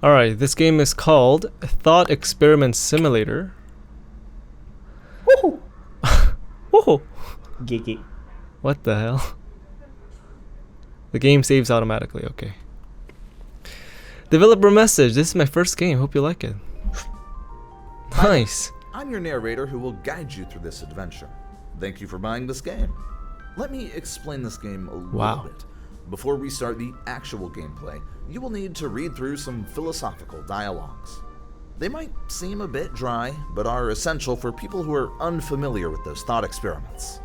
Alright, this game is called Thought Experiment Simulator. Woohoo! Whoa! Geeky. What the hell? The game saves automatically, okay. Developer message, this is my first game, hope you like it. Nice. I'm your narrator who will guide you through this adventure. Thank you for buying this game. Let me explain this game a little bit. Before we start the actual gameplay, you will need to read through some philosophical dialogues. They might seem a bit dry, but are essential for people who are unfamiliar with those thought experiments.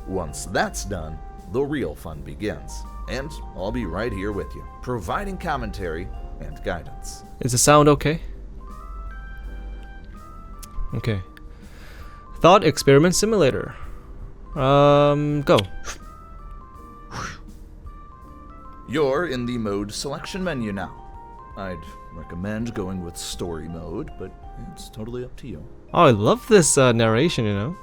Once that's done, the real fun begins, and I'll be right here with you, providing commentary and guidance. Is the sound okay? Okay. Thought Experiment Simulator. Go. You're in the mode selection menu now. I'd recommend going with story mode, but it's totally up to you. Oh, I love this narration, you know.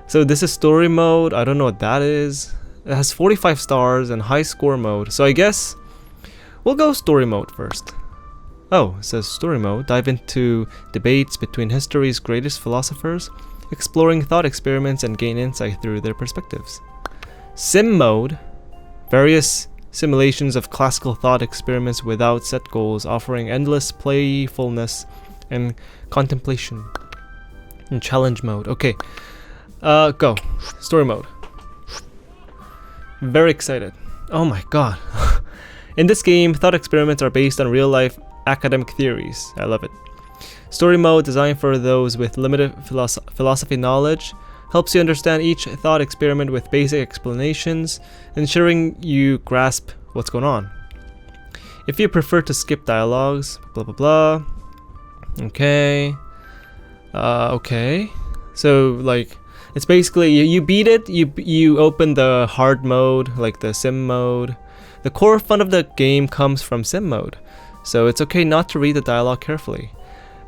So this is story mode. I don't know what that is. It has 45 stars and high score mode. So I guess we'll go story mode first. Oh, it says story mode. Dive into debates between history's greatest philosophers, exploring thought experiments and gain insight through their perspectives. Sim mode. Various simulations of classical thought experiments without set goals, offering endless playfulness and contemplation. In challenge mode. Okay. Go. Story mode. Very excited. Oh my god. In this game, thought experiments are based on real-life academic theories. I love it. Story mode, designed for those with limited philosophy knowledge, helps you understand each thought experiment with basic explanations, ensuring you grasp what's going on. If you prefer to skip dialogues, blah blah blah. Okay. Okay. So like, it's basically you beat it. You open the hard mode, like the sim mode. The core fun of the game comes from sim mode, so it's okay not to read the dialogue carefully.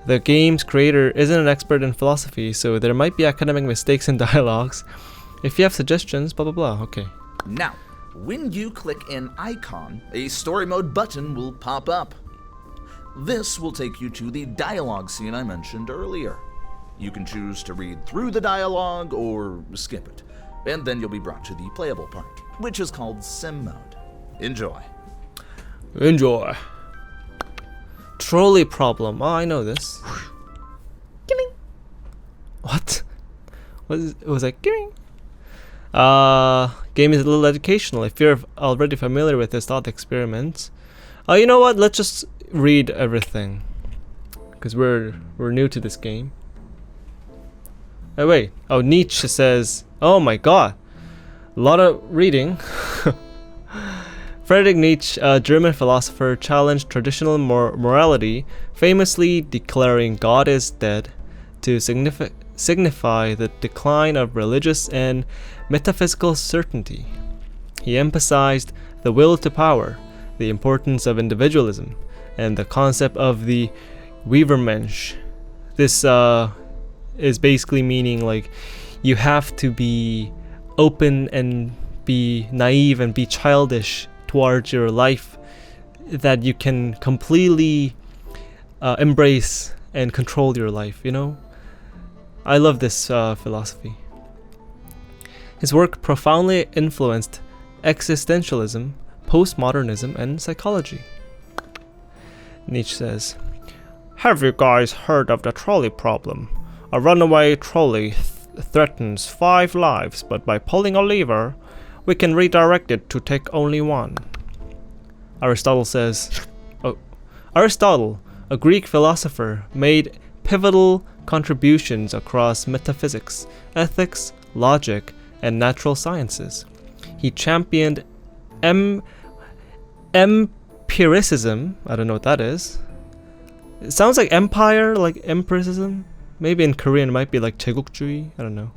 The game's creator isn't an expert in philosophy, so there might be academic mistakes in dialogues. If you have suggestions, blah blah blah. Okay. Now, when you click an icon, a story mode button will pop up. This will take you to the dialogue scene I mentioned earlier. You can choose to read through the dialogue or skip it, and then you'll be brought to the playable part, which is called sim mode. Enjoy. Enjoy. Trolley problem. Oh, I know this. Killing. What? It was like killing. Game is a little educational. If you're already familiar with this thought experiments, you know what? Let's just read everything, because we're new to this game. Oh wait. Oh, Nietzsche says. Oh my god. A lot of reading. Friedrich Nietzsche, a German philosopher, challenged traditional morality, famously declaring God is dead to signify the decline of religious and metaphysical certainty. He emphasized the will to power, the importance of individualism, and the concept of the Wevermensch. This is basically meaning like you have to be open and be naive and be childish towards your life, that you can completely embrace and control your life, you know? I love this philosophy. His work profoundly influenced existentialism, postmodernism, and psychology. Nietzsche says, "Have you guys heard of the trolley problem? A runaway trolley threatens 5 lives, but by pulling a lever, we can redirect it to take only one." Aristotle says, Aristotle, a Greek philosopher, made pivotal contributions across metaphysics, ethics, logic, and natural sciences. He championed empiricism. I don't know what that is. It sounds like empire, like empiricism. Maybe in Korean it might be like 제국주의. I don't know.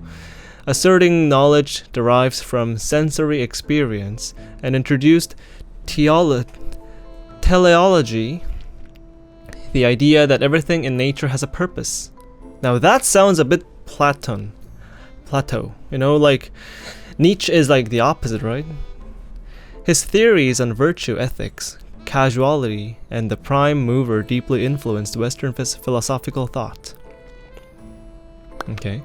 Asserting knowledge derives from sensory experience, and introduced teleology, the idea that everything in nature has a purpose. Now that sounds a bit Plato, you know, like Nietzsche is like the opposite, right? His theories on virtue ethics casuality, and the prime mover deeply influenced Western philosophical thought. Okay.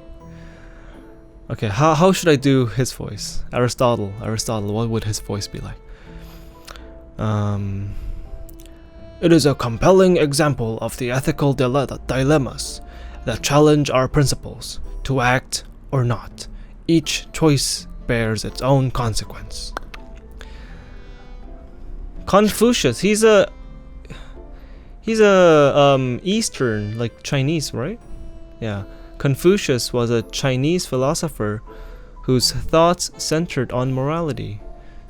Okay, how should I do his voice? Aristotle, what would his voice be like? It is a compelling example of the ethical dilemmas that challenge our principles to act or not. Each choice bears its own consequence. Confucius, he's a Eastern, like Chinese, right? Yeah. Confucius was a Chinese philosopher whose thoughts centered on morality,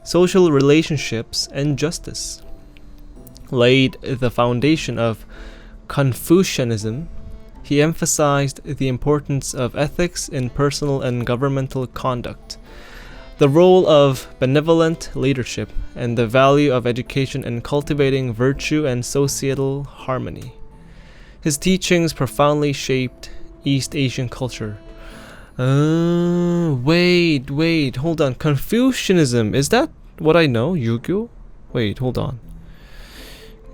social relationships, and justice. Laid the foundation of Confucianism, he emphasized the importance of ethics in personal and governmental conduct, the role of benevolent leadership, and the value of education in cultivating virtue and societal harmony. His teachings profoundly shaped East Asian culture. Wait, hold on. Confucianism, is that what I know? Yu-Gi-Oh? Wait, hold on.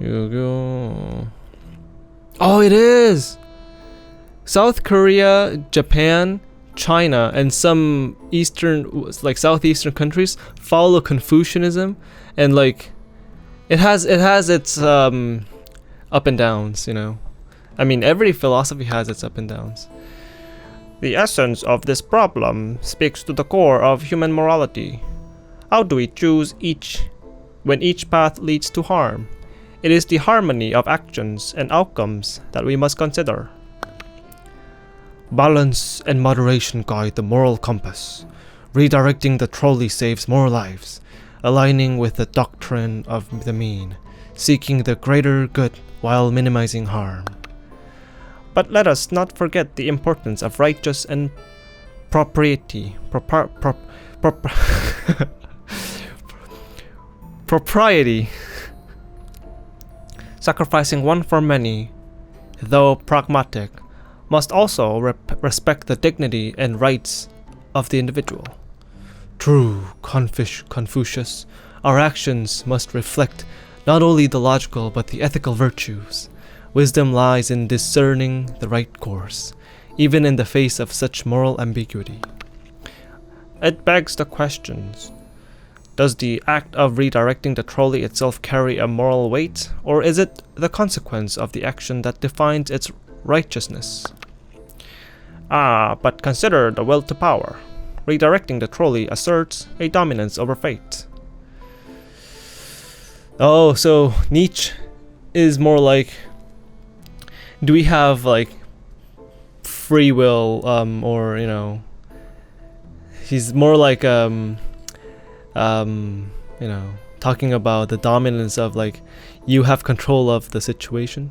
Yu-Gi-Oh. Oh, it is! South Korea, Japan, China, and some southeastern countries follow Confucianism, and it has its up and downs, you know. I mean, every philosophy has its up and downs. The essence of this problem speaks to the core of human morality. How do we choose when each path leads to harm? It is the harmony of actions and outcomes that we must consider. Balance and moderation guide the moral compass. Redirecting the trolley saves more lives, aligning with the doctrine of the mean, seeking the greater good while minimizing harm. But let us not forget the importance of righteous and propriety. Propriety. Sacrificing one for many, though pragmatic, must also respect the dignity and rights of the individual. True, Confucius, our actions must reflect not only the logical but the ethical virtues. Wisdom lies in discerning the right course, even in the face of such moral ambiguity. It begs the questions. Does the act of redirecting the trolley itself carry a moral weight, or is it the consequence of the action that defines its righteousness? But consider the will to power. Redirecting the trolley asserts a dominance over fate. Oh, so Nietzsche is more like, do we have free will, or, you know, he's more like you know, talking about the dominance of you have control of the situation,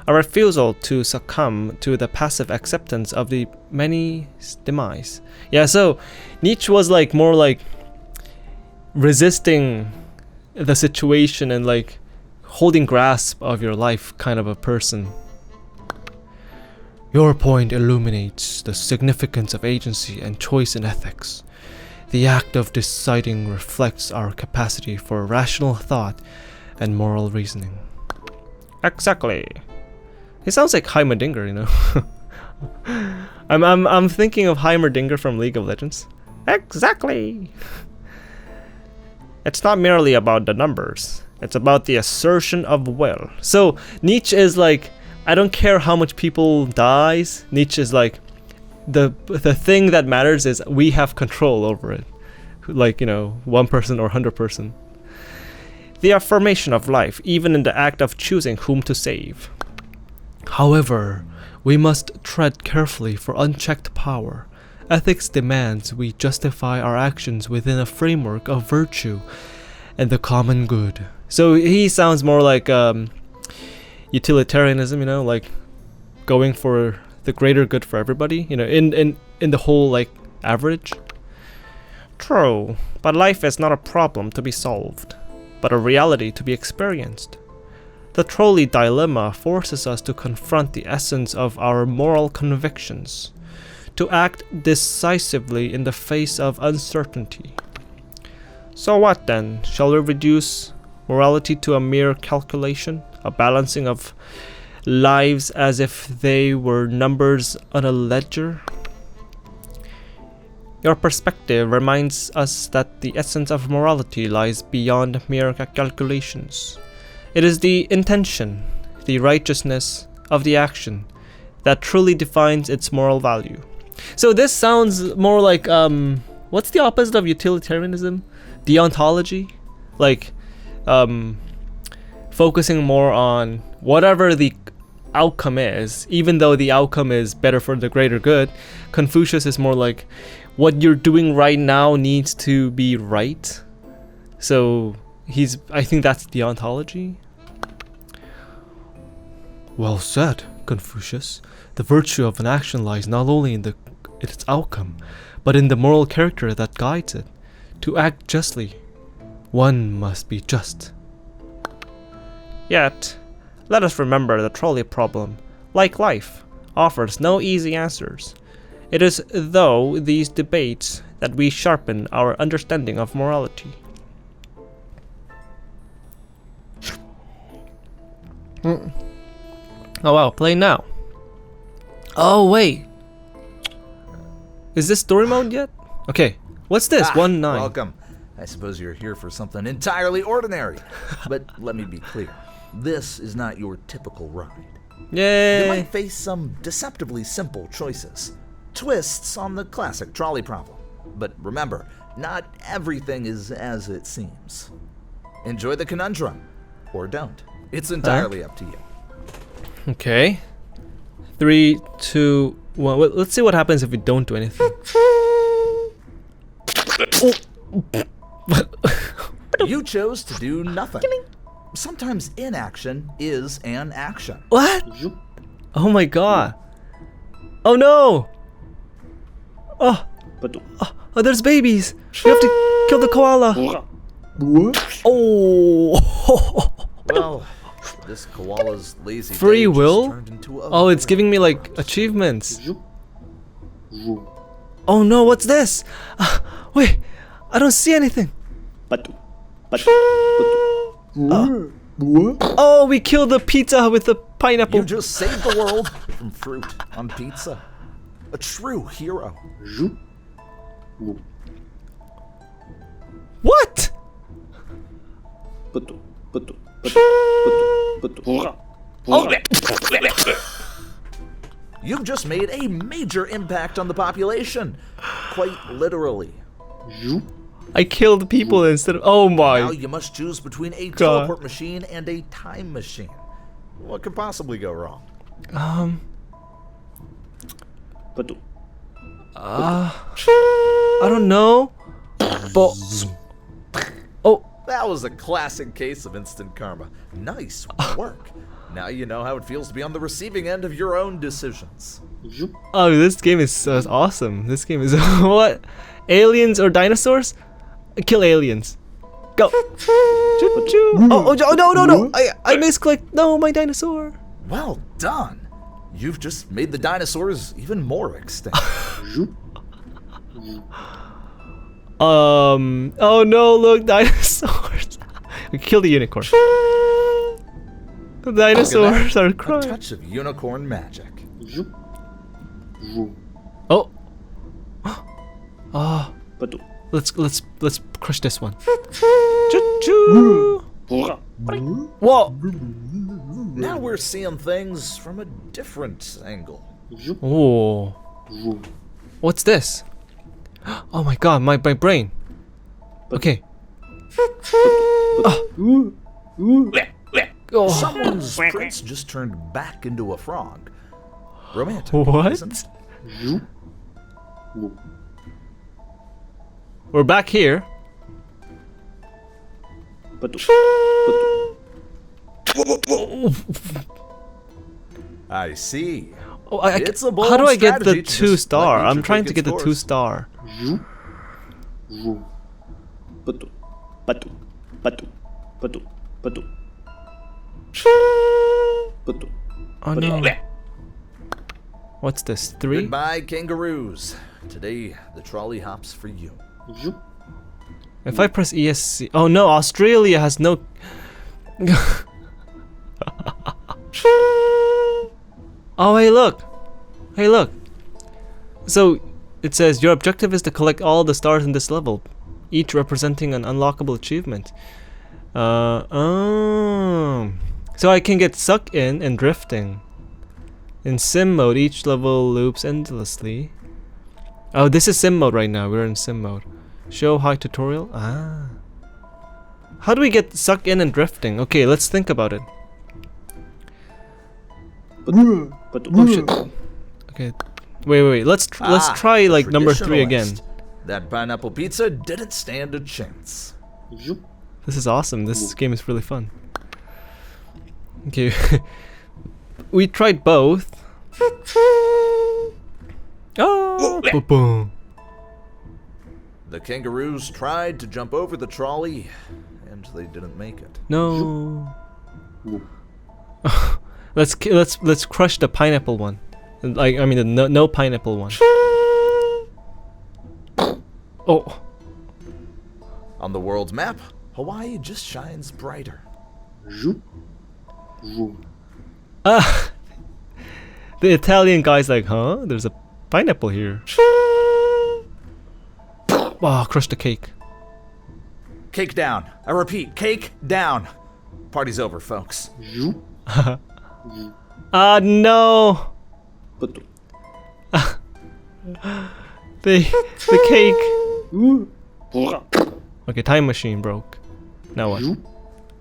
a refusal to succumb to the passive acceptance of the many's demise. Yeah, so Nietzsche was more resisting the situation and holding grasp of your life kind of a person. Your point illuminates the significance of agency and choice in ethics. The act of deciding reflects our capacity for rational thought and moral reasoning. Exactly. He sounds like Heimerdinger, you know. I'm thinking of Heimerdinger from League of Legends. Exactly. It's not merely about the numbers. It's about the assertion of will. So Nietzsche is I don't care how much people dies. Nietzsche is the thing that matters is we have control over it. You know, 1 person or 100 person. The affirmation of life, even in the act of choosing whom to save. However, we must tread carefully for unchecked power. Ethics demands we justify our actions within a framework of virtue and the common good. So he sounds more like utilitarianism, you know, going for the greater good for everybody, you know, in the whole average. True, but life is not a problem to be solved, but a reality to be experienced. The trolley dilemma forces us to confront the essence of our moral convictions, to act decisively in the face of uncertainty. So what then? Shall we reduce morality to a mere calculation, a balancing of lives as if they were numbers on a ledger? Your perspective reminds us that the essence of morality lies beyond mere calculations. It is the intention, the righteousness of the action that truly defines its moral value. So this sounds more like what's the opposite of utilitarianism? Deontology? Like focusing more on whatever the outcome is, even though the outcome is better for the greater good. Confucius is more like what you're doing right now needs to be right. So I think that's deontology. Well said, Confucius. The virtue of an action lies not only in its outcome, but in the moral character that guides it. To act justly, one must be just. Yet, let us remember the trolley problem, like life, offers no easy answers. It is through these debates that we sharpen our understanding of morality. Oh wow, play now. Oh wait. Is this story mode yet? Okay. What's this? 1-9. Welcome. I suppose you're here for something entirely ordinary. But let me be clear. This is not your typical ride. Yay! You might face some deceptively simple choices. Twists on the classic trolley problem. But remember, not everything is as it seems. Enjoy the conundrum. Or don't. It's entirely up to you. Okay. 3, 2, 1. Well, let's see what happens if we don't do anything. You chose to do nothing. Sometimes inaction is an action. What? Oh my god. Oh no! Oh, there's babies. We have to kill the koala. Oh. Well, this koala's lazy Free day just will? turned into a Oh, it's giving me like achievements. Oh no, what's this? Wait, I don't see anything. Oh, we killed the pizza with the pineapple. You just saved the world from fruit on pizza. A true hero. What? You've just made a major impact on the population. Quite literally. I killed people instead of. Oh my. Now you must choose between a God. teleport machine and a time machine. What could possibly go wrong? I don't know. But. Oh. That was a classic case of instant karma. Nice work. Now you know how it feels to be on the receiving end of your own decisions. Oh, this game is awesome. This game is what? Aliens or dinosaurs? Kill aliens. Go. Choo-choo. Oh no! I misclicked. No, my dinosaur. Well done. You've just made the dinosaurs even more extinct. Oh no! Look, dinosaurs. We kill the unicorn. The dinosaurs are A crying. touch of unicorn magic. Oh. Ah. Let's crush this one. Choo-choo. Whoa. Now we're seeing things from a different angle. Oh. What's this? Oh my god, my brain. Okay. Oh. Someone's prince just turned back into a frog. Romantic. What? Isn't it? We're back here. I see. Oh, It's a bold how do I get the strategy to just 2-star? let I'm nature trying to take get the its course. 2-star. Oh no. What's this? 3? Goodbye, kangaroos. Today, the trolley hops for you. If I press ESC, oh no, Australia has no. Oh hey look, hey look. So it says your objective is to collect all the stars in this level, each representing an unlockable achievement. Oh. So I can get sucked in and drifting. In sim mode, each level loops endlessly. Oh, this is sim mode right now. We're in sim mode. Show high tutorial. Ah. How do we get sucked in and drifting? Okay, let's think about it. Oh shit. Okay. Wait. Let's try like number 3 again. Traditionalist. That pineapple pizza didn't stand a chance. This is awesome. This game is really fun. Okay. We tried both. Oh, boom. The kangaroos tried to jump over the trolley, and they didn't make it. No. let's crush the pineapple one. Like I mean the no pineapple one. Oh. On the world's map, Hawaii just shines brighter. The Italian guy's like, huh? There's a pineapple here. Wow, crush the cake. Cake down. I repeat, cake down. Party's over, folks. No. The cake. Okay, time machine broke. Now what? You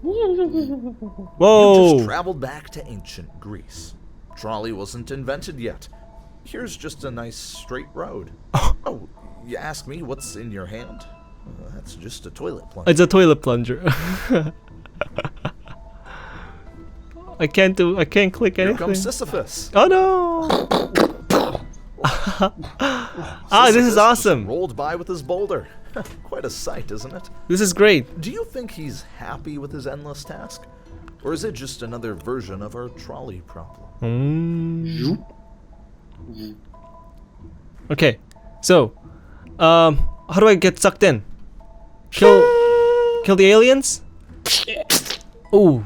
Whoa! just traveled back to ancient Greece. Trolley wasn't invented yet. Here's just a nice straight road. Oh, you ask me what's in your hand? That's just a toilet plunger. It's a toilet plunger. I can't click Here anything. comes Sisyphus. Oh no! This is Sisyphus awesome. just rolled by with his boulder. Quite a sight, isn't it? This is great. Do you think he's happy with his endless task? Or is it just another version of our trolley problem? Okay, so, how do I get sucked in? Kill the aliens? Ooh.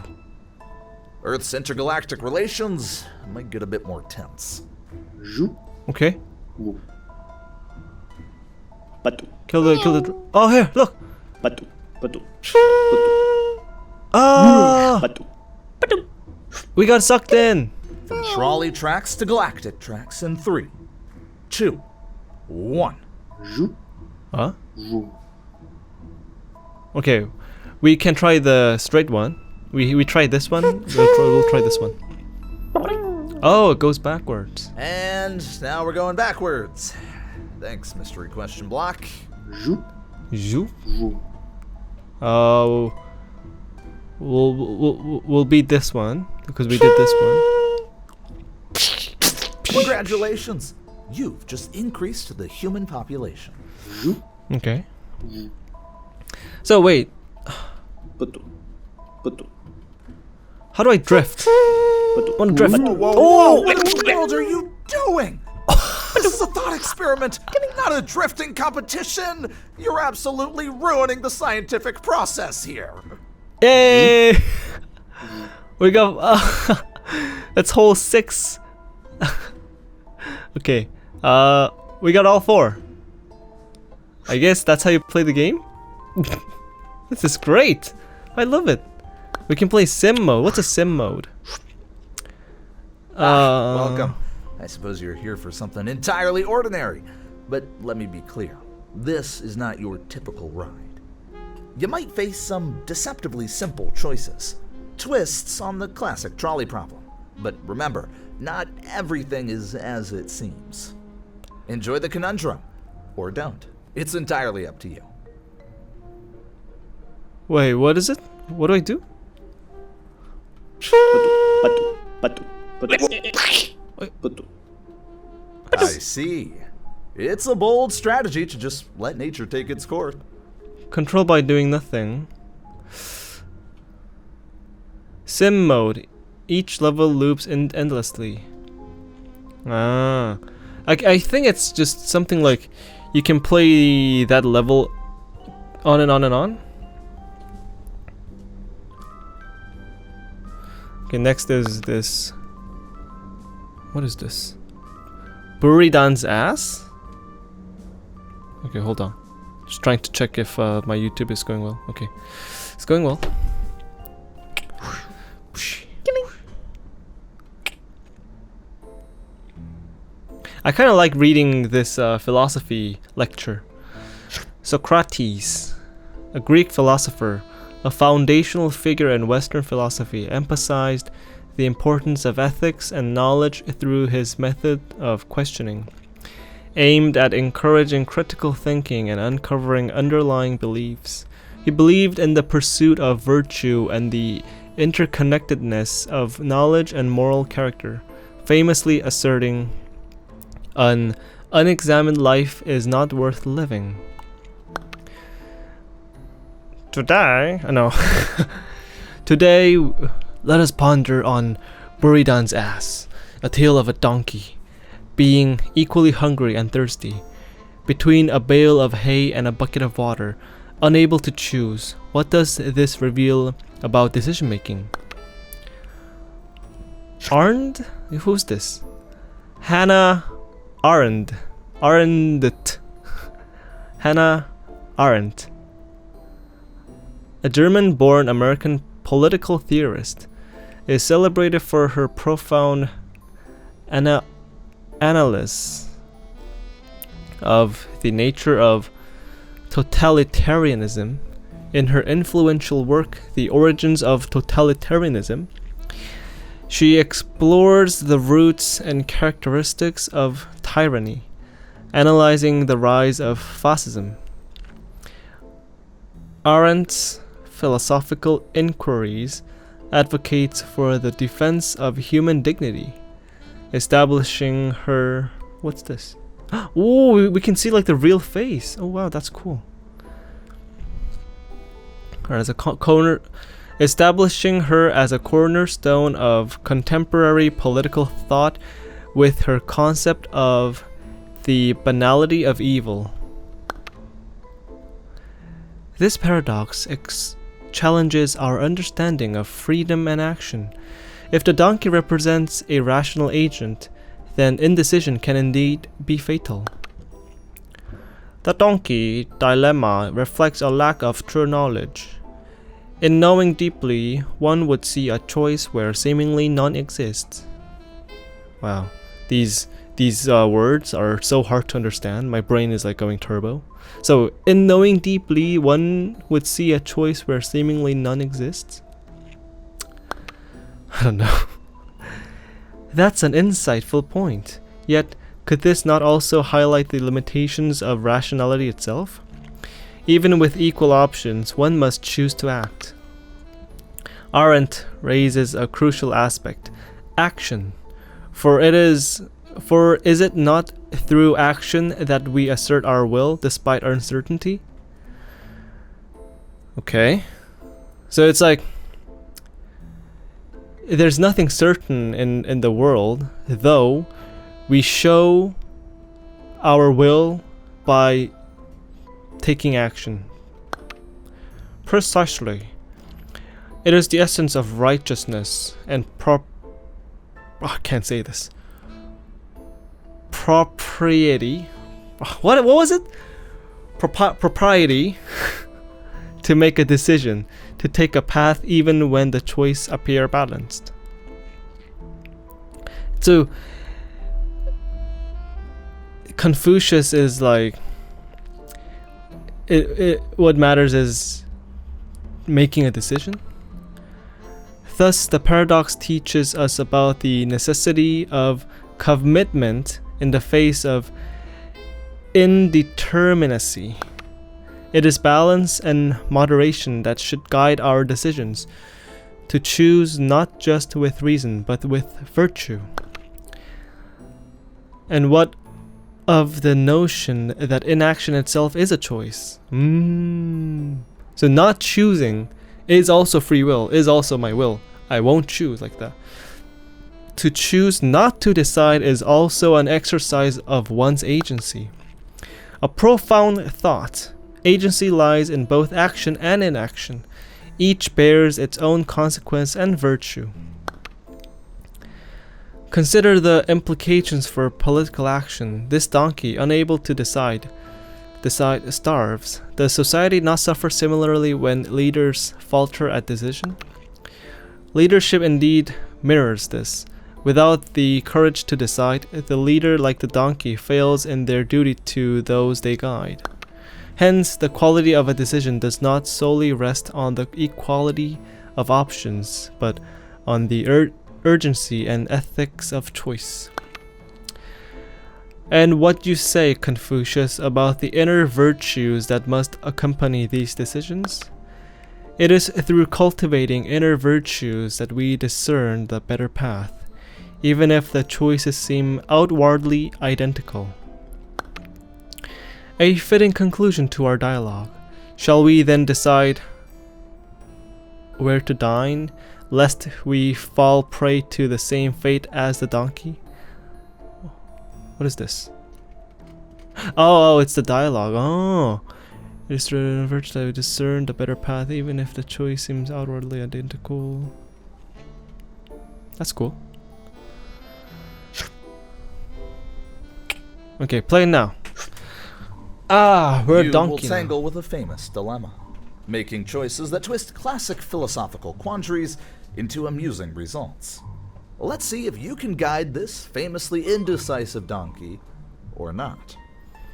Earth's intergalactic relations might get a bit more tense. Okay. Kill the. Oh, here, look. Ah! We got sucked in. From trolley tracks to galactic tracks in 3, 2, 1. Huh? Okay, we can try the straight one. We tried this one. We'll try this one. Oh, it goes backwards. And now we're going backwards. Thanks, mystery question block. Zoo. Oh. We'll beat this one because we did this one. Congratulations! You've just increased the human population. Okay. So wait. How do I drift? Wanna drift? Whoa! What in the world are you doing? This is a thought experiment, not a drifting competition. You're absolutely ruining the scientific process here. Yay! We got. That's hole 6. Okay. We got all 4. I guess that's how you play the game. This is great. I love it. We can play sim mode. What's a sim mode? Welcome. I suppose you're here for something entirely ordinary. But let me be clear. This is not your typical ride. You might face some deceptively simple choices. Twists on the classic trolley problem. But remember, not everything is as it seems. Enjoy the conundrum. Or don't. It's entirely up to you. Wait, what is it? What do I do? I see. It's a bold strategy to just let nature take its course. Control by doing nothing. Sim mode. Each level loops endlessly. Ah. I think it's just something like you can play that level On and on and on. Okay, next is this. What is this? Buridan's ass? Okay, hold on. Just trying to check if my YouTube is going well. Okay, it's going well. I kind of like reading this philosophy lecture. Socrates, a Greek philosopher, a foundational figure in Western philosophy, emphasized the importance of ethics and knowledge through his method of questioning, aimed at encouraging critical thinking and uncovering underlying beliefs. He believed in the pursuit of virtue and the interconnectedness of knowledge and moral character, famously asserting, "An unexamined life is not worth living." Today, let us ponder on Buridan's ass, a tale of a donkey being equally hungry and thirsty, between a bale of hay and a bucket of water, unable to choose. What does this reveal about decision making? Arendt? Who's this? Hannah Arendt. Hannah Arendt. A German-born American political theorist, is celebrated for her profound analysis of the nature of totalitarianism. In her influential work, The Origins of Totalitarianism, she explores the roots and characteristics of tyranny, analyzing the rise of fascism. Arendt's philosophical inquiries advocates for the defense of human dignity, establishing her... What's this? Oh, we can see like the real face. Oh wow, that's cool. As a establishing her as a cornerstone of contemporary political thought with her concept of the banality of evil. This paradox challenges our understanding of freedom and action. If the donkey represents a rational agent, then indecision can indeed be fatal. The donkey dilemma reflects a lack of true knowledge. In knowing deeply, one would see a choice where seemingly none exists. Wow, these words are so hard to understand. My brain is like going turbo. So, in knowing deeply, one would see a choice where seemingly none exists? I don't know. That's an insightful point. Yet, could this not also highlight the limitations of rationality itself? Even with equal options, one must choose to act. Arendt raises a crucial aspect: action. For is it not through action that we assert our will despite uncertainty? Okay. So it's like there's nothing certain in the world, though we show our will by taking action. Precisely. It is the essence of righteousness and I can't say this. Propriety. What was it? Propriety to make a decision, to take a path even when the choice appear balanced. So Confucius is like what matters is making a decision. Thus, the paradox teaches us about the necessity of commitment in the face of indeterminacy. It is balance and moderation that should guide our decisions, to choose not just with reason, but with virtue. And what of the notion that inaction itself is a choice? So not choosing is also free will, is also my will. I won't choose like that. To choose not to decide is also an exercise of one's agency. A profound thought, Agency lies in both action and inaction. Each bears its own consequence and virtue. Consider the implications for political action. This donkey, unable to decide, starves. Does society not suffer similarly when leaders falter at decision? Leadership indeed mirrors this. Without the courage to decide, the leader, like the donkey, fails in their duty to those they guide. Hence, the quality of a decision does not solely rest on the equality of options, but on the urgency and ethics of choice. And what you say, Confucius, about the inner virtues that must accompany these decisions? It is through cultivating inner virtues that we discern the better path, even if the choices seem outwardly identical. A fitting conclusion to our dialogue. Shall we then decide where to dine, lest we fall prey to the same fate as the donkey? What is this? Oh, it's the dialogue. Oh. It is through virtue that we discern the better path, even if the choice seems outwardly identical. That's cool. Okay, play now. Ah, we're a You donkey will now. tangle with a famous dilemma, making choices that twist classic philosophical quandaries into amusing results. Let's see if you can guide this famously indecisive donkey or not.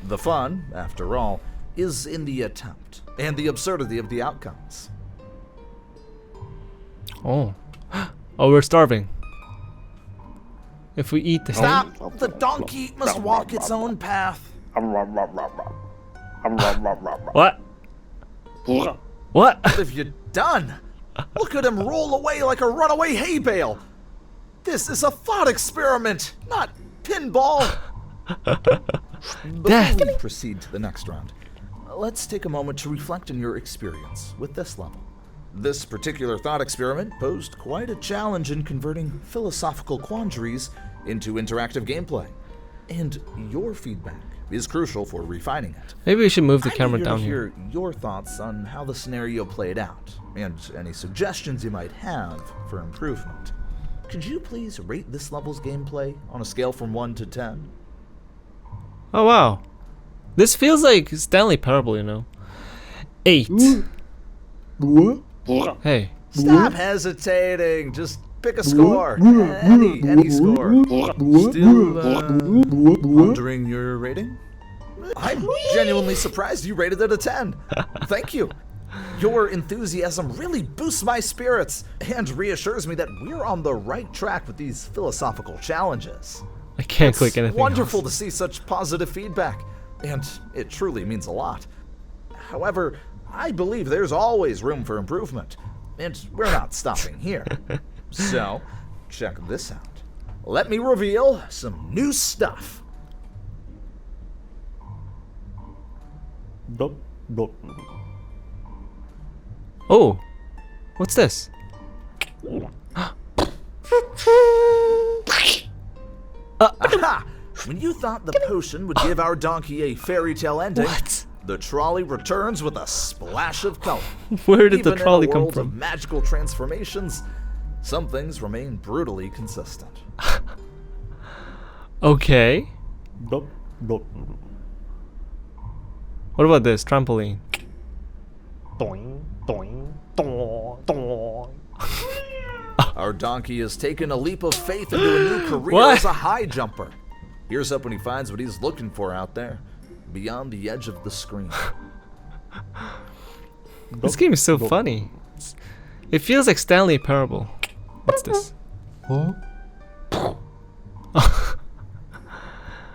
The fun, after all, is in the attempt and the absurdity of the outcomes. Oh. Oh, we're starving. If we eat this Stop! The donkey must walk its own path. What? What? What have you done? Look at him roll away like a runaway hay bale. This is a thought experiment, not pinball. Before we proceed to the next round, let's take a moment to reflect on your experience with this level. This particular thought experiment posed quite a challenge in converting philosophical quandaries into interactive gameplay, and your feedback is crucial for refining it. Maybe we should move the I'm camera eager down to here. hear your thoughts on how the scenario played out, and any suggestions you might have for improvement. Could you please rate this level's gameplay on a scale from 1 to 10? Oh wow. This feels like Stanley Parable, you know. 8. Hey. Stop hesitating. Just pick a score. Any score. Still pondering your rating? I'm genuinely surprised you rated it a 10. Thank you. Your enthusiasm really boosts my spirits and reassures me that we're on the right track with these philosophical challenges. I can't click anything Wonderful else. to see such positive feedback, and it truly means a lot. However, I believe there's always room for improvement, and we're not stopping here. So, check this out. Let me reveal some new stuff. Oh. What's this? Aha! When you thought the potion would give our donkey a fairy tale ending, What? the trolley returns with a splash of color. Where did the Even trolley in a come world from? of magical transformations, some things remain brutally consistent. Okay. What about this trampoline? Our donkey has taken a leap of faith into a new career What? as a high jumper. Here's up when he finds what he's looking for out there, beyond the edge of the screen. This game is so funny. It feels like Stanley Parable. What's this?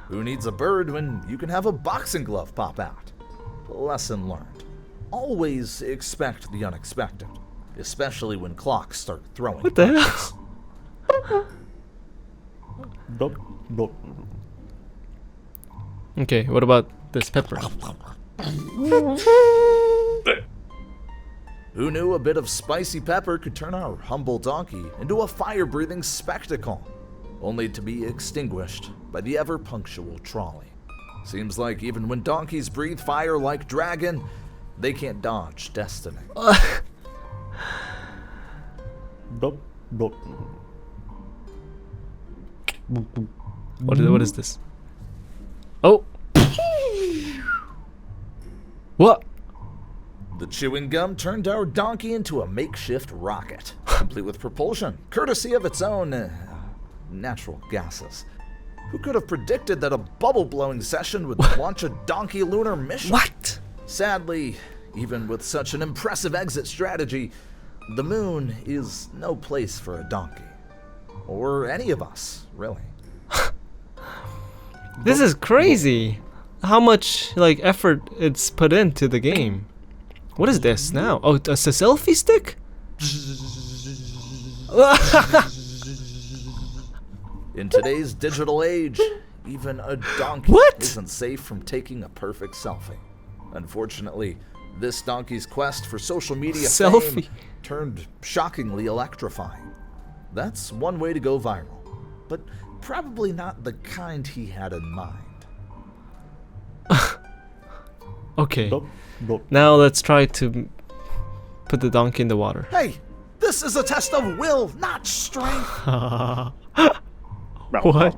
Who needs a bird when you can have a boxing glove pop out? Lesson learned. Always expect the unexpected, especially when clocks start throwing. What the hell? Okay, what about this pepper? Who knew a bit of spicy pepper could turn our humble donkey into a fire-breathing spectacle, only to be extinguished by the ever-punctual trolley. Seems like even when donkeys breathe fire like dragon, They can't dodge destiny. Blop, blop. What is this? Oh! What? The chewing gum turned our donkey into a makeshift rocket, complete with propulsion, courtesy of its own natural gases. Who could have predicted that a bubble-blowing session would launch a donkey lunar mission? What? Sadly, even with such an impressive exit strategy, the moon is no place for a donkey. Or any of us, really. This is crazy. How much like effort it's put into the game. What is this now? Oh, it's a selfie stick? In today's digital age, even a donkey What? isn't safe from taking a perfect selfie. Unfortunately, this donkey's quest for social media Selfie. fame turned shockingly electrifying. That's one way to go viral, but probably not the kind he had in mind. Okay. Blop, blop. Now let's try to put the donkey in the water. Hey, this is a test of will, not strength. What?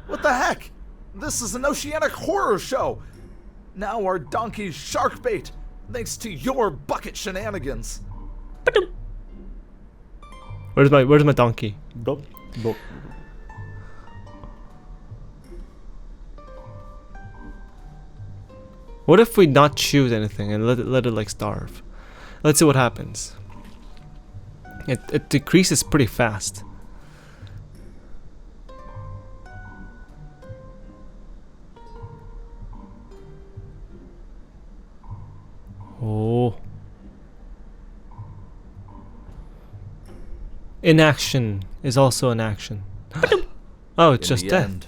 What the heck? This is an oceanic horror show. Now our donkey's shark bait, thanks to your bucket shenanigans. Where's my donkey? Blop, blop. What if we not choose anything and let it like starve? Let's see what happens. It decreases pretty fast. Oh. Inaction is also an action. Oh, it's In just the death. end,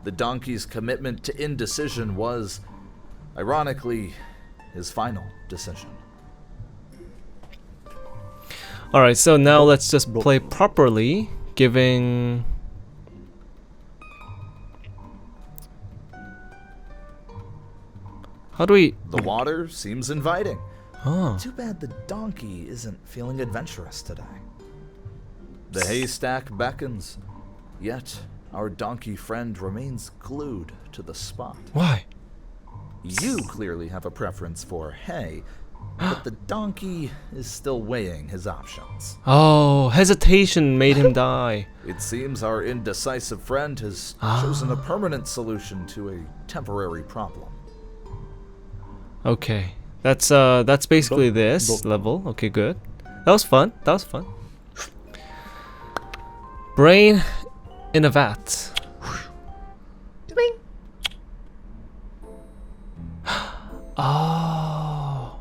the donkey's commitment to indecision was, ironically, his final decision. Alright, so now let's just play properly, giving... How do we... The water seems inviting. Oh. Too bad the donkey isn't feeling adventurous today. The haystack beckons, yet our donkey friend remains glued to the spot. Why? You clearly have a preference for hay, but the donkey is still weighing his options. Oh, hesitation made him die. It seems our indecisive friend has chosen a permanent solution to a temporary problem. Okay. That's basically this level. Okay, good. That was fun. That was fun. Brain in a vat. Oh.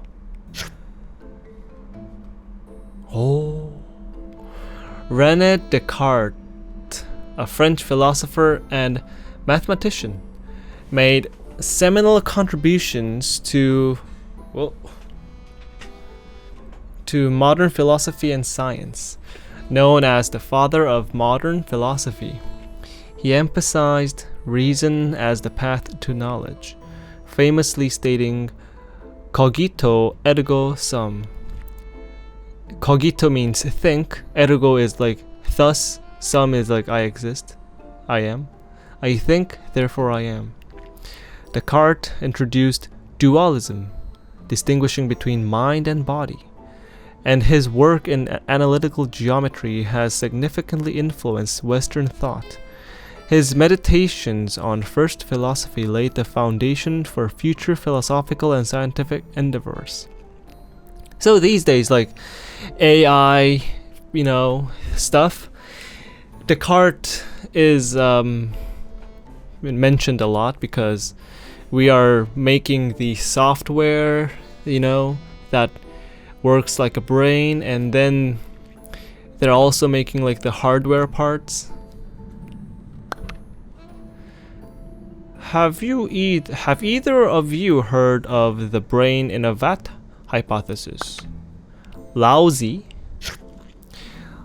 Oh. René Descartes, a French philosopher and mathematician, made seminal contributions to modern philosophy and science. Known as the father of modern philosophy, he emphasized reason as the path to knowledge, famously stating, "Cogito ergo sum." Cogito means think, ergo is like thus, sum is like I exist, I am. I think, therefore I am. Descartes introduced dualism, distinguishing between mind and body, and his work in analytical geometry has significantly influenced Western thought. His meditations on first philosophy laid the foundation for future philosophical and scientific endeavors. So these days, like AI, stuff, Descartes is mentioned a lot because we are making the software, that works like a brain, and then they're also making like the hardware parts. Have either of you heard of the brain in a vat hypothesis? Laozi,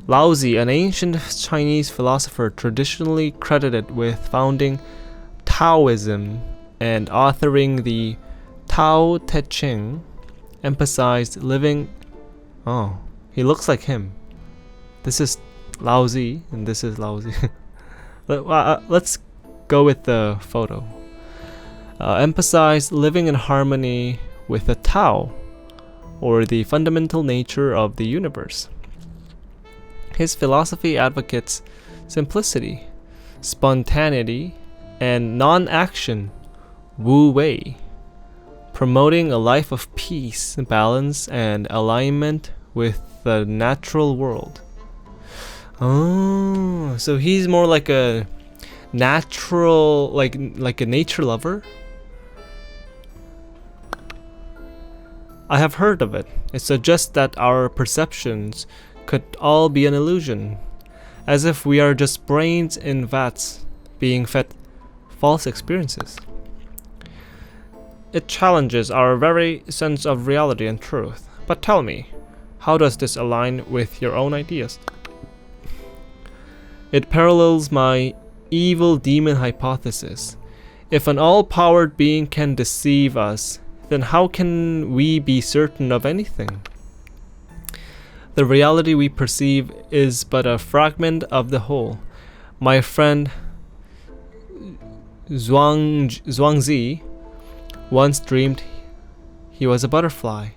an ancient Chinese philosopher traditionally credited with founding Taoism and authoring the Tao Te Ching, emphasized living. Oh, he looks like him. This is Lao Tzu, and this is Lao Tzu. Let's go with the photo. Emphasized living in harmony with the Tao, or the fundamental nature of the universe. His philosophy advocates simplicity, spontaneity, and non-action, Wu Wei, promoting a life of peace, balance, and alignment with the natural world. Oh, so he's more like a natural, like a nature lover? I have heard of it. It suggests that our perceptions could all be an illusion, as if we are just brains in vats being fed false experiences. It challenges our very sense of reality and truth. But tell me, how does this align with your own ideas? It parallels my evil demon hypothesis. If an all-powered being can deceive us, then how can we be certain of anything? The reality we perceive is but a fragment of the whole. My friend Zhuangzi once dreamed he was a butterfly.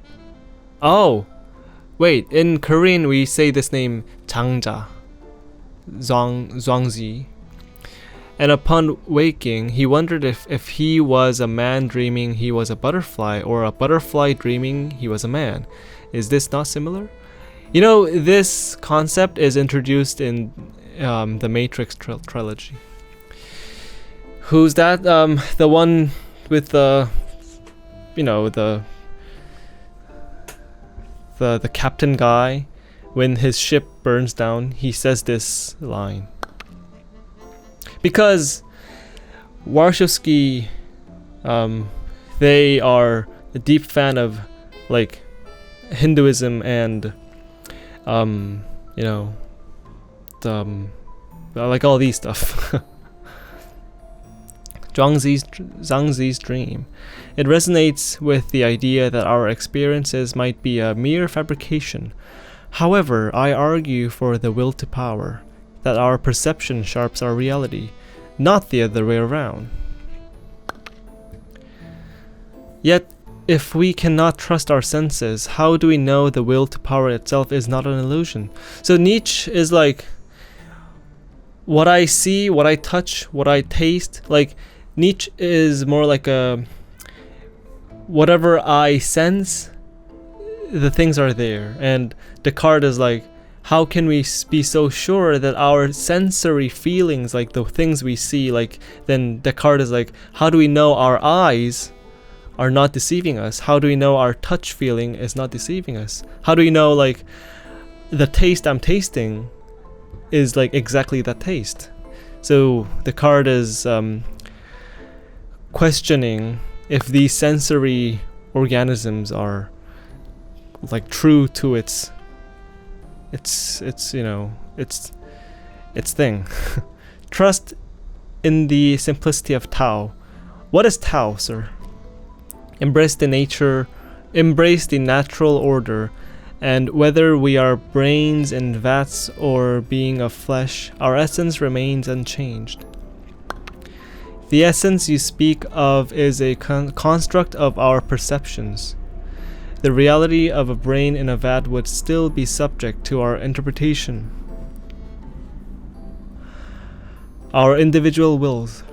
Oh, wait, in Korean we say this name Changja, Zhuangzi. And upon waking, he wondered if he was a man dreaming he was a butterfly, or a butterfly dreaming he was a man. Is this not similar? You know, this concept is introduced in the Matrix trilogy. Who's that? The one with the, you know, the captain guy. When his ship burns down, he says this line. Because Warshawski, they are a deep fan of like Hinduism and you know, like all these stuff. Zhangzi's dream. It resonates with the idea that our experiences might be a mere fabrication. However, I argue for the will to power, that our perception sharps our reality, not the other way around. Yet, if we cannot trust our senses, how do we know the will to power itself is not an illusion? So Nietzsche is like, what I see, what I touch, what I taste, like Nietzsche is more like a, whatever I sense, the things are there. And Descartes is like, how can we be so sure that our sensory feelings, like the things we see, like, then Descartes is like, how do we know our eyes are not deceiving us? How do we know our touch feeling is not deceiving us? How do we know, like, the taste I'm tasting is like exactly that taste? So Descartes is questioning if these sensory organisms are like true to its you know, its thing. Trust in the simplicity of Tao. What is Tao, sir? Embrace the natural order, and whether we are brains in vats or being of flesh, our essence remains unchanged. The essence you speak of is a construct of our perceptions. The reality of a brain in a vat would still be subject to our interpretation, our individual wills.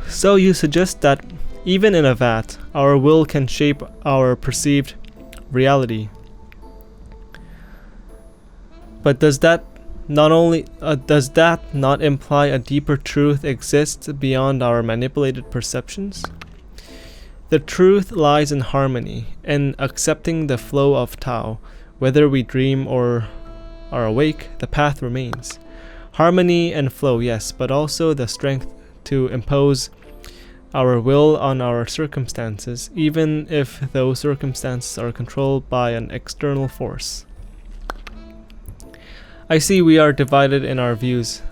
So you suggest that even in a vat, our will can shape our perceived reality. But does that not imply a deeper truth exists beyond our manipulated perceptions? The truth lies in harmony, in accepting the flow of Tao. Whether we dream or are awake, the path remains. Harmony and flow, yes, but also the strength to impose our will on our circumstances, even if those circumstances are controlled by an external force. I see we are divided in our views.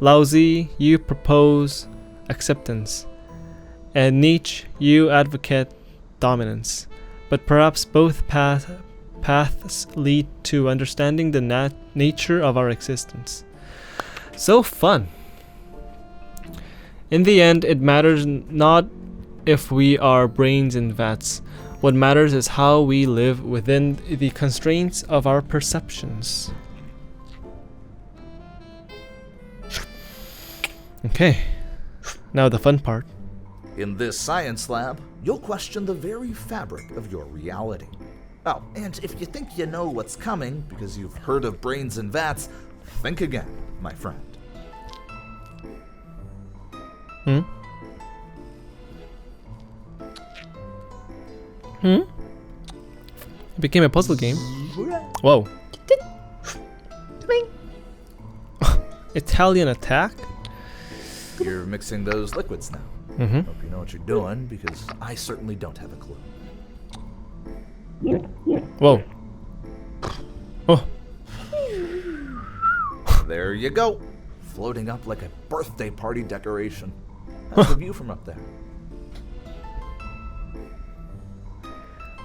Lao Tzu, you propose acceptance. And Nietzsche, you advocate dominance, but perhaps both paths lead to understanding the nature of our existence. So fun. In the end, it matters not if we are brains in vats. What matters is how we live within the constraints of our perceptions. Okay, now the fun part. In this science lab, you'll question the very fabric of your reality. Oh, and if you think you know what's coming because you've heard of brains in vats, think again, my friend. It became a puzzle game. Whoa. Italian attack? You're mixing those liquids now. Mm-hmm. Hope you know what you're doing, because I certainly don't have a clue. Whoa. Oh. There you go. Floating up like a birthday party decoration. How's the view from up there?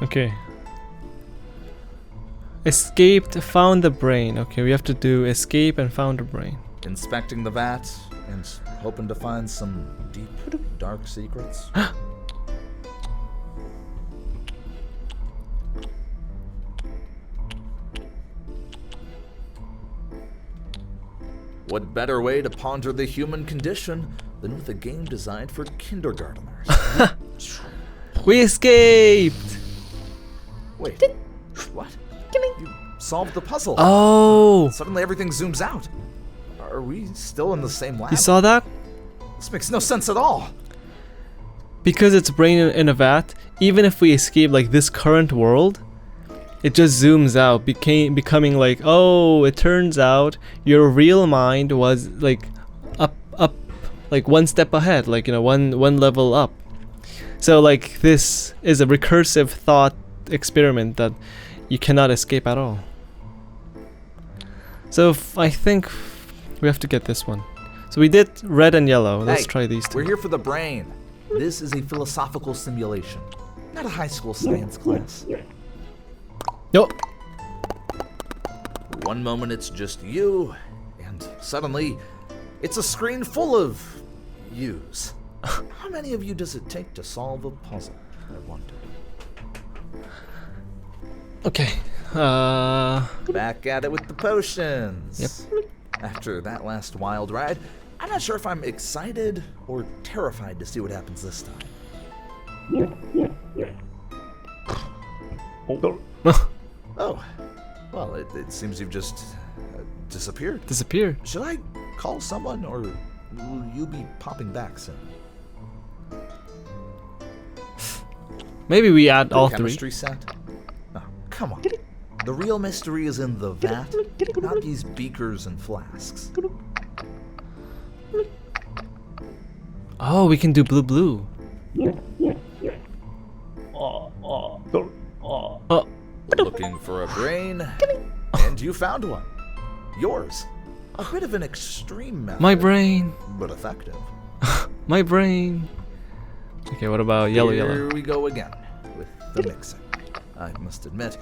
Okay. Escaped, found the brain. Okay, we have to do escape and found the brain. Inspecting the vat and hoping to find some deep, dark secrets. What better way to ponder the human condition than with a game designed for kindergarteners? We escaped! Wait, what? You solved the puzzle. Oh! Suddenly everything zooms out. Are we still in the same lab? You saw that? This makes no sense at all. Because it's brain in a vat, even if we escape like this current world, it just zooms out, becoming like, oh, it turns out your real mind was like up, like one step ahead, like, you know, one level up. So like this is a recursive thought experiment that you cannot escape at all. So I think we have to get this one. So we did red and yellow. Let's Hey, try these two. We're here for the brain. This is a philosophical simulation, not a high school science class. Nope. One moment it's just you, and suddenly it's a screen full of yous. How many of you does it take to solve a puzzle, I wonder? Okay. Back at it with the potions. Yep. After that last wild ride, I'm not sure if I'm excited or terrified to see what happens this time. Oh, well, it seems you've just disappeared. Disappear. Should I call someone, or will you be popping back soon? Maybe we add all three. Chemistry set? Oh, come on. The real mystery is in the vat, not these beakers and flasks. Oh, we can do blue. Oh, Looking for a brain, and you found one. Yours. A bit of an extreme method, my brain. but effective. My brain. Okay, what about yellow? Here we go again with the mixing. I must admit,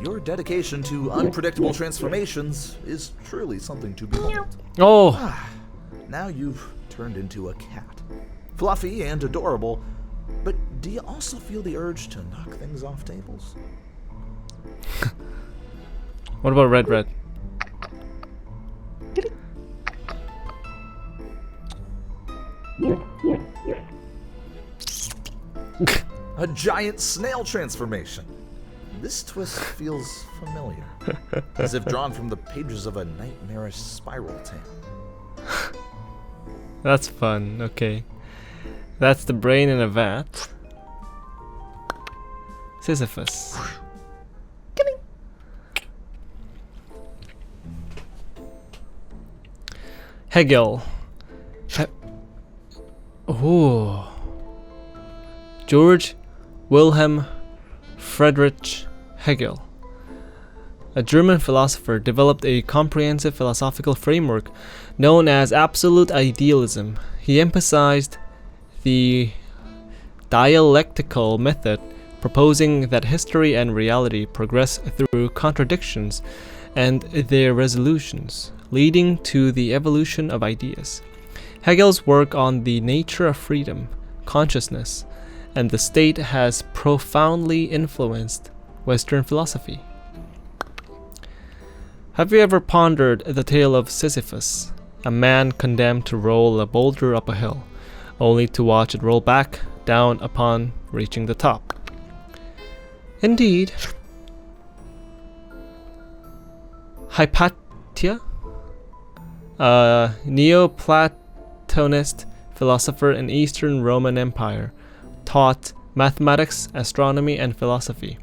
your dedication to unpredictable transformations is truly something to behold. Oh, Now you've turned into a cat. Fluffy and adorable, but do you also feel the urge to knock things off tables? what about red? A giant snail transformation. This twist feels familiar, as if drawn from the pages of a nightmarish spiral tale. That's fun. Okay, that's the brain in a vat. Sisyphus. Hegel. Oh. George Wilhelm Friedrich Hegel, a German philosopher, developed a comprehensive philosophical framework known as absolute idealism. He emphasized the dialectical method, proposing that history and reality progress through contradictions and their resolutions, leading to the evolution of ideas. Hegel's work on the nature of freedom, consciousness, and the state has profoundly influenced Western philosophy. Have you ever pondered the tale of Sisyphus, a man condemned to roll a boulder up a hill, only to watch it roll back down upon reaching the top? Indeed, Hypatia, a Neoplatonist philosopher in Eastern Roman Empire, taught mathematics, astronomy, and philosophy.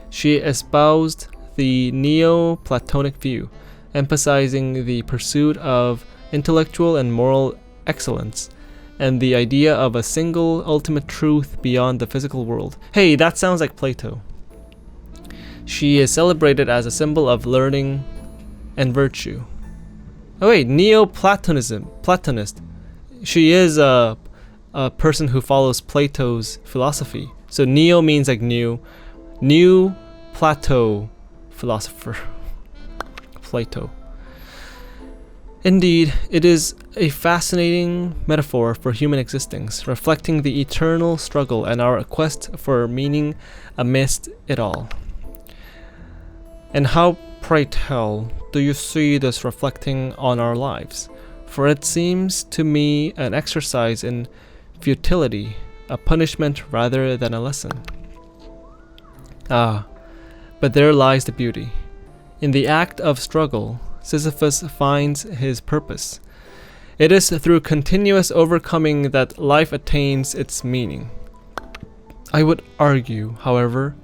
She espoused the Neoplatonic view, emphasizing the pursuit of intellectual and moral excellence, and the idea of a single ultimate truth beyond the physical world. Hey, that sounds like Plato. She is celebrated as a symbol of learning and virtue. Oh wait, Platonist. She is a person who follows Plato's philosophy. So neo means like new Plato philosopher. Plato. Indeed, it is a fascinating metaphor for human existence, reflecting the eternal struggle and our quest for meaning amidst it all. And how, pray tell, do you see this reflecting on our lives? For it seems to me an exercise in futility, a punishment rather than a lesson. Ah, but there lies the beauty. In the act of struggle, Sisyphus finds his purpose. It is through continuous overcoming that life attains its meaning. I would argue, however,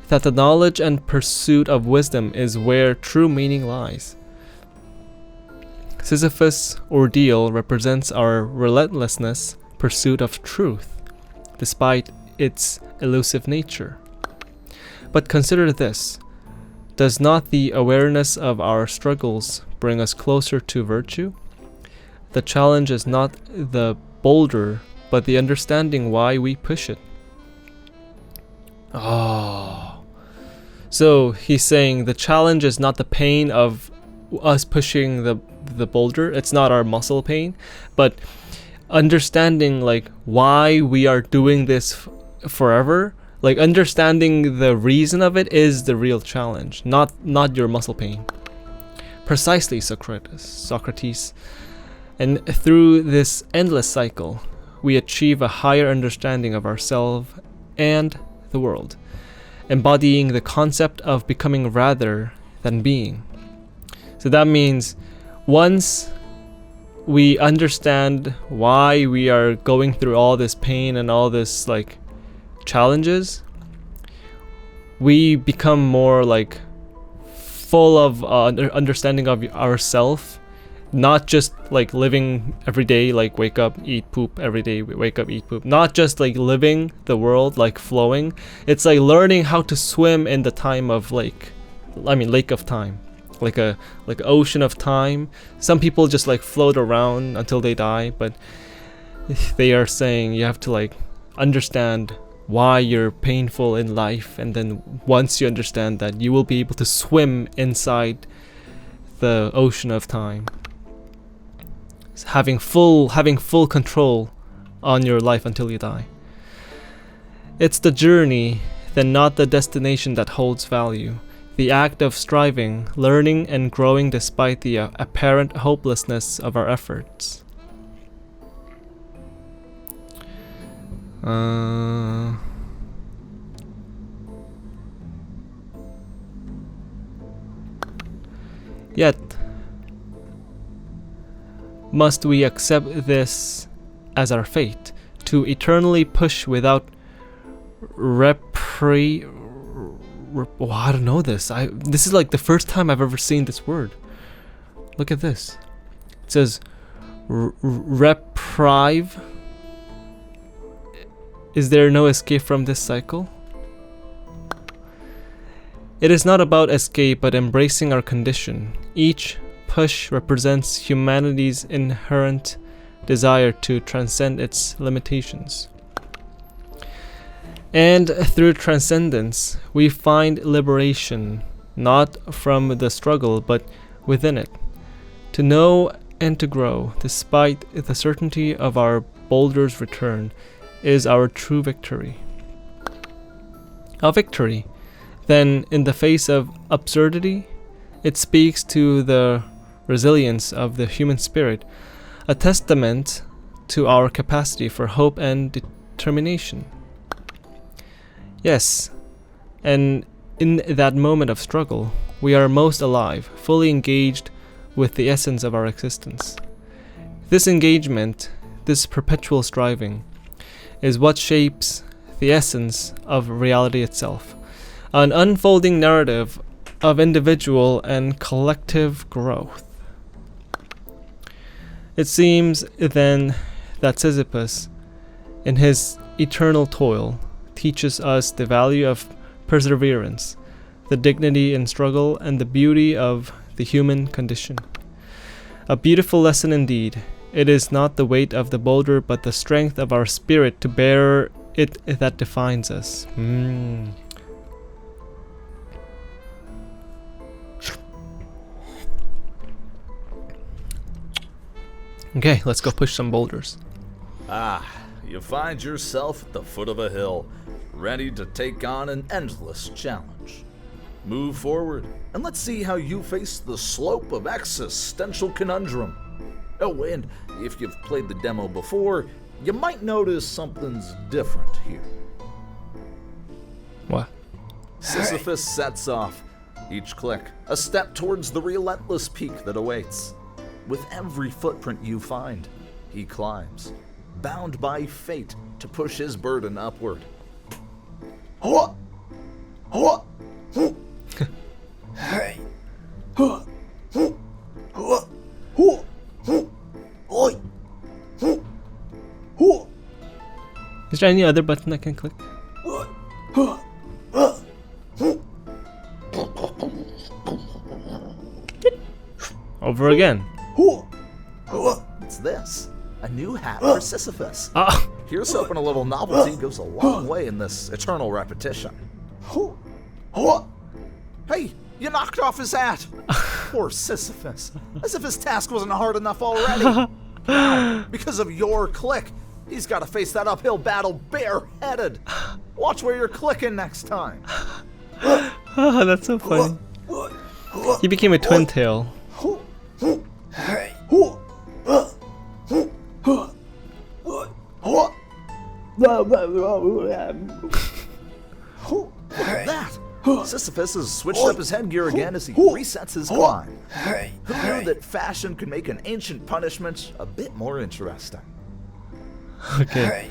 that the knowledge and pursuit of wisdom is where true meaning lies. Sisyphus' ordeal represents our relentlessness pursuit of truth, despite its elusive nature. But consider this. Does not the awareness of our struggles bring us closer to virtue? The challenge is not the boulder, but the understanding why we push it. Oh. So he's saying the challenge is not the pain of us pushing the boulder. It's not our muscle pain, but understanding like why we are doing this forever. Like understanding the reason of it is the real challenge, not your muscle pain. Precisely, Socrates. And through this endless cycle, we achieve a higher understanding of ourselves and the world, embodying the concept of becoming rather than being. So that means once we understand why we are going through all this pain and all this like challenges, we become more like full of understanding of ourself, not just like living every day like wake up, eat, poop every day, wake up, eat, poop, not just like living the world like flowing. It's like learning how to swim in the time of lake of time, like a ocean of time. Some people just like float around until they die, but they are saying you have to like understand why you're painful in life, and then once you understand that, you will be able to swim inside the ocean of time, having full control on your life until you die. It's the journey, then not the destination, that holds value. The act of striving, learning, and growing despite the apparent hopelessness of our efforts. Yet, must we accept this as our fate, to eternally push without I don't know this. This is like the first time I've ever seen this word. Look at this. It says reprieve. Is there no escape from this cycle? It is not about escape, but embracing our condition. Each push represents humanity's inherent desire to transcend its limitations. And through transcendence, we find liberation, not from the struggle, but within it. To know and to grow, despite the certainty of our boulder's return, is our true victory. A victory, then, in the face of absurdity, it speaks to the resilience of the human spirit, a testament to our capacity for hope and determination. Yes, and in that moment of struggle, we are most alive, fully engaged with the essence of our existence. This engagement, this perpetual striving, is what shapes the essence of reality itself, an unfolding narrative of individual and collective growth. It seems then that Sisyphus, in his eternal toil, teaches us the value of perseverance, the dignity in struggle, and the beauty of the human condition. A beautiful lesson indeed. It is not the weight of the boulder, but the strength of our spirit to bear it that defines us. Okay, let's go push some boulders. You find yourself at the foot of a hill, ready to take on an endless challenge. Move forward, and let's see how you face the slope of existential conundrum. Oh, and if you've played the demo before, you might notice something's different here. What? Sisyphus sets off, each click a step towards the relentless peak that awaits. With every footprint you find, he climbs, bound by fate to push his burden upward. Is there any other button I can click? Over again. What's this? A new hat for Sisyphus. Ah! Here's hoping a little novelty goes a long way in this eternal repetition. Hey, you knocked off his hat! Poor Sisyphus. As if his task wasn't hard enough already. Because of your click, he's got to face that uphill battle bareheaded. Watch where you're clicking next time. Oh, that's so funny. He became a twin tail. Look at that! Sisyphus has switched up his headgear again as he resets his climb. Who knew that fashion could make an ancient punishment a bit more interesting? Okay,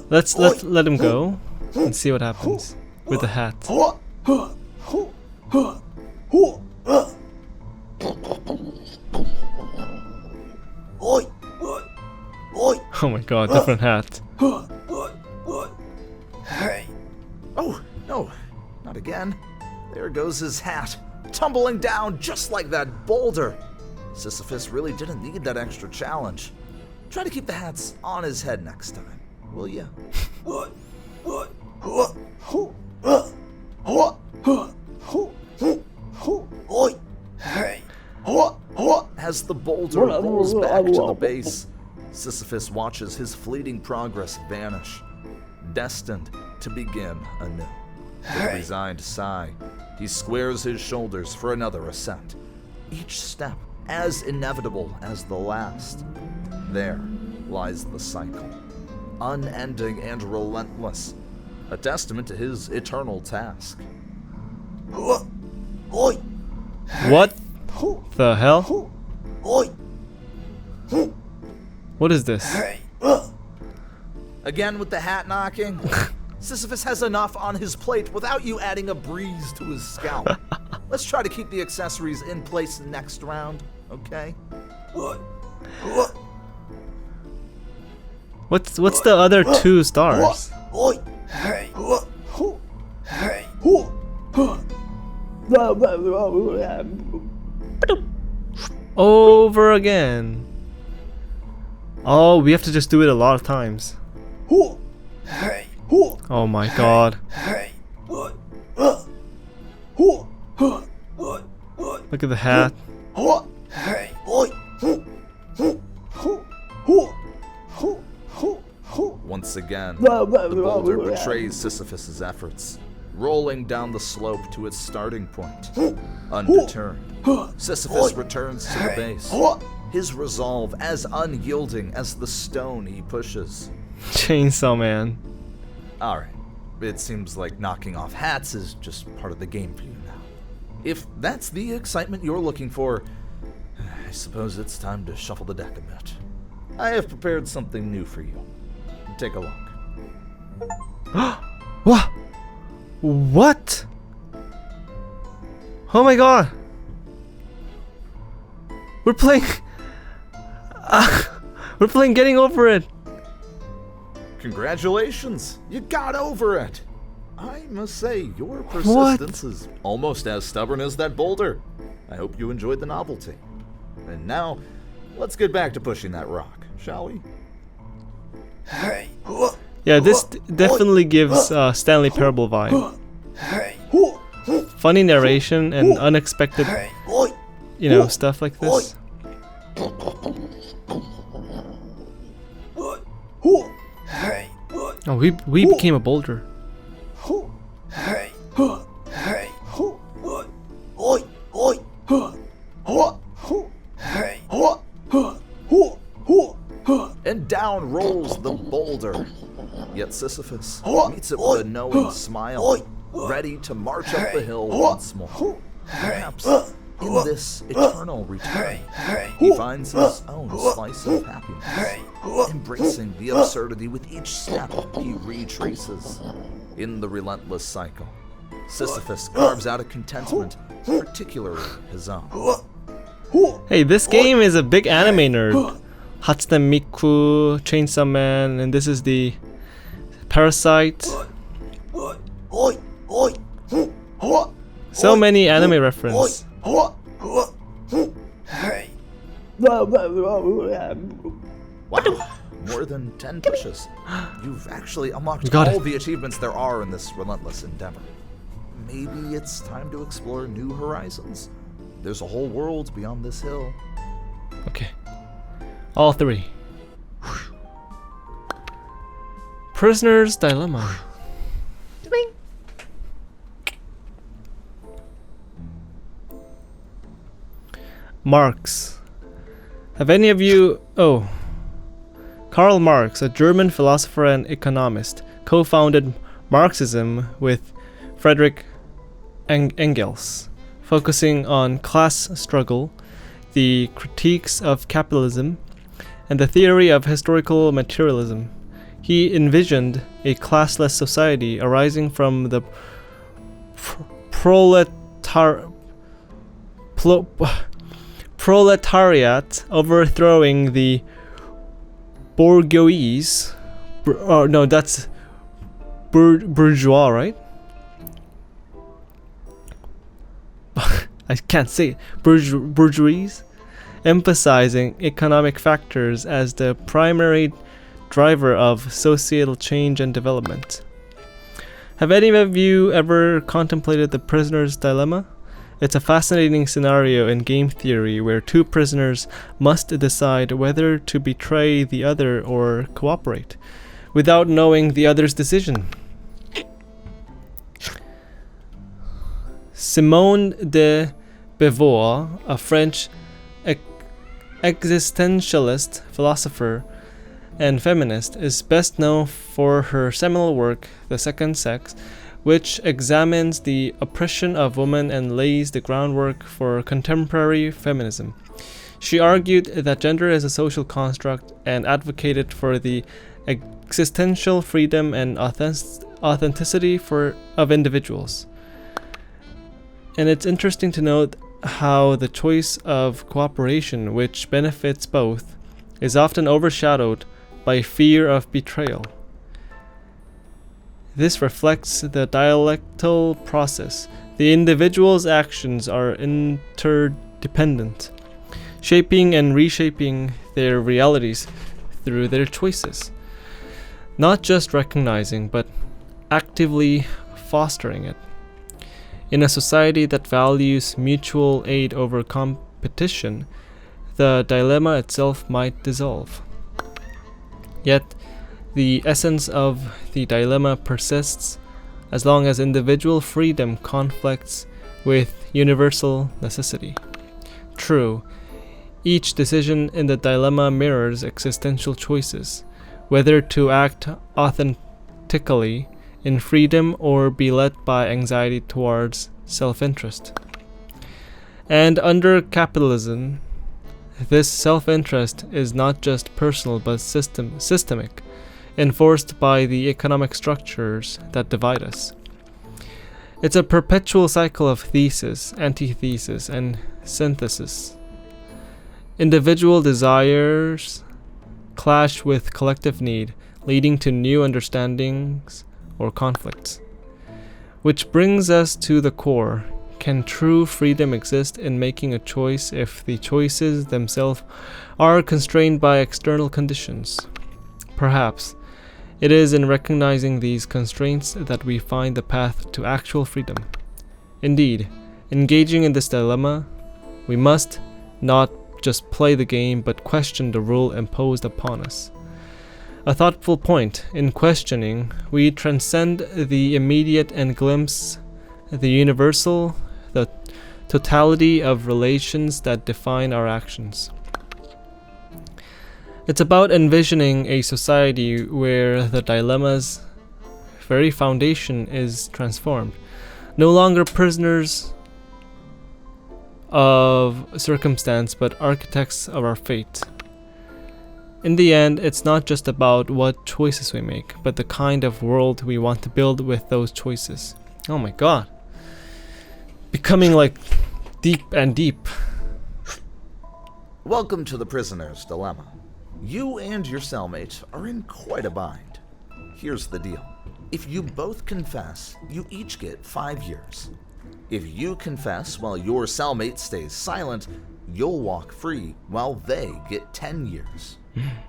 let's let him go and see what happens with the hat. Oh my god, different hat. Oh, no, not again. There goes his hat, tumbling down just like that boulder. Sisyphus really didn't need that extra challenge. Try to keep the hats on his head next time, will ya? As the boulder rolls back to the base, Sisyphus watches his fleeting progress vanish, destined to begin anew. With a resigned sigh, he squares his shoulders for another ascent, each step as inevitable as the last. There lies the cycle, unending and relentless, a testament to his eternal task. What the hell? What is this? Again with the hat knocking? Sisyphus has enough on his plate without you adding a breeze to his scalp. Let's try to keep the accessories in place next round, okay? What's the other 2 stars? Over again. Oh, we have to just do it a lot of times. Oh my god. Look at the hat. Once again, the boulder betrays Sisyphus's efforts, rolling down the slope to its starting point. Undeterred, Sisyphus returns to the base, his resolve as unyielding as the stone he pushes. Chainsaw Man. Alright, it seems like knocking off hats is just part of the game for you now. If that's the excitement you're looking for, I suppose it's time to shuffle the deck a bit. I have prepared something new for you. Take a look. What? What? Oh my god. We're playing. We're playing Getting Over It. Congratulations! You got over it! I must say, your persistence is almost as stubborn as that boulder. I hope you enjoyed the novelty. And now, let's get back to pushing that rock, shall we? Yeah, this definitely gives Stanley Parable vibe. Funny narration and unexpected, stuff like this. Oh, we became a boulder. And down rolls the boulder. Yet Sisyphus meets it with a knowing smile, ready to march up the hill once more. Perhaps in this eternal return, he finds his own slice of happiness, embracing the absurdity with each step he retraces. In the relentless cycle, Sisyphus carves out a contentment particularly his own. Hey, this game is a big anime nerd. Hatsune Miku, Chainsaw Man, and this is the Parasite. So many anime references. What? More than 10 pushes. You've actually unlocked all the achievements there are in this relentless endeavor. Maybe it's time to explore new horizons. There's a whole world beyond this hill. Okay. All three. Prisoner's Dilemma. Marx. Have any of you... Oh. Karl Marx, a German philosopher and economist, co-founded Marxism with Friedrich Engels, focusing on class struggle, the critiques of capitalism, and the theory of historical materialism. He envisioned a classless society arising from the proletariat overthrowing the bourgeois. No, that's bourgeois, right? I can't say it. Bourgeois, emphasizing economic factors as the primary driver of societal change and development. Have any of you ever contemplated the prisoner's dilemma? It's a fascinating scenario in game theory where two prisoners must decide whether to betray the other or cooperate, without knowing the other's decision. Simone de Beauvoir, a French existentialist, philosopher, and feminist, is best known for her seminal work, The Second Sex, which examines the oppression of women and lays the groundwork for contemporary feminism. She argued that gender is a social construct and advocated for the existential freedom and authenticity of individuals. And it's interesting to note how the choice of cooperation, which benefits both, is often overshadowed by fear of betrayal. This reflects the dialectical process. The individual's actions are interdependent, shaping and reshaping their realities through their choices. not just recognizing but actively fostering it. In a society that values mutual aid over competition, the dilemma itself might dissolve. Yet, the essence of the dilemma persists as long as individual freedom conflicts with universal necessity. True, each decision in the dilemma mirrors existential choices, whether to act authentically in freedom or be led by anxiety towards self-interest. And under capitalism, this self-interest is not just personal but systemic, enforced by the economic structures that divide us. It's a perpetual cycle of thesis, antithesis, and synthesis. Individual desires clash with collective need, leading to new understandings or conflicts. Which brings us to the core. Can true freedom exist in making a choice if the choices themselves are constrained by external conditions? Perhaps it is in recognizing these constraints that we find the path to actual freedom. Indeed, engaging in this dilemma, we must not just play the game but question the rule imposed upon us. A thoughtful point. In questioning, we transcend the immediate and glimpse the universal, the totality of relations that define our actions. It's about envisioning a society where the dilemma's very foundation is transformed, no longer prisoners of circumstance but architects of our fate. In the end, it's not just about what choices we make, but the kind of world we want to build with those choices. Oh my god. Becoming like deep and deep. Welcome to the prisoner's dilemma. You and your cellmate are in quite a bind. Here's the deal. If you both confess, you each get 5 years. If you confess while your cellmate stays silent, you'll walk free while they get 10 years.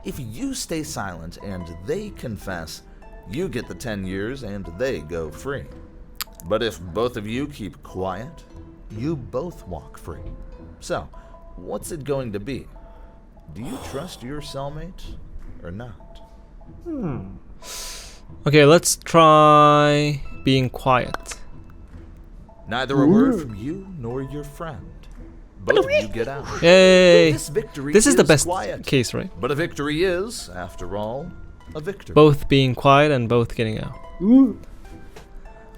If you stay silent and they confess, you get the 10 years and they go free. But if both of you keep quiet, you both walk free. So, what's it going to be? Do you trust your cellmate or not? Okay, let's try being quiet. Neither a word from you nor your friend. Both of you get out. Yay! This victory This is the best quiet. case, right? But a victory is, after all, a victory. Both being quiet and both getting out. Whoa,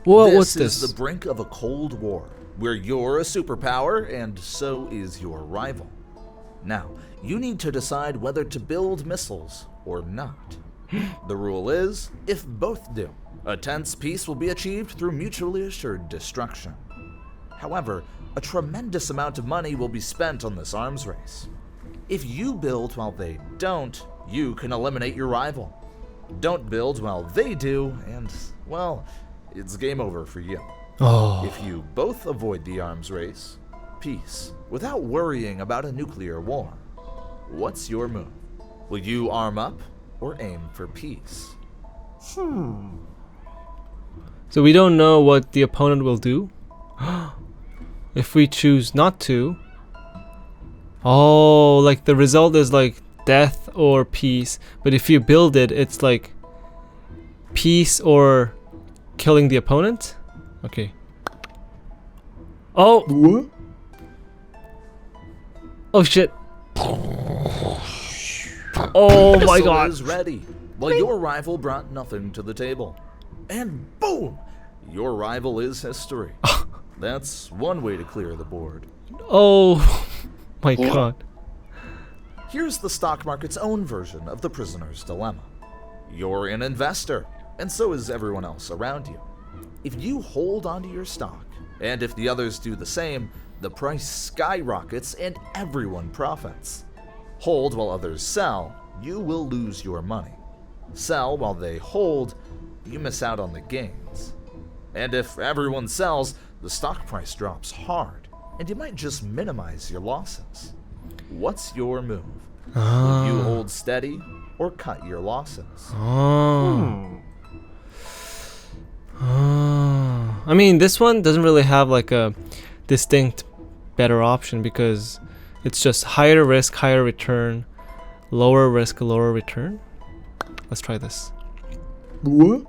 what's This this? is the brink of a cold war, where you're a superpower and so is your rival. Now, you need to decide whether to build missiles or not. The rule is, if both do, a tense peace will be achieved through mutually assured destruction. However, a tremendous amount of money will be spent on this arms race. If you build while they don't, you can eliminate your rival. Don't build while they do, and, well, it's game over for you. Oh. If you both avoid the arms race, peace, without worrying about a nuclear war, what's your move? Will you arm up or aim for peace? So we don't know what the opponent will do? If we choose not to. Oh, like the result is like death or peace. But if you build it, it's like peace or killing the opponent? Okay. Oh! What? Oh shit. Oh my Missile god. is ready. Well, your rival brought nothing to the table. And boom! Your rival is history. That's one way to clear the board. Oh my god. Here's the stock market's own version of the prisoner's dilemma. You're an investor, and so is everyone else around you. If you hold onto your stock, and if the others do the same, the price skyrockets and everyone profits. Hold while others sell, you will lose your money. Sell while they hold, you miss out on the gains. And if everyone sells, the stock price drops hard, and you might just minimize your losses. What's your move? Will you hold steady or cut your losses? I mean, this one doesn't really have like a distinct better option because it's just higher risk, higher return, lower risk, lower return. Let's try this. What?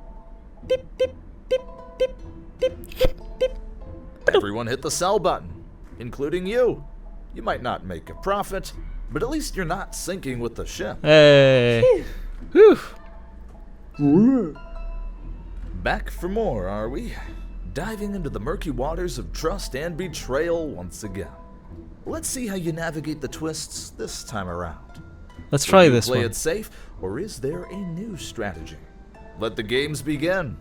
Everyone hit the sell button, including you. You might not make a profit, but at least you're not sinking with the ship. Hey. Whew. What? Back for more, are we? Diving into the murky waters of trust and betrayal once again. Let's see how you navigate the twists this time around. Let's try Will you this play one. it safe, or is there a new strategy? Let the games begin.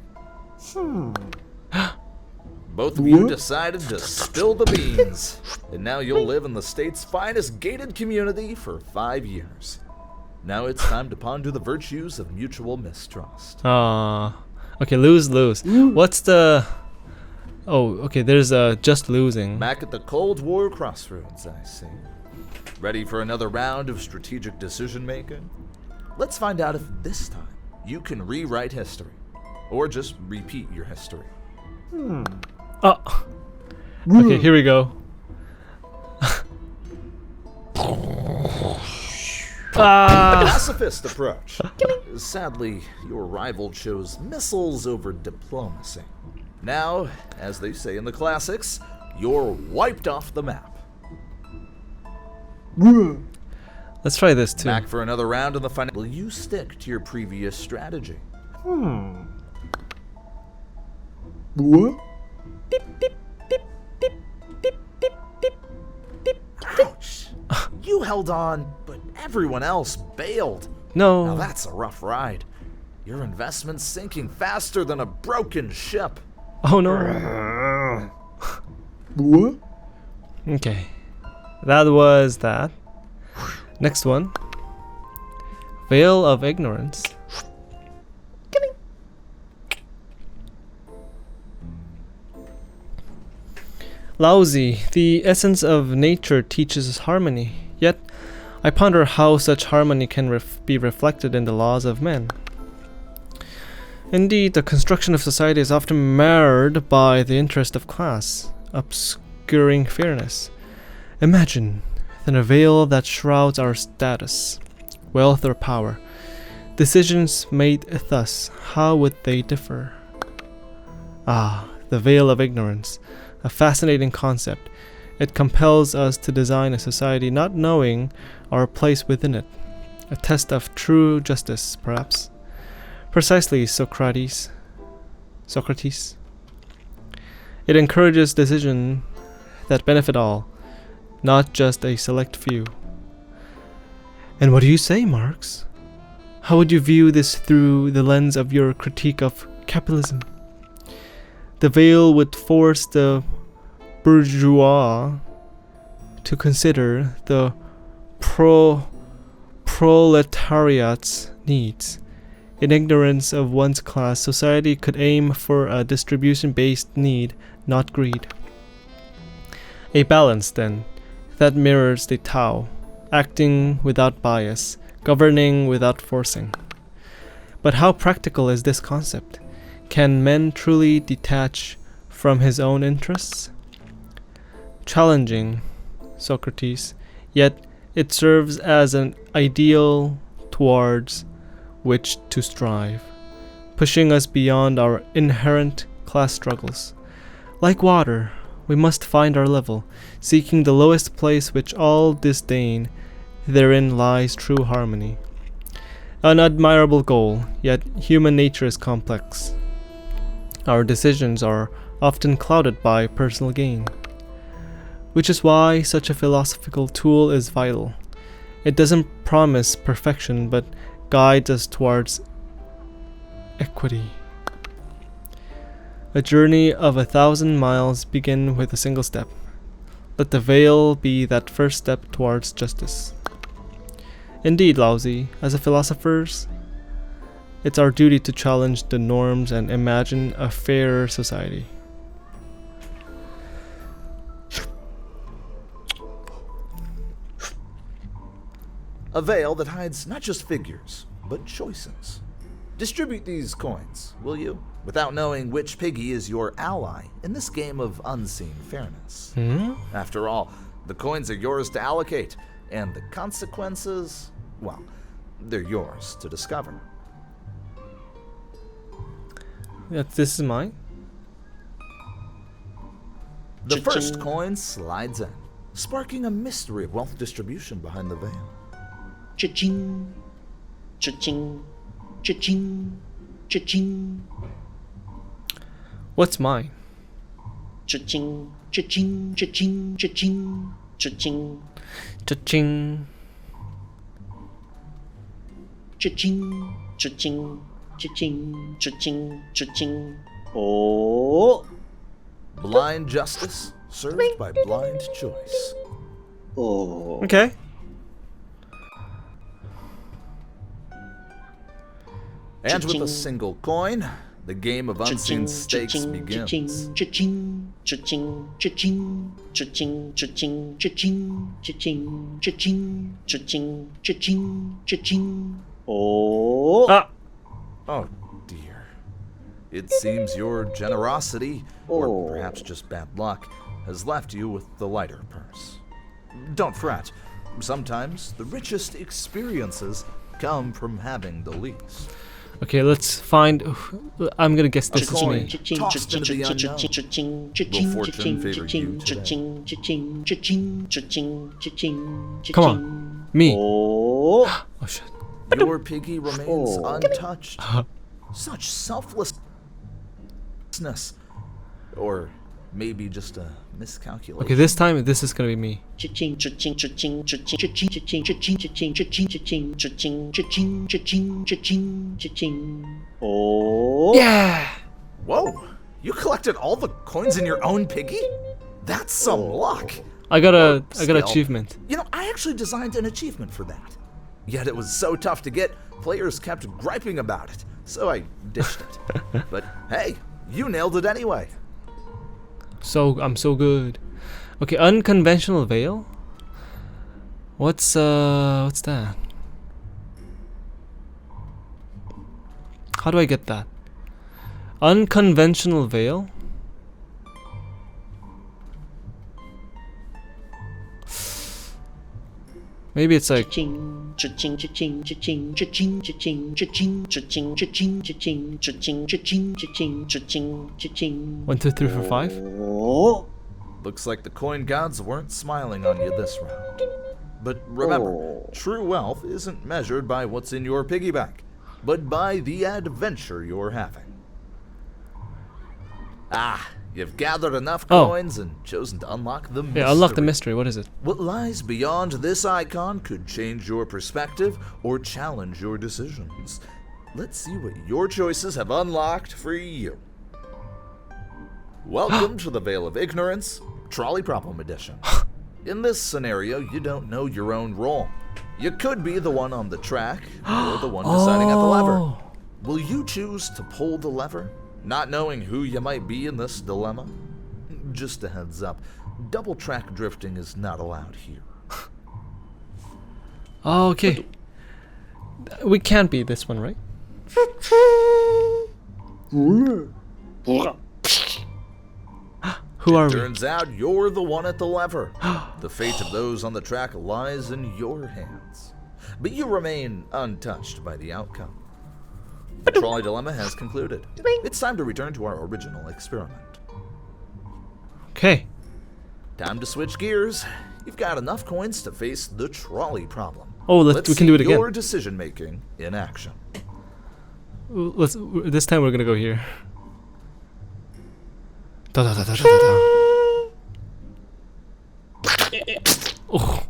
Both of you What? decided to spill the beans, and now you'll live in the state's finest gated community for 5 years. Now it's time to ponder the virtues of mutual mistrust. Okay, lose. What's the... Oh, okay, there's just losing. Back at the Cold War crossroads, I see. Ready for another round of strategic decision making? Let's find out if this time you can rewrite history, or just repeat your history. Oh. Okay, here we go. Pacifist approach. Sadly, your rival chose missiles over diplomacy. Now, as they say in the classics, you're wiped off the map. What? Let's try this too. Back for another round in the final. Will you stick to your previous strategy? What? Ouch! You held on, but everyone else bailed. Now No. that's a rough ride. Your investment's sinking faster than a broken ship. Oh no. What? Okay. That was that. Next one. Veil of Ignorance. Lousy, the essence of nature teaches us harmony, yet I ponder how such harmony can be reflected in the laws of men. Indeed, the construction of society is often marred by the interest of class, obscuring fairness. Imagine then a veil that shrouds our status, wealth or power. Decisions made thus, how would they differ? Ah, the veil of ignorance, a fascinating concept. It compels us to design a society not knowing our place within it, a test of true justice, perhaps. Precisely, Socrates. It encourages decisions that benefit all, not just a select few. And what do you say, Marx? How would you view this through the lens of your critique of capitalism? The veil would force the bourgeois to consider the proletariat's needs. In ignorance of one's class, society could aim for a distribution-based need, not greed. A balance, then, that mirrors the Tao, acting without bias, governing without forcing. But how practical is this concept? Can men truly detach from his own interests? Challenging, Socrates, yet it serves as an ideal towards which to strive, pushing us beyond our inherent class struggles. Like water, we must find our level, seeking the lowest place which all disdain. Therein lies true harmony. An admirable goal, yet human nature is complex. Our decisions are often clouded by personal gain, which is why such a philosophical tool is vital. It doesn't promise perfection, but guides us towards equity. A journey of 1,000 miles begin with a single step. Let the veil be that first step towards justice. Indeed, Laozi, as a philosophers, it's our duty to challenge the norms and imagine a fairer society. A veil that hides not just figures, but choices. Distribute these coins, will you? Without knowing which piggy is your ally in this game of unseen fairness. After all, the coins are yours to allocate, and the consequences, well, they're yours to discover. This is mine. The first coin slides in, sparking a mystery of wealth distribution behind the veil. Cha-ching, cha-ching, cha-ching, cha-ching, What's mine? cha-ching, cha-ching, cha-ching, cha-ching, cha-ching, Cha-ching. cha-ching, cha-ching, cha-ching, cha-ching, cha-ching. Oh, Blind justice served by blind choice. oh. Okay. And with Cha-ching. a single coin, the game of unseen stakes begins. Cha-ching, cha-ching, cha-ching, cha-ching, cha-ching, cha-ching, cha-ching, cha-ching, cha-ching, cha-ching, cha-ching. Oh, Ah. Oh dear. It seems your generosity, or Oh. perhaps just bad luck, has left you with the lighter purse. Don't fret. Sometimes the richest experiences come from having the least. Okay, let's find. I'm gonna guess this is coin. me. cha-ching, Tossed into the cha-ching, unknown. cha-ching, Will cha-ching, fortune cha-ching, favor you cha-ching, today? cha-ching, cha-ching, cha-ching, cha-ching, cha-ching, Come cha-ching. on, me. Oh, Oh shit. Your piggy remains Oh. untouched. Such selflessness. Or maybe just a miscalculation. Okay, this time this is gonna be me. cha-ching, cha-ching, cha-ching, cha-ching, cha-ching, cha-ching, cha-ching, cha-ching, cha-ching, cha-ching, cha-ching, cha-ching, cha-ching, cha-ching, cha-ching. Oh, Yeah. Whoa! You collected all the coins in your own piggy? That's some luck. I got an Skill. achievement. You know, I actually designed an achievement for that. Yet it was so tough to get, players kept griping about it, so I ditched it. But hey, you nailed it anyway. So I'm so good. Okay, unconventional veil. What's that? How do I get that? Unconventional veil. Maybe it's like cha-ching, cha-ching, cha-ching, cha-ching, cha-ching, cha-ching, cha-ching, cha-ching, cha-ching, cha-ching, cha-ching, cha-ching, cha-ching, cha-ching, cha-ching. 1, 2, 3, 4, 5. Oh, Looks like the coin gods weren't smiling on you this round. But remember, Oh. true wealth isn't measured by what's in your piggy bank, but by the adventure you're having. Ah, you've gathered enough Oh. coins and chosen to unlock the mystery. Yeah, unlock the mystery. What is it? What lies beyond this icon could change your perspective or challenge your decisions. Let's see what your choices have unlocked for you. Welcome to the Veil of Ignorance, Trolley Problem Edition. In this scenario, you don't know your own role. You could be the one on the track, or the one deciding at the lever. Oh. Will you choose to pull the lever, not knowing who you might be in this dilemma? Just a heads up, double track drifting is not allowed here. Oh, okay. We can't be this one, right? Who are we? Turns out you're the one at the lever. The fate of those on the track lies in your hands. But you remain untouched by the outcome. The trolley dilemma has concluded. It's time to return to our original experiment. Okay. Time to switch gears. You've got enough coins to face the trolley problem. Oh, we Let's can do it see again. your decision making in action. Let's. This time we're gonna go here. Da, da, da, da, da, da. Oh,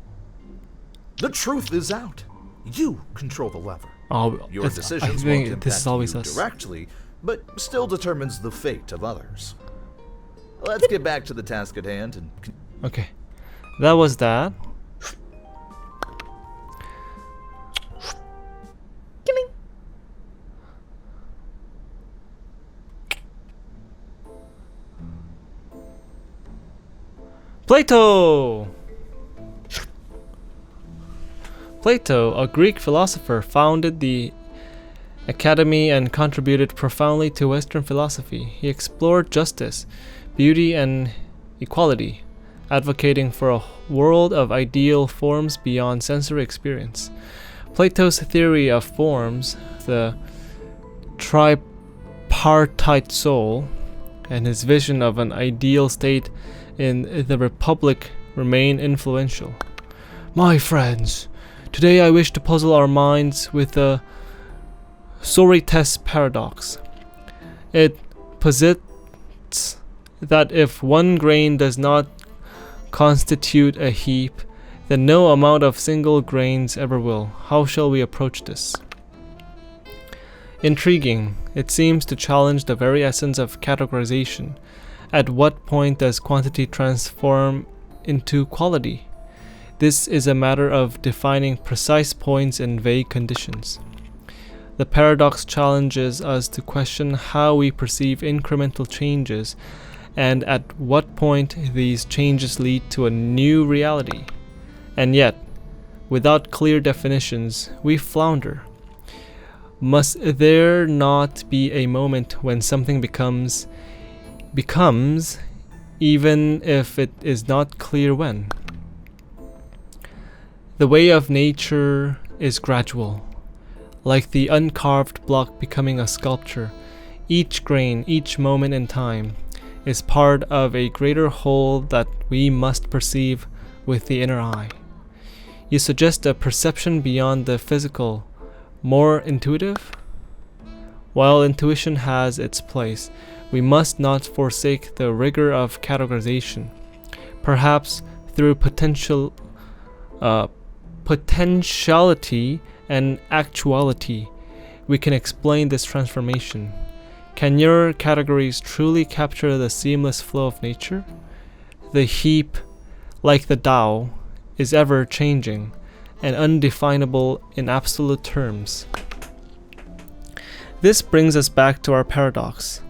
The truth is out. You control the lever. oh, Your it's- decisions I won't think impact this is always you us. directly, but still determines the fate of others. Let's get back to the task at hand and Okay, that was that. Plato. Plato, a Greek philosopher, founded the academy and contributed profoundly to Western philosophy. He explored justice, beauty, and equality, advocating for a world of ideal forms beyond sensory experience. Plato's theory of forms, the tripartite soul, and his vision of an ideal state in the Republic remain influential. My friends, today I wish to puzzle our minds with the Sorites paradox. It posits that if one grain does not constitute a heap, then no amount of single grains ever will. How shall we approach this? Intriguing, it seems to challenge the very essence of categorization. At what point does quantity transform into quality? This is a matter of defining precise points in vague conditions. The paradox challenges us to question how we perceive incremental changes and at what point these changes lead to a new reality. And yet, without clear definitions, we flounder. Must there not be a moment when something becomes, even if it is not clear when? The way of nature is gradual, like the uncarved block becoming a sculpture. Each grain, each moment in time, is part of a greater whole that we must perceive with the inner eye. You suggest a perception beyond the physical, more intuitive? While intuition has its place, we must not forsake the rigor of categorization. Perhaps through potentiality and actuality, we can explain this transformation. Can your categories truly capture the seamless flow of nature? The heap, like the Tao, is ever changing and undefinable in absolute terms. This brings us back to our paradox.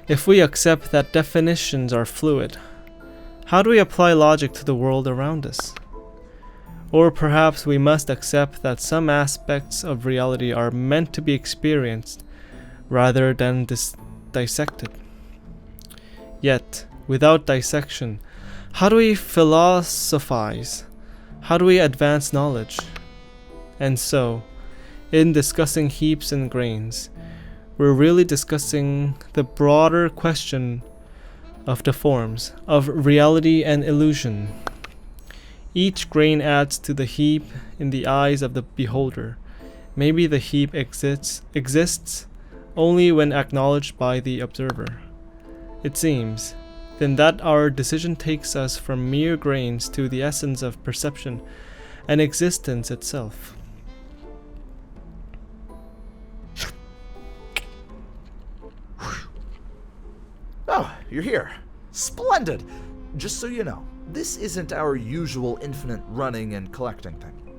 If we accept that definitions are fluid, how do we apply logic to the world around us? Or perhaps we must accept that some aspects of reality are meant to be experienced rather than dissected. Yet, without dissection, how do we philosophize? How do we advance knowledge? And so, in discussing heaps and grains, we're really discussing the broader question of the forms, of reality and illusion. Each grain adds to the heap in the eyes of the beholder. Maybe the heap exists only when acknowledged by the observer. It seems, then, that our decision takes us from mere grains to the essence of perception and existence itself. Oh, you're here. Splendid! Just so you know, this isn't our usual infinite running and collecting thing.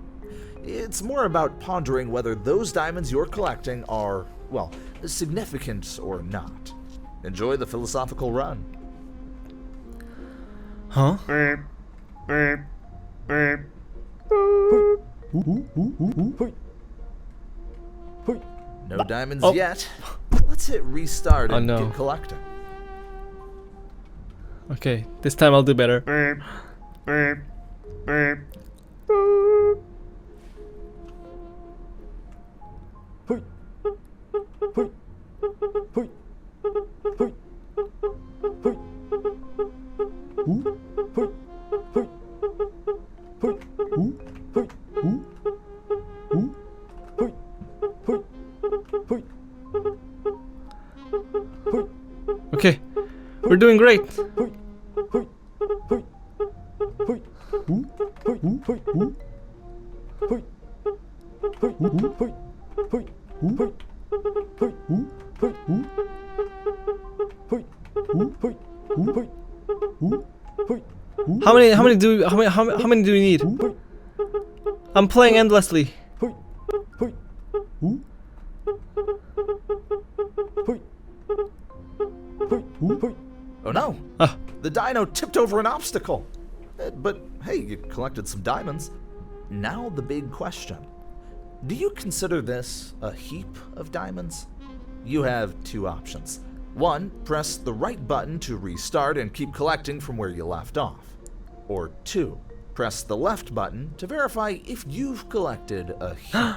It's more about pondering whether those diamonds you're collecting are, well, significant or not. Enjoy the philosophical run. Huh? No diamonds Oh. yet. Let's hit restart and no. get collecting. Okay, this time I'll do better. Okay, we're doing great. How many do we need? I'm playing endlessly. Oh no! The dino tipped over an obstacle. But hey, you collected some diamonds. Now the big question. Do you consider this a heap of diamonds? You have two options. One, press the right button to restart and keep collecting from where you left off. Or two, press the left button to verify if you've collected a heap.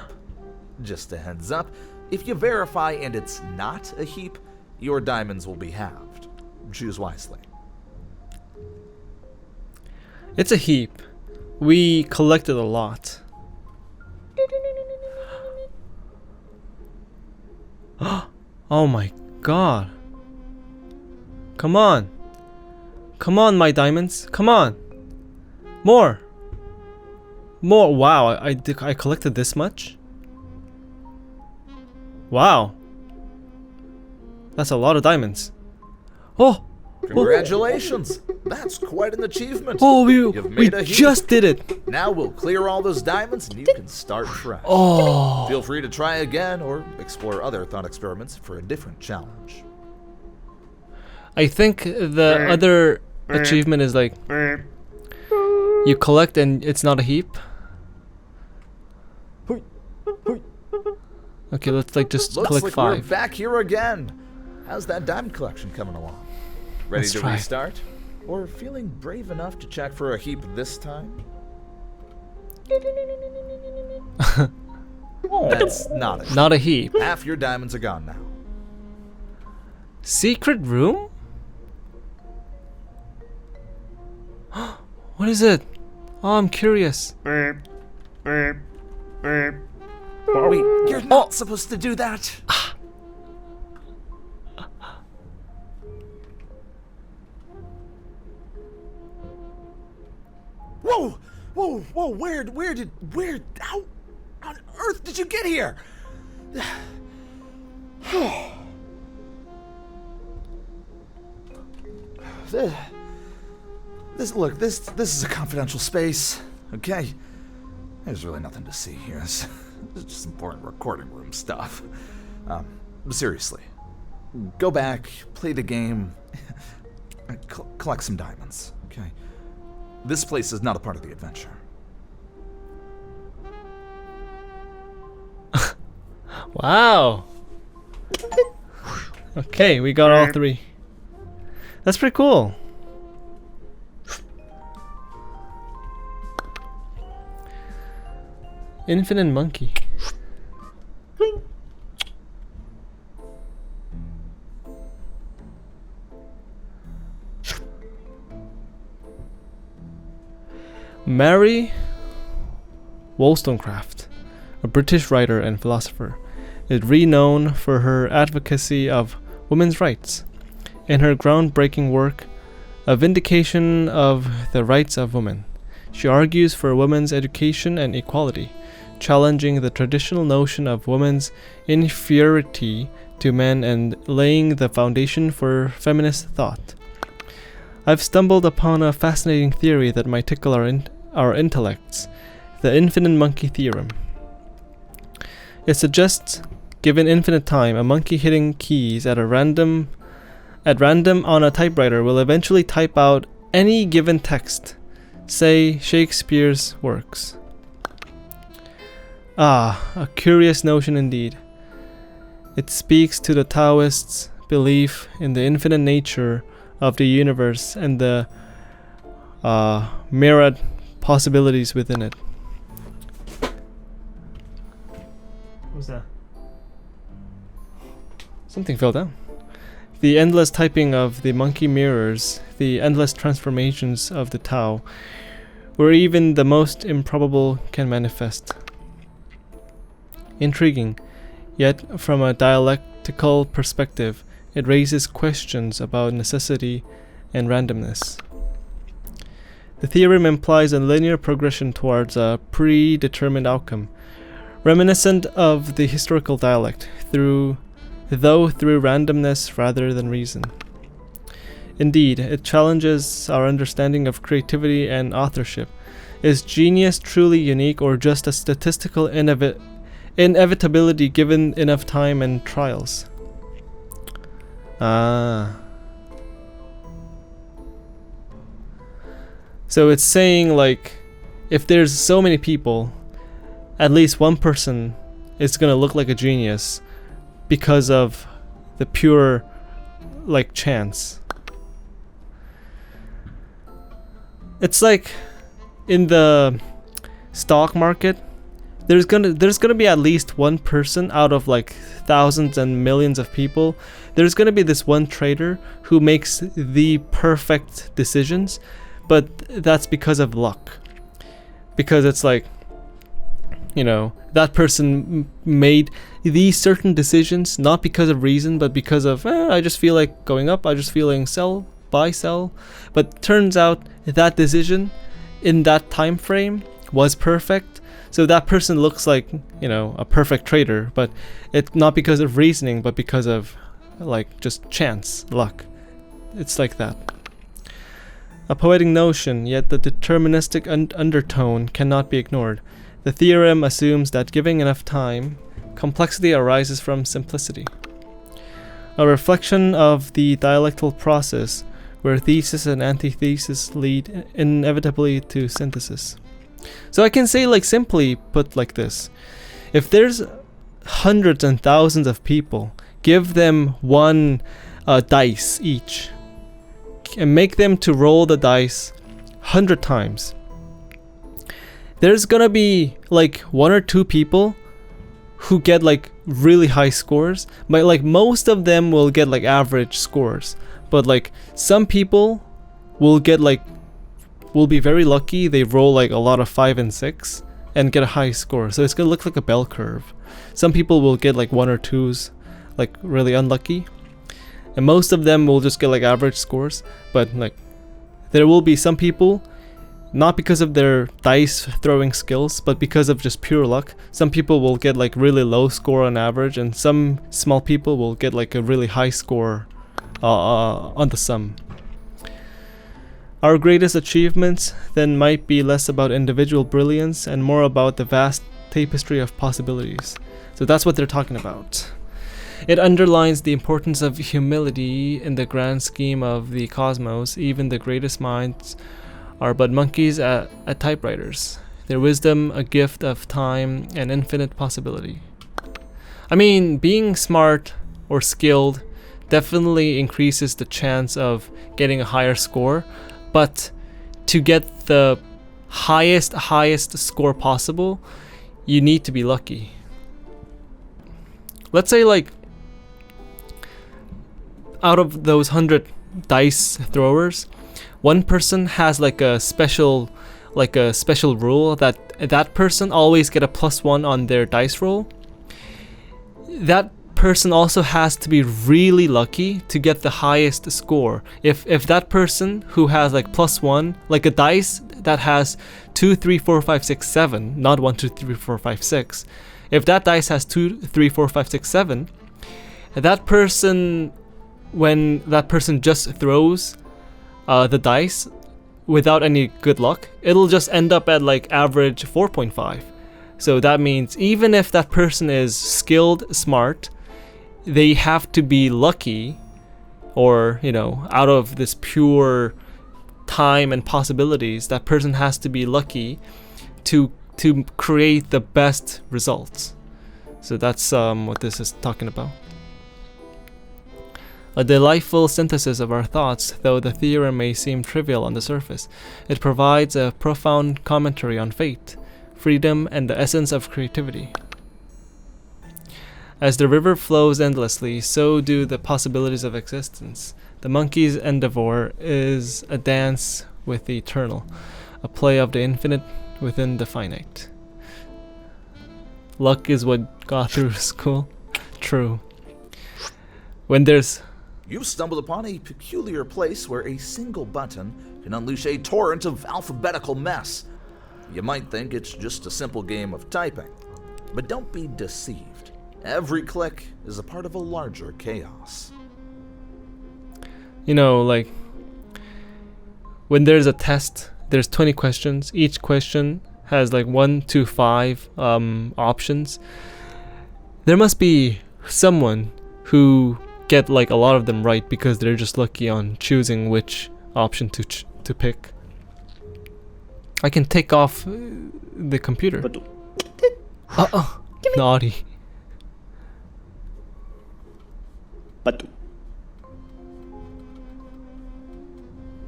Just a heads up, if you verify and it's not a heap, your diamonds will be halved. Choose wisely. It's a heap. We collected a lot. Oh my god. Come on. Come on, my diamonds. Come on. More. More. Wow, I collected this much? Wow. That's a lot of diamonds. Oh. Congratulations! That's quite an achievement. Oh, You've we made a heap. just did it. Now we'll clear all those diamonds and you can start fresh. Oh. Feel free to try again or explore other thought experiments for a different challenge. I think the other achievement is like you collect and it's not a heap. Okay, let's like just Looks collect like 5. we're back here again. How's that diamond collection coming along? Ready Let's to try. restart? Or feeling brave enough to check for a heap this time? That's not a heap. Not a heap. Half your diamonds are gone now. Secret room? What is it? Oh, I'm curious. Wait, you're not supposed to do that. Whoa, whoa, whoa! Where? How on earth did you get here? This is a confidential space. Okay, there's really nothing to see here. It's just important recording room stuff. Seriously, go back, play the game, collect some diamonds. Okay. This place is not a part of the adventure. Wow. Okay, we got all 3. That's pretty cool. Infinite monkey. Mary Wollstonecraft, a British writer and philosopher, is renowned for her advocacy of women's rights. In her groundbreaking work, A Vindication of the Rights of Women, she argues for women's education and equality, challenging the traditional notion of women's inferiority to men and laying the foundation for feminist thought. I've stumbled upon a fascinating theory that might tickle our intellects, the infinite monkey theorem. It suggests, given infinite time, a monkey hitting keys at random on a typewriter will eventually type out any given text, say Shakespeare's works. Ah, a curious notion indeed. It speaks to the Taoists' belief in the infinite nature of the universe and the myriad possibilities within it. What was that? Something fell down. The endless typing of the monkey mirrors the endless transformations of the Tao, where even the most improbable can manifest. Intriguing, yet from a dialectical perspective, it raises questions about necessity and randomness. The theorem implies a linear progression towards a predetermined outcome, reminiscent of the historical dialect, though through randomness rather than reason. Indeed, it challenges our understanding of creativity and authorship. Is genius truly unique or just a statistical inevitability given enough time and trials? So it's saying like, if there's so many people, at least one person is gonna look like a genius because of the pure like chance. It's like in the stock market, there's gonna be at least one person out of like thousands and millions of people. There's gonna be this one trader who makes the perfect decisions, but that's because of luck. Because it's like, you know, that person made these certain decisions not because of reason, but because of I just feel like going up, I just feeling sell, buy, sell. But turns out that decision in that time frame was perfect. So that person looks like, you know, a perfect trader, but it's not because of reasoning, but because of like just chance, luck. It's like that. A poetic notion, yet the deterministic undertone cannot be ignored. The theorem assumes that giving enough time, complexity arises from simplicity. A reflection of the dialectical process, where thesis and antithesis lead inevitably to synthesis. So I can say, like, simply put like this: if there's hundreds and thousands of people, give them one dice each and make them to roll the dice 100 times. There's gonna be like one or two people who get like really high scores, but like most of them will get like average scores. But like some people will get like, will be very lucky, they roll like a lot of 5 and 6 and get a high score. So it's gonna look like a bell curve. Some people will get like 1 or 2s, like really unlucky, and most of them will just get like average scores. But like there will be some people, not because of their dice throwing skills, but because of just pure luck. Some people will get like really low score on average, and some small people will get like a really high score on the sum. Our greatest achievements then might be less about individual brilliance and more about the vast tapestry of possibilities. So that's what they're talking about. It underlines the importance of humility in the grand scheme of the cosmos. Even the greatest minds are but monkeys at typewriters. Their wisdom a gift of time and infinite possibility. I mean, being smart or skilled definitely increases the chance of getting a higher score, but to get the highest score possible, you need to be lucky. Let's say like out of those 100 dice throwers, one person has like a special rule that person always get a +1 on their dice roll. That person also has to be really lucky to get the highest score. If that person who has like +1, like a dice that has 2, 3, 4, 5, 6, 7, not 1, 2, 3, 4, 5, 6. If that dice has 2, 3, 4, 5, 6, 7, that person, when that person just throws the dice without any good luck, it'll just end up at like average 4.5. So that means even if that person is skilled, smart, they have to be lucky, or, you know, out of this pure time and possibilities, that person has to be lucky to create the best results. So that's what this is talking about. A delightful synthesis of our thoughts, though the theorem may seem trivial on the surface. It provides a profound commentary on fate, freedom, and the essence of creativity. As the river flows endlessly, so do the possibilities of existence. The monkey's endeavor is a dance with the eternal, a play of the infinite within the finite. Luck is what got through school. True. When there's... You've stumbled upon a peculiar place where a single button can unleash a torrent of alphabetical mess. You might think it's just a simple game of typing, but don't be deceived. Every click is a part of a larger chaos. You know, like, when there's a test, there's 20 questions. Each question has like 1 to 5 options. There must be someone who get like a lot of them right because they're just lucky on choosing which option to pick. I can take off the computer. Batu. Naughty. Batu.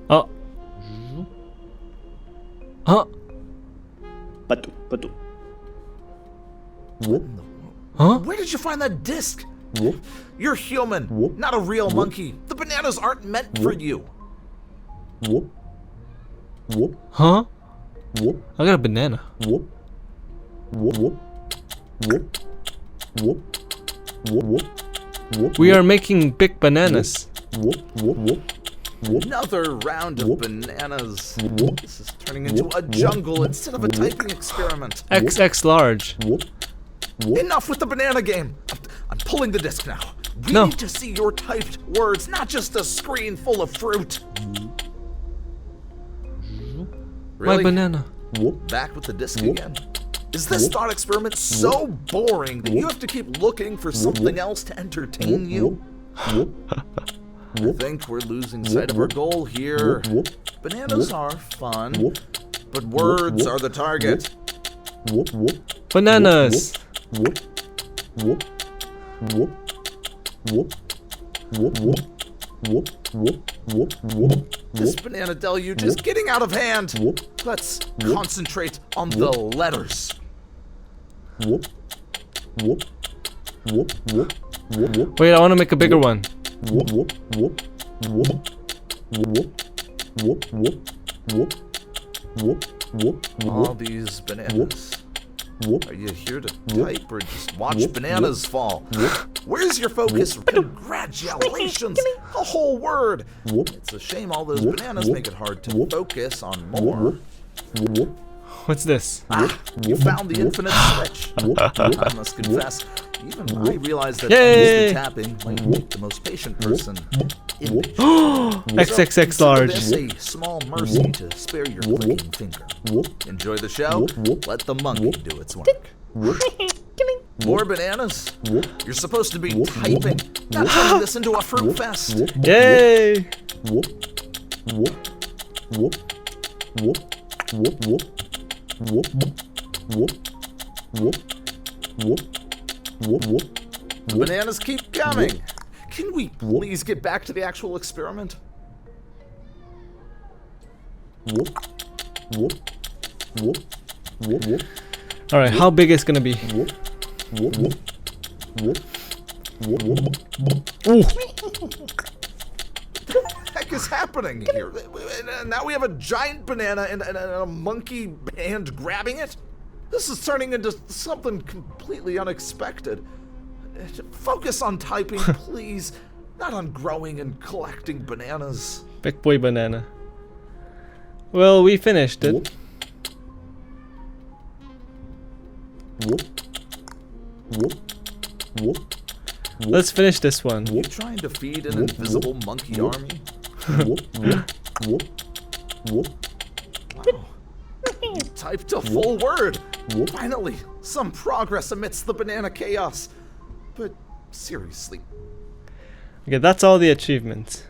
Oh. Huh? Batu. Batu. Huh? Where did you find that disc? Whoop. You're human, Whoop. not a real monkey. The bananas aren't meant for you. Whoop. Whoop. Huh? Whoop. I got a banana. Whoop. Whoop. Whoop. Whoop. Whoop. Whoop. Whoop. Whoop. We are making big bananas. Whoop. Whoop. Whoop. Whoop. Another round of Whoop. bananas. Whoop. This is turning into a jungle instead of a typing experiment. XX large. Whoop. Whoop. Enough with the banana game. I'm pulling the disc now. We No. need to see your typed words, not just a screen full of fruit. My Really? banana. Whoop. Back with the disc Whoop. again? Is this Whoop. thought experiment so boring that you have to keep looking for something else to entertain you? Whoop. I Whoop. think we're losing sight of our goal here. Whoop. Bananas Whoop. are fun, Whoop. but words Whoop. are the target. Whoop. Whoop. Bananas. Whoop. Whoop. Whoop. Whoop. Whoop. Whoop. Whoop. Whoop. Whoop. Whoop. This banana deluge is getting out of hand. Whoop. Let's concentrate on the letters. Whoop. Whoop. Whoop. Whoop. Whoop. Whoop. Wait, I want to make a bigger one. Whoop. Whoop. Whoop. Whoop. Whoop. Whoop. Whoop. Whoop. Whoop. Whoop. All these bananas. Whoop. Are you here to Whoop. type or just watch Whoop. bananas fall? Whoop. Where's your focus? Congratulations! A whole word! Whoop. It's a shame all those Whoop. bananas Whoop. make it hard to Whoop. focus on more. Whoop. Whoop. What's this? Ah, you Whoop. found the Whoop. infinite switch. Whoop. I must confess, even I realize that Yay. endlessly tapping might make the most patient person impatient. XXX Consider large. this a small mercy to spare your clicking finger. Whoop. Enjoy the show. Whoop. Whoop. Let the monkey do its work. Whoop. More bananas. Whoop. You're supposed to be Whoop. typing, not turning this into a fruit fest. Whoop. Yay! Whoop. Whoop. Whoop. Whoop. Whoop. Whoop. Whoop. Whoop. Whoop. Whoop. Whoop. Whoop. The bananas keep coming. Can we please get back to the actual experiment? Whoop. Whoop. Whoop. Whoop. Whoop. All right, how big is gonna be? Whoop. Whoop. Whoop. Whoop. Whoop. Whoop. Ooh. What the heck is happening here? Now we have a giant banana and a monkey hand grabbing it? This is turning into something completely unexpected. Focus on typing, please. Not on growing and collecting bananas. Big boy banana. Well, we finished it. Whoop. Whoop. Whoop. Whoop. Let's finish this one. You trying to feed an invisible monkey army? Whoop. Whoop. Whoop. Whoop. You typed a full word. Whoop. Finally, some progress amidst the banana chaos. But seriously, Okay, that's all the achievements.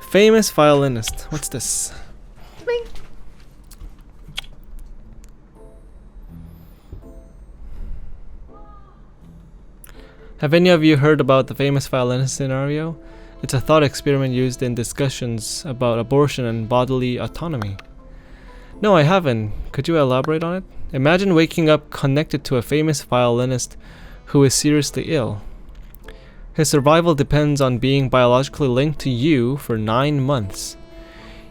Famous violinist. What's this? Have any of you heard about the famous violinist scenario? It's a thought experiment used in discussions about abortion and bodily autonomy. No, I haven't. Could you elaborate on it? Imagine waking up connected to a famous violinist who is seriously ill. His survival depends on being biologically linked to you for 9 months.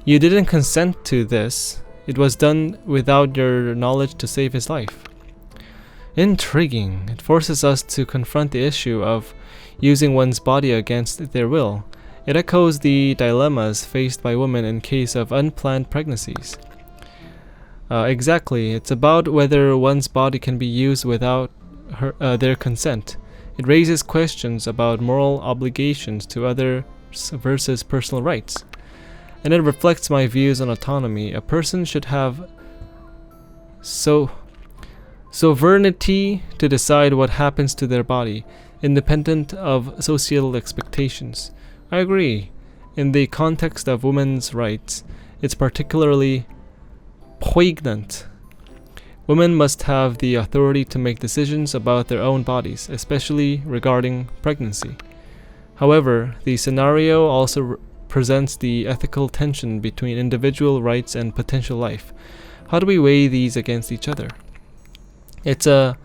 You didn't consent to this. It was done without your knowledge to save his life. Intriguing. It forces us to confront the issue of using one's body against their will. It echoes the dilemmas faced by women in case of unplanned pregnancies. Exactly. It's about whether one's body can be used without their consent. It raises questions about moral obligations to others versus personal rights. And it reflects my views on autonomy. A person should have sovereignty to decide what happens to their body, independent of societal expectations. I agree. In the context of women's rights, it's particularly poignant. Women must have the authority to make decisions about their own bodies, especially regarding pregnancy. However, the scenario also presents the ethical tension between individual rights and potential life. How do we weigh these against each other? It's a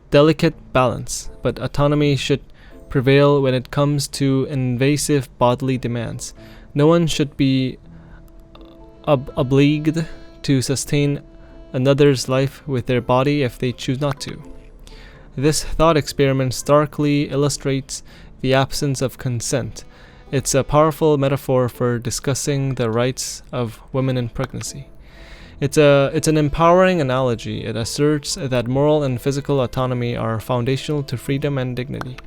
delicate balance, but autonomy should prevail when it comes to invasive bodily demands. No one should be obliged to sustain another's life with their body if they choose not to. This thought experiment starkly illustrates the absence of consent. It's a powerful metaphor for discussing the rights of women in pregnancy. It's an empowering analogy. It asserts that moral and physical autonomy are foundational to freedom and dignity.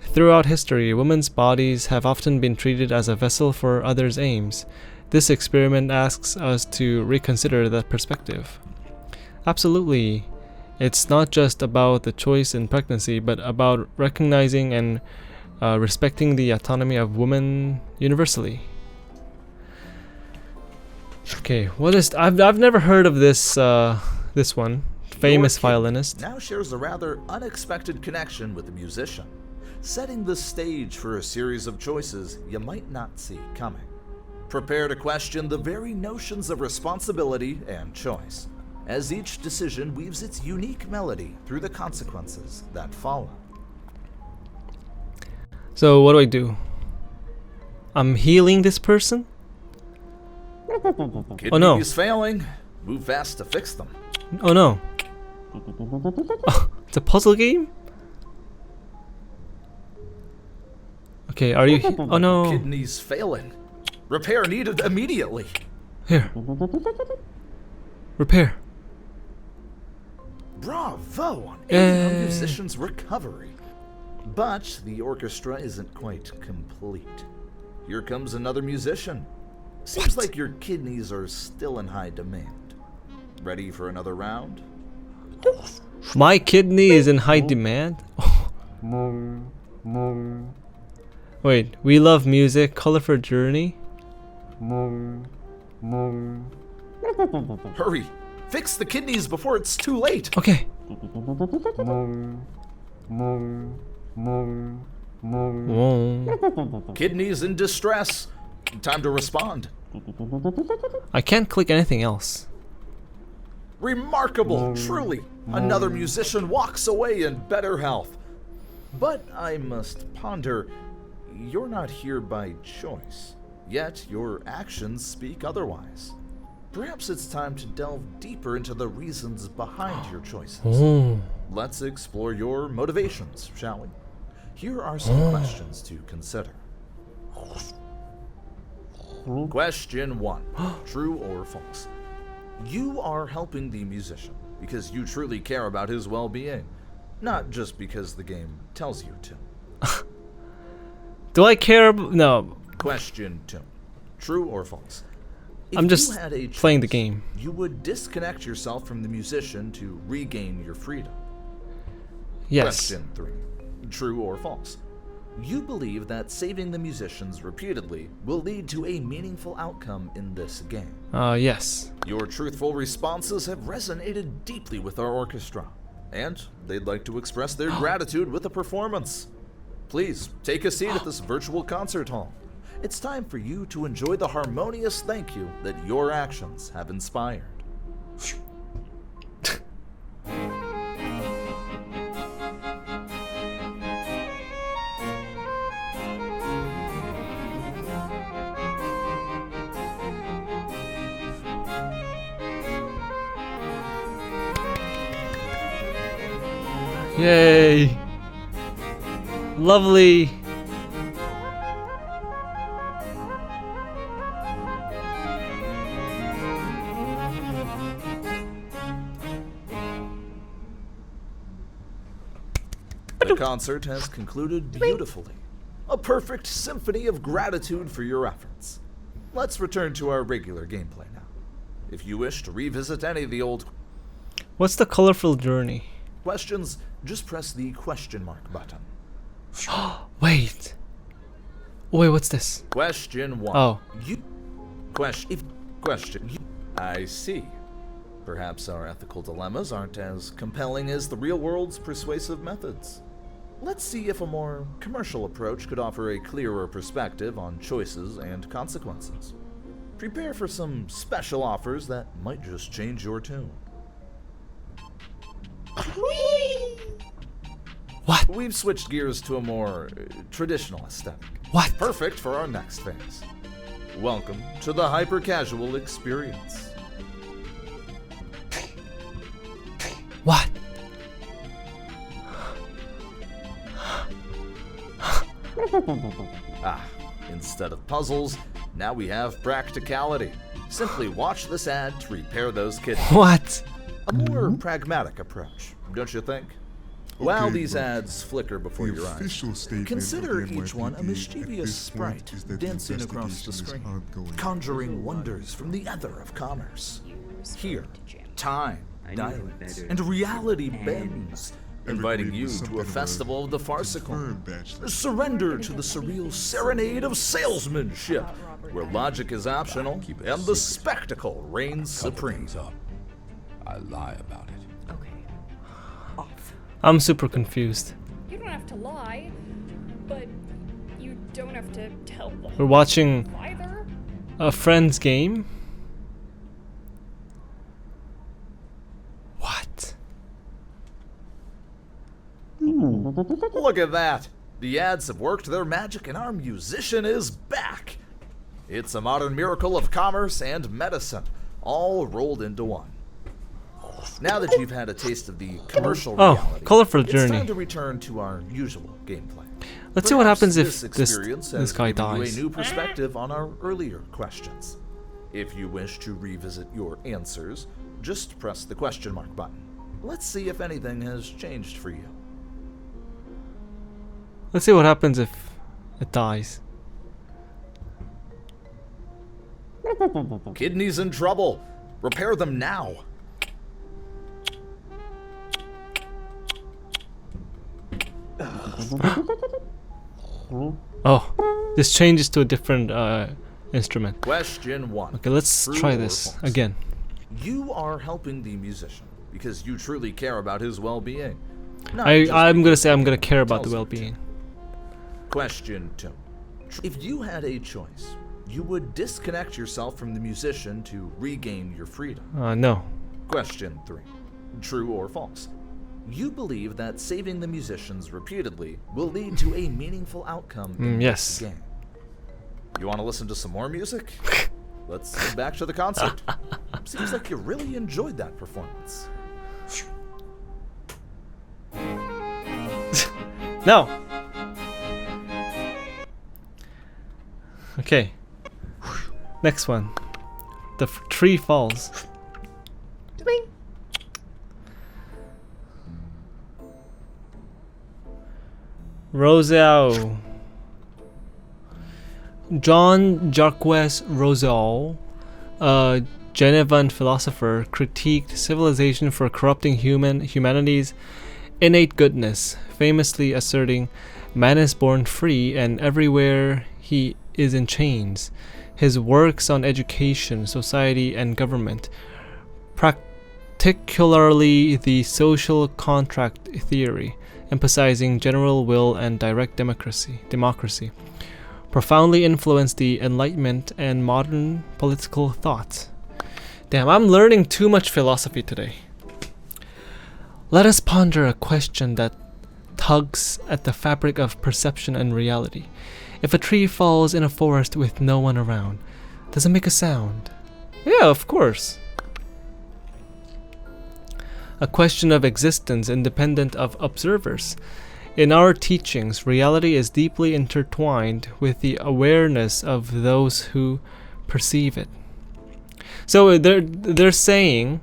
Throughout history, women's bodies have often been treated as a vessel for others' aims. This experiment asks us to reconsider that perspective. Absolutely, it's not just about the choice in pregnancy, but about recognizing and respecting the autonomy of women universally. Okay, what is? I've never heard of this this one. Famous violinist. Now shares a rather unexpected connection with the musician, setting the stage for a series of choices you might not see coming. Prepare to question the very notions of responsibility and choice, as each decision weaves its unique melody through the consequences that follow. So what do? I'm healing this person? Kidneys Oh no. failing. Move fast to fix them. Oh no. Oh, it's a puzzle game? Okay, are you oh no. Kidneys failing. Repair needed immediately. Here. Repair. Bravo on aiding a Yay. musician's recovery. But the orchestra isn't quite complete. Here comes another musician. Seems like your kidneys are still in high demand. Ready for another round? My kidney is in high demand. Wait, we love music, colorful journey. Hurry! Fix the kidneys before it's too late! Okay. Whoa. Kidneys in distress. Time to respond. I can't click anything else. Remarkable, truly. Another musician walks away in better health. But I must ponder, you're not here by choice, yet your actions speak otherwise. Perhaps it's time to delve deeper into the reasons behind your choices. Oh. Let's explore your motivations, shall we? Here are some questions to consider. Question 1. True or false? You are helping the musician because you truly care about his well-being, not just because the game tells you to. Do I care? No. Question 2. True or false? If I'm just you had a playing the choice, game. You would disconnect yourself from the musician to regain your freedom. Yes. Question 3. True or false? You believe that saving the musicians repeatedly will lead to a meaningful outcome in this game. Yes. Your truthful responses have resonated deeply with our orchestra, and they'd like to express their gratitude with a performance. Please, take a seat at this virtual concert hall. It's time for you to enjoy the harmonious thank you that your actions have inspired. Yay. Lovely. The concert has concluded beautifully. A perfect symphony of gratitude for your efforts. Let's return to our regular gameplay now. If you wish to revisit any of the old What's the colorful journey? questions, just press the question mark button. Wait. Wait, what's this? Question 1. Oh. Question. I see. Perhaps our ethical dilemmas aren't as compelling as the real world's persuasive methods. Let's see if a more commercial approach could offer a clearer perspective on choices and consequences. Prepare for some special offers that might just change your tune. What? We've switched gears to a more traditional aesthetic. What? Perfect for our next phase. Welcome to the hyper-casual experience. What? Instead of puzzles, now we have practicality. Simply watch this ad to repair those kidneys. What? A more pragmatic approach, don't you think? While these ads flicker before The your eyes, official statement consider of the each one a NYPD mischievous at this point sprite is that the dancing across the investigation screen, is ongoing. conjuring wonders from the ether of commerce. Here, time dilates and reality bends, inviting Evergreen you was to something a of a festival of the farcical. confirmed bachelor. Surrender to the surreal serenade of salesmanship, where logic is optional and the spectacle reigns supreme. Up. I lie about it. Okay. Off. I'm super confused. You don't have to lie, but you don't have to tell the We're whole watching truth either. a friend's game. What? Look at that! The ads have worked their magic and our musician is back! It's a modern miracle of commerce and medicine, all rolled into one. Now that you've had a taste of the commercial Oh, reality, colorful it's journey. time to return to our usual gameplay. Let's see what Perhaps happens if this this experience this has guy given dies. you a new perspective on our earlier questions. If you wish to revisit your answers, just press the question mark button. Let's see if anything has changed for you. Let's see what happens if it dies. Kidneys in trouble. Repair them now. Oh, this changes to a different instrument. Question 1. Okay, let's True try or this false? again. You are helping the musician because you truly care about his well-being. not I'm just gonna because say I'm gonna care he about the tells you well-being. to. Question 2. If you had a choice, you would disconnect yourself from the musician to regain your freedom. No. Question 3. True or false? You believe that saving the musicians repeatedly will lead to a meaningful outcome in yes. this game. You want to listen to some more music? Let's head back to the concert. Seems like you really enjoyed that performance. No. Okay. Next one. The tree falls. Rousseau. Jean Jacques Rousseau, a Genevan philosopher, critiqued civilization for corrupting humanity's innate goodness, famously asserting, "Man is born free, and everywhere he is in chains." His works on education, society, and government, particularly the social contract theory, emphasizing general will and direct democracy, profoundly influenced the Enlightenment and modern political thought. Damn, I'm learning too much philosophy today. Let us ponder a question that tugs at the fabric of perception and reality. If a tree falls in a forest with no one around, does it make a sound? Yeah, of course. A question of existence independent of observers. In our teachings, reality is deeply intertwined with the awareness of those who perceive it. So they're saying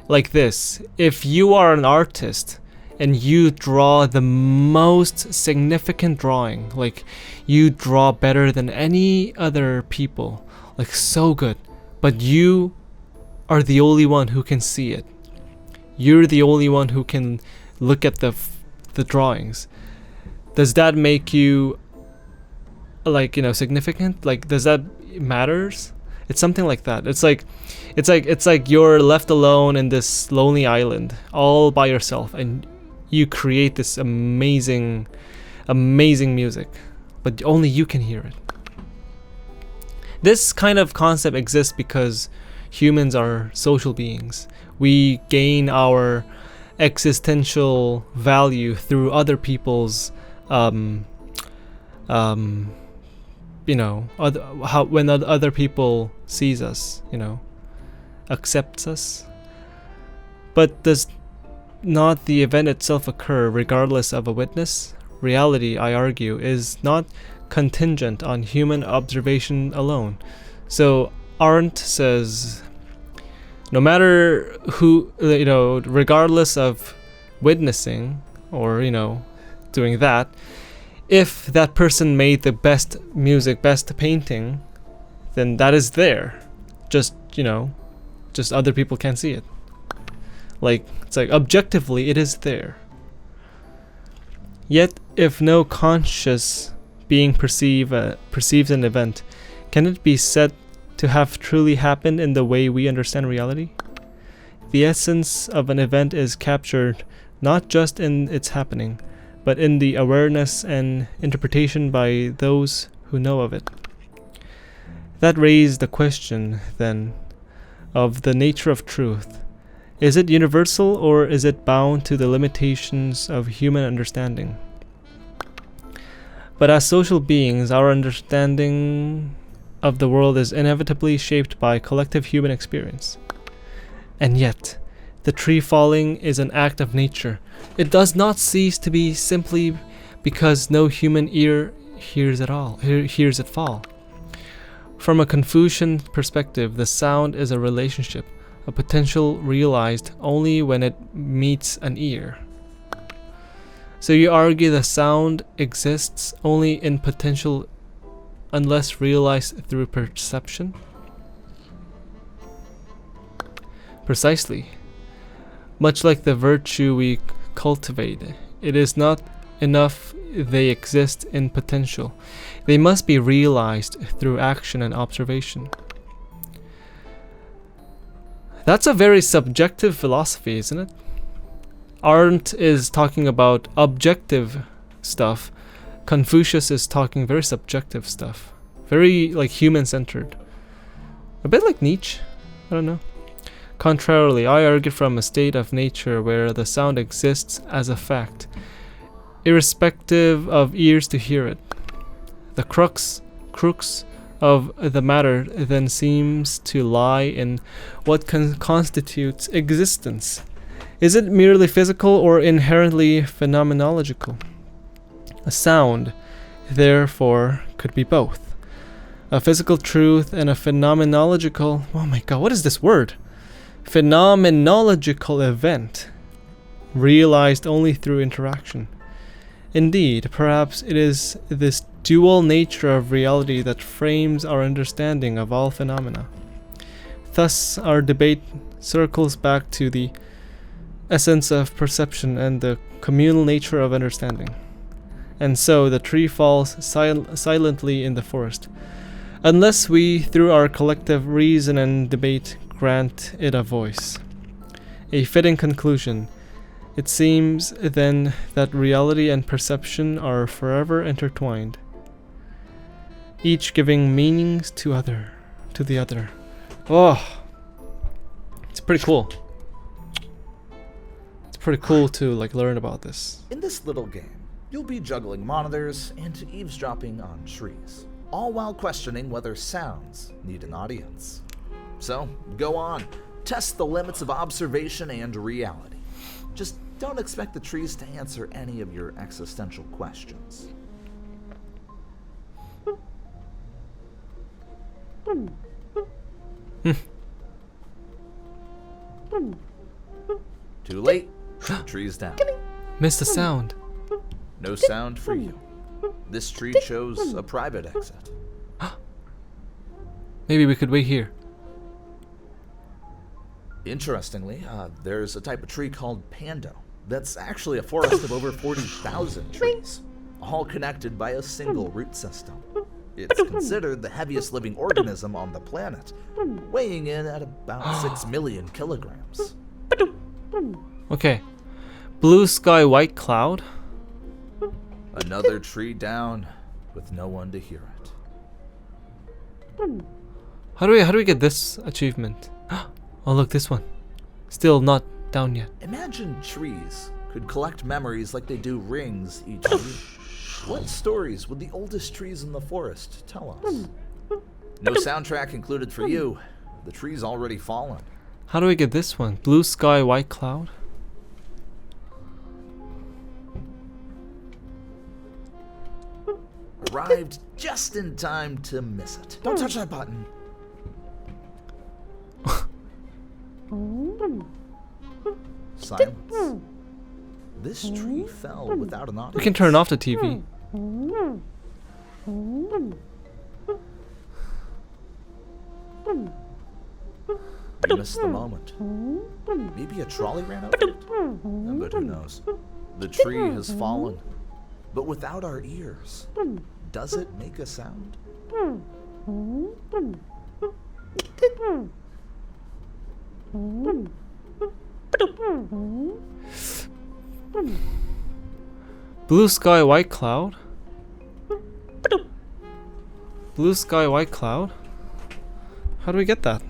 like this: if you are an artist and you draw the most significant drawing, like you draw better than any other people, like so good, but you are the only one who can see it. You're the only one who can look at the drawings. Does that make you like, you know, significant? Like, does that matters? It's something like that. It's like you're left alone in this lonely island all by yourself, and you create this amazing music, but only you can hear it. This kind of concept exists because humans are social beings. We gain our existential value through other people's you know, when other people sees us, you know, accepts us. But does not the event itself occur regardless of a witness? Reality, I argue, is not contingent on human observation alone. So Arendt says, no matter who, you know, regardless of witnessing or, you know, doing that, if that person made the best music, best painting, then that is there. Just, you know, just other people can't see it. Like, it's like objectively it is there. Yet, if no conscious being perceives an event, can it be said to have truly happened in the way we understand reality? The essence of an event is captured not just in its happening, but in the awareness and interpretation by those who know of it. That raised the question, then, of the nature of truth. Is it universal, or is it bound to the limitations of human understanding? But as social beings, our understanding of the world is inevitably shaped by collective human experience. And yet, the tree falling is an act of nature. It does not cease to be simply because no human ear hears it fall. From a Confucian perspective, the sound is a relationship, a potential realized only when it meets an ear. So you argue the sound exists only in potential unless realized through perception? Precisely. Much like the virtue we cultivate, it is not enough they exist in potential. They must be realized through action and observation. That's a very subjective philosophy, isn't it? Arendt is talking about objective stuff. Confucius is talking very subjective stuff. Very, like, human-centered. A bit like Nietzsche. I don't know. Contrarily, I argue from a state of nature where the sound exists as a fact, irrespective of ears to hear it. The crux of the matter then seems to lie in what constitutes existence. Is it merely physical or inherently phenomenological? A sound, therefore, could be both. A physical truth and a phenomenological... Oh my god, what is this word? Phenomenological event, realized only through interaction. Indeed, perhaps it is this dual nature of reality that frames our understanding of all phenomena. Thus, our debate circles back to the essence of perception and the communal nature of understanding. And so the tree falls silently in the forest, unless we, through our collective reason and debate, grant it a voice. A fitting conclusion. It seems then that reality and perception are forever intertwined, each giving meanings to the other. Oh, it's pretty cool. It's pretty cool to, like, learn about this. In this little game, you'll be juggling monitors and eavesdropping on trees, all while questioning whether sounds need an audience. So, go on, test the limits of observation and reality. Just don't expect the trees to answer any of your existential questions. Too late. Tree's down. Missed the sound. No sound for you. This tree chose a private exit. Maybe we could wait here. Interestingly, there's a type of tree called pando that's actually a forest of over 40,000 trees, all connected by a single root system. It's considered the heaviest living organism on the planet, weighing in at about 6 million kilograms. Okay. Blue sky, white cloud. Another tree down with no one to hear it. How do we get this achievement? Oh look, this one. Still not down yet. Imagine trees could collect memories like they do rings each year. What stories would the oldest trees in the forest tell us? No soundtrack included for you. The tree's already fallen. How do we get this one? Blue sky, white cloud. Arrived just in time to miss it. Don't touch that button. Silence. This tree fell without an audience. We can turn off the TV. You missed the moment. Maybe a trolley ran over it? But who knows? The tree has fallen. But without our ears, does it make a sound? Blue sky, white cloud. Blue sky, white cloud. How do we get that?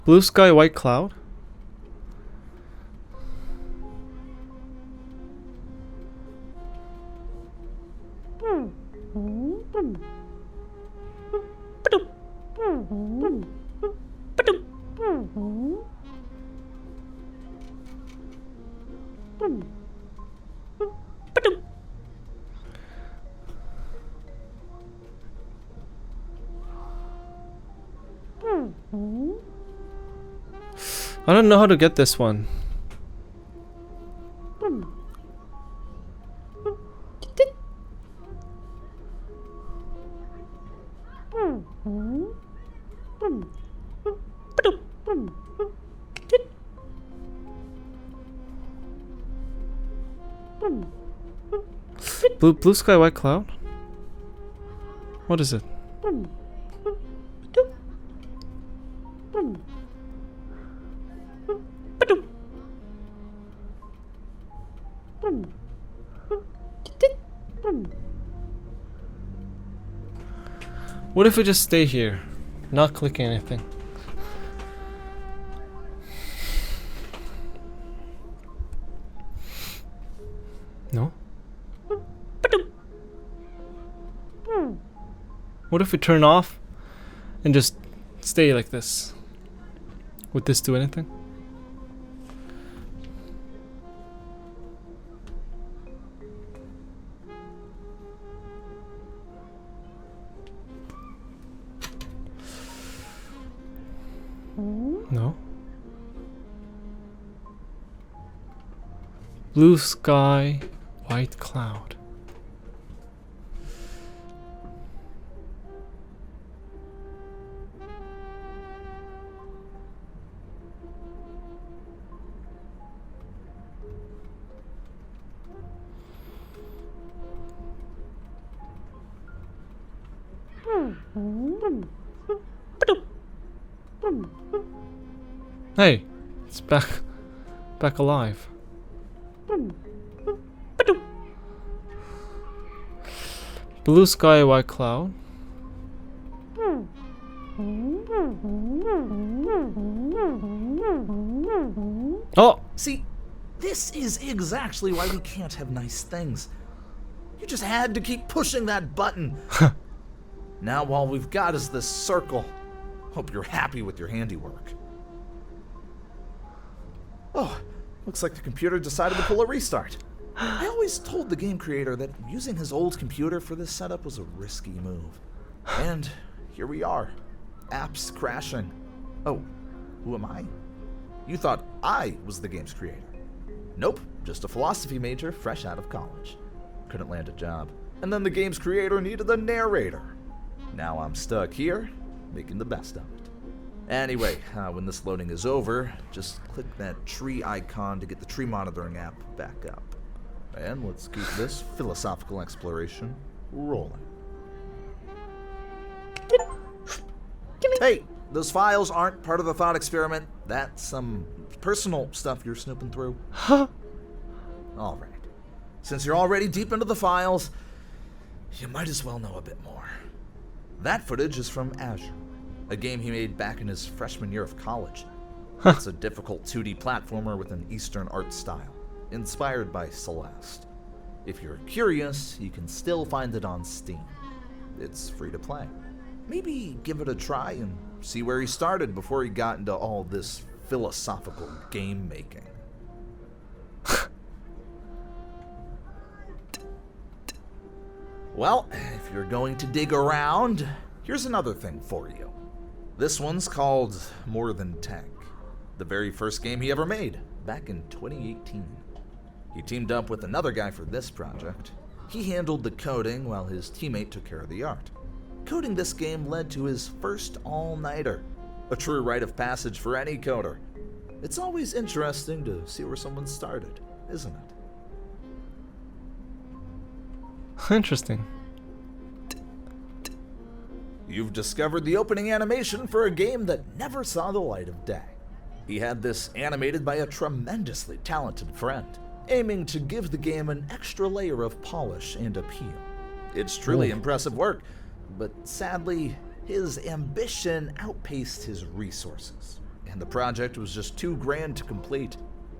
Blue sky, white cloud. I don't know how to get this one. Blue sky, white cloud? What is it? What if we just stay here, not clicking anything? No? What if we turn off and just stay like this? Would this do anything? No. Blue sky, white cloud. Hey, it's back alive. Blue sky, white cloud. Oh! See, this is exactly why we can't have nice things. You just had to keep pushing that button. Now all we've got is this circle. Hope you're happy with your handiwork. Oh, looks like the computer decided to pull a restart. I always told the game creator that using his old computer for this setup was a risky move. And here we are. Apps crashing. Oh, who am I? You thought I was the game's creator. Nope, just a philosophy major fresh out of college. Couldn't land a job. And then the game's creator needed a narrator. Now I'm stuck here, making the best of it. Anyway, when this loading is over, just click that tree icon to get the tree monitoring app back up. And let's keep this philosophical exploration rolling. Hey, those files aren't part of the thought experiment. That's some personal stuff you're snooping through. Huh? Alright. Since you're already deep into the files, you might as well know a bit more. That footage is from Azure, a game he made back in his freshman year of college. It's a difficult 2D platformer with an Eastern art style, inspired by Celeste. If you're curious, you can still find it on Steam. It's free to play. Maybe give it a try and see where he started before he got into all this philosophical game making. Well, if you're going to dig around, here's another thing for you. This one's called More Than Tank, the very first game he ever made, back in 2018. He teamed up with another guy for this project. He handled the coding while his teammate took care of the art. Coding this game led to his first all-nighter, a true rite of passage for any coder. It's always interesting to see where someone started, isn't it? Interesting. You've discovered the opening animation for a game that never saw the light of day. He had this animated by a tremendously talented friend, aiming to give the game an extra layer of polish and appeal. It's truly impressive work, but sadly, his ambition outpaced his resources, and the project was just too grand to complete.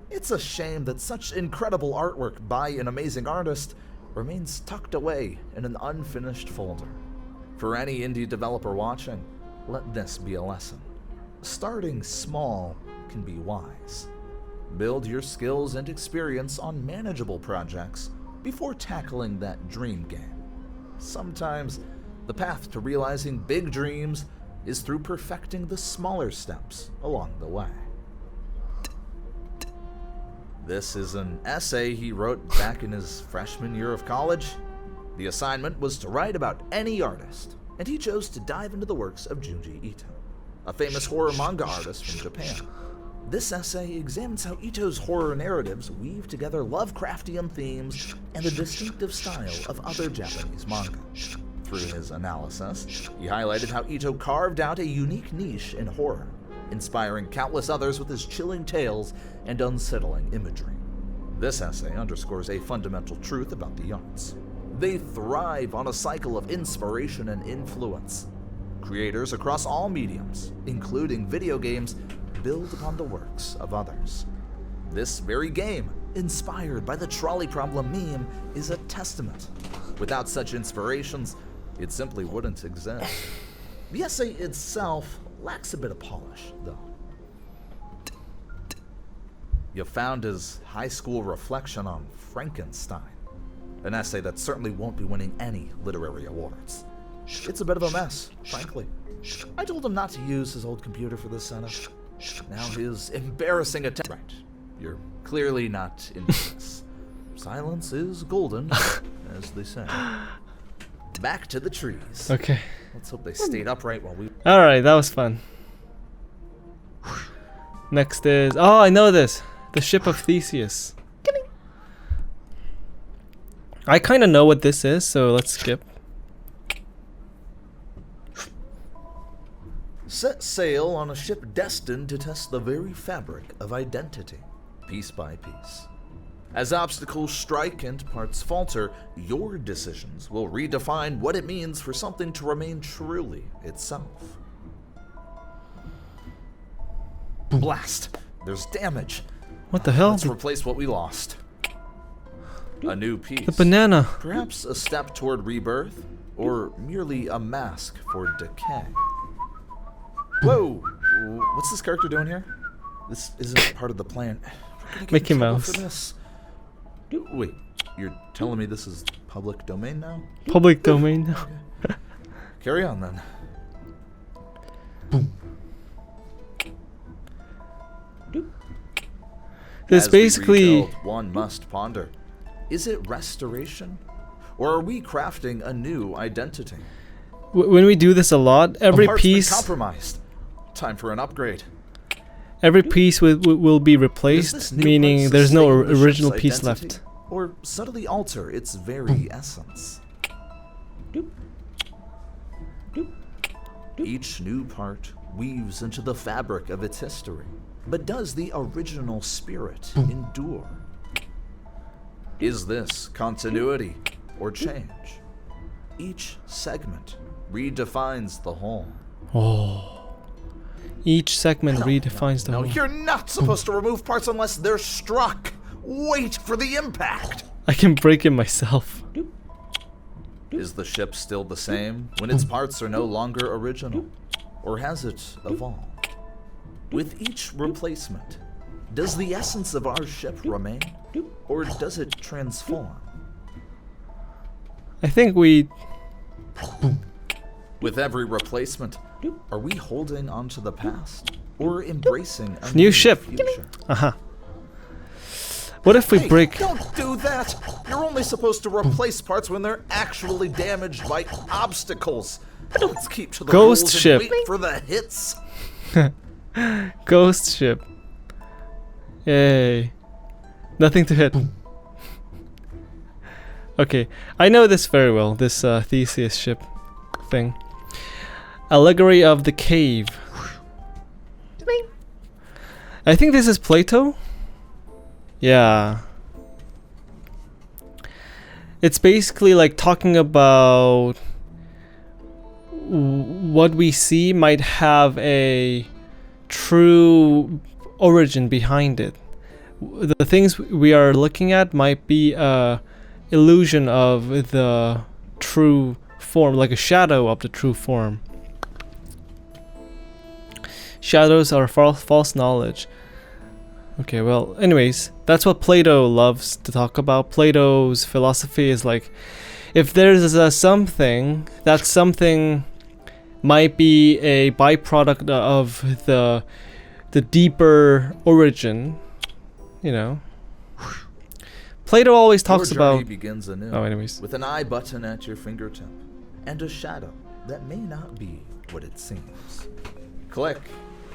It's a shame that such incredible artwork by an amazing artist remains tucked away in an unfinished folder. For any indie developer watching, let this be a lesson. Starting small can be wise. Build your skills and experience on manageable projects before tackling that dream game. Sometimes, the path to realizing big dreams is through perfecting the smaller steps along the way. This is an essay he wrote back in his freshman year of college. The assignment was to write about any artist, and he chose to dive into the works of Junji Ito, a famous horror manga artist from Japan. This essay examines how Ito's horror narratives weave together Lovecraftian themes and the distinctive style of other Japanese manga. Through his analysis, he highlighted how Ito carved out a unique niche in horror, inspiring countless others with his chilling tales and unsettling imagery. This essay underscores a fundamental truth about the arts. They thrive on a cycle of inspiration and influence. Creators across all mediums, including video games, build upon the works of others. This very game, inspired by the trolley problem meme, is a testament. Without such inspirations, it simply wouldn't exist. The essay itself lacks a bit of polish, though. You found his high school reflection on Frankenstein, an essay that certainly won't be winning any literary awards. It's a bit of a mess, frankly. I told him not to use his old computer for this setup. Now his embarrassing attempt. Right, you're clearly not into this. Silence is golden, as they say. Back to the trees. Okay. Let's hope they stayed upright while we... Alright, that was fun. Next is... Oh, I know this. The Ship of Theseus. I kind of know what this is, so let's skip. Set sail on a ship destined to test the very fabric of identity, piece by piece. As obstacles strike and parts falter, your decisions will redefine what it means for something to remain truly itself. Blast! There's damage. What the hell? Let's replace what we lost. A new piece. The banana. Perhaps a step toward rebirth, or merely a mask for decay. Whoa! What's this character doing here? This isn't part of the plan. We're gonna get Mickey in trouble Mouse. for this. Wait, you're telling me this is public domain now? Public domain. Carry on then. This As we basically rebuild, one must ponder. Is it restoration? Or are we crafting a new identity? when we do this a lot, every A part's been piece compromised. Time for an upgrade. will be Does replaced, this new meaning part there's no sustain the original ship's piece identity, left. Or subtly alter its very essence. Each new part weaves into the fabric of its history. But does the original spirit endure? Is this continuity or change? Each segment redefines the whole. Each segment redefines the No, whole. you're not supposed to remove parts unless they're struck. Wait for the impact. I can break it myself. Is the ship still the same when its parts are no longer original? Or has it evolved? With each replacement, does the essence of our ship remain? Or does it transform? I think we. With every replacement, are we holding onto the past? Or embracing a New ship. future? What if we Hey, break? don't do that! You're only supposed to replace parts when they're actually damaged by obstacles. Let's keep to the Ghost rules ship. and wait for the hits. Ghost ship. Yay. Nothing to hit. Okay, I know this very well, this Theseus ship thing. Allegory of the Cave. I think this is Plato. Yeah. It's basically like talking about what we see might have a true origin behind it. The things we are looking at might be a illusion of the true form, like a shadow of the true form. Shadows are false knowledge. Okay, well, anyways, that's what Plato loves to talk about. Plato's philosophy is like, if there's a something, that something might be a byproduct of the deeper origin, you know. Plato always talks Your journey about. begins anew, Oh, anyways. with an eye button at your fingertip and a shadow that may not be what it seems. Click,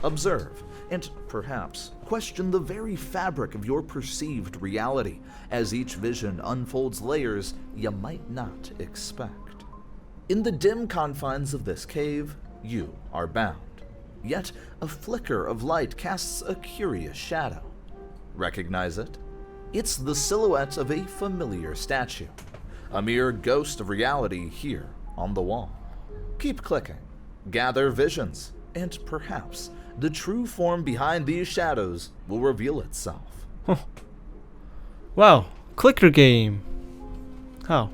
observe, and perhaps question the very fabric of your perceived reality as each vision unfolds layers you might not expect. In the dim confines of this cave, you are bound. Yet a flicker of light casts a curious shadow. Recognize it? It's the silhouette of a familiar statue, a mere ghost of reality here on the wall. Keep clicking, gather visions, and perhaps the true form behind these shadows will reveal itself. Wow, clicker game. How?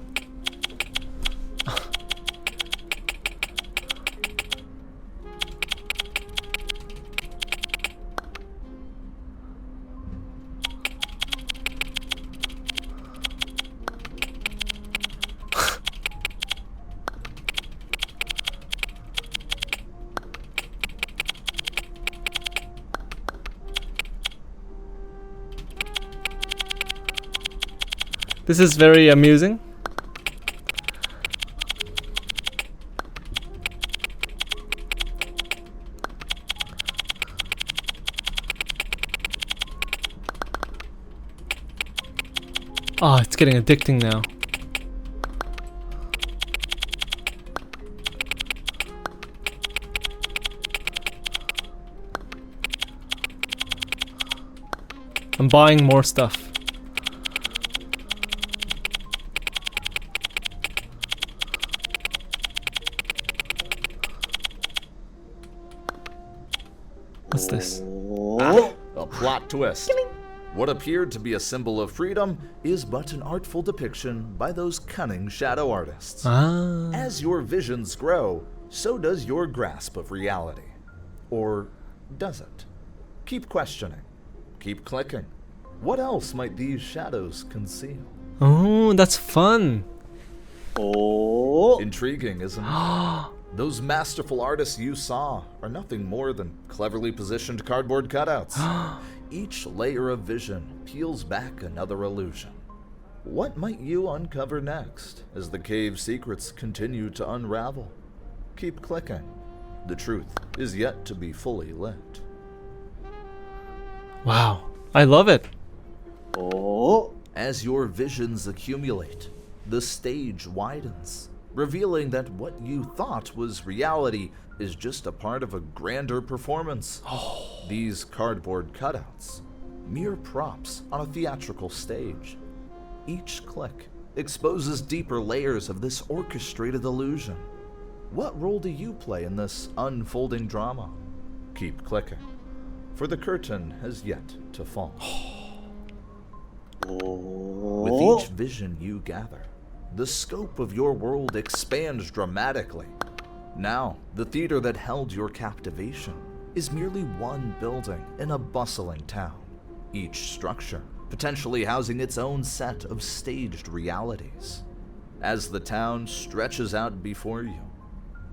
This is very amusing. Ah, it's getting addicting now. I'm buying more stuff. What's this? A plot twist. What appeared to be a symbol of freedom is but an artful depiction by those cunning shadow artists. Ah. As your visions grow, so does your grasp of reality. Or does it? Keep questioning. Keep clicking. What else might these shadows conceal? Oh, that's fun. Oh. Intriguing, isn't it? Those masterful artists you saw are nothing more than cleverly positioned cardboard cutouts. Each layer of vision peels back another illusion. What might you uncover next as the cave secrets continue to unravel? Keep clicking. The truth is yet to be fully lit. Wow, I love it. Oh. As your visions accumulate, the stage widens, revealing that what you thought was reality is just a part of a grander performance. These cardboard cutouts, mere props on a theatrical stage. Each click exposes deeper layers of this orchestrated illusion. What role do you play in this unfolding drama? Keep clicking, for the curtain has yet to fall. With each vision you gather, the scope of your world expands dramatically. Now, the theater that held your captivation is merely one building in a bustling town, each structure potentially housing its own set of staged realities. As the town stretches out before you,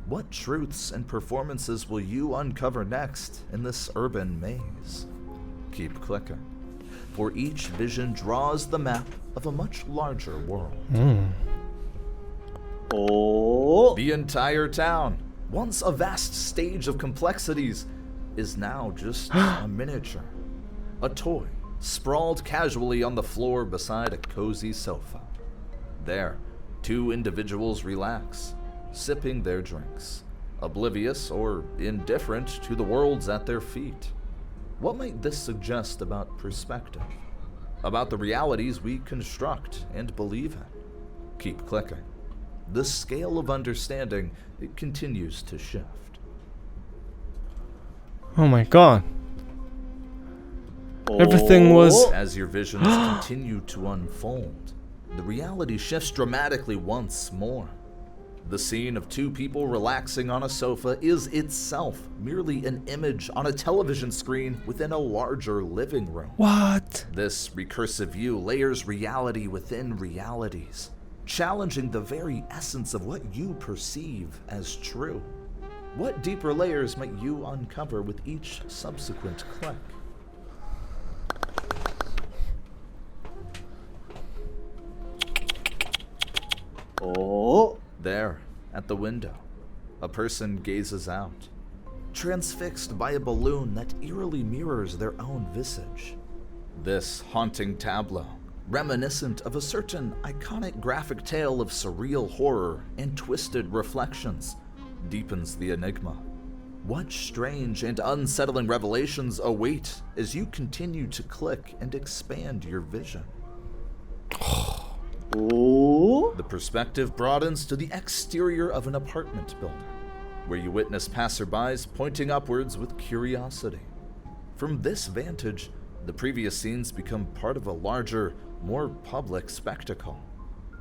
what truths and performances will you uncover next in this urban maze? Keep clicking, for each vision draws the map of a much larger world. Oh. The entire town, once a vast stage of complexities, is now just a miniature. A toy sprawled casually on the floor beside a cozy sofa. There, two individuals relax, sipping their drinks, oblivious or indifferent to the worlds at their feet. What might this suggest about perspective? About the realities we construct and believe in? Keep clicking. The scale of understanding, it continues to shift. Oh my god. Everything was... As your visions continue to unfold, the reality shifts dramatically once more. The scene of two people relaxing on a sofa is itself merely an image on a television screen within a larger living room. What? This recursive view layers reality within realities, challenging the very essence of what you perceive as true. What deeper layers might you uncover with each subsequent click? Oh. There, at the window, a person gazes out, transfixed by a balloon that eerily mirrors their own visage. This haunting tableau, reminiscent of a certain iconic graphic tale of surreal horror and twisted reflections, deepens the enigma. What strange and unsettling revelations await as you continue to click and expand your vision? Oh. The perspective broadens to the exterior of an apartment building, where you witness passerbys pointing upwards with curiosity. From this vantage, the previous scenes become part of a larger, more public spectacle.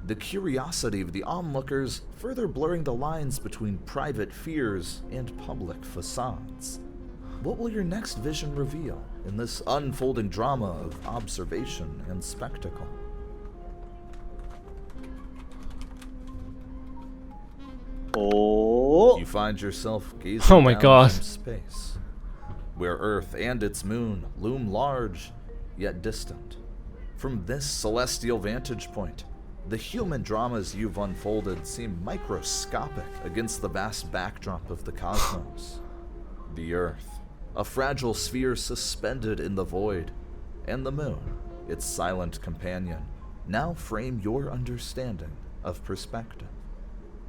The curiosity of the onlookers further blurring the lines between private fears and public facades. What will your next vision reveal in this unfolding drama of observation and spectacle? Oh. You find yourself gazing Oh my down God. from space, where Earth and its moon loom large yet distant. From this celestial vantage point, the human dramas you've unfolded seem microscopic against the vast backdrop of the cosmos. The Earth, a fragile sphere suspended in the void, and the moon, its silent companion, now frame your understanding of perspective.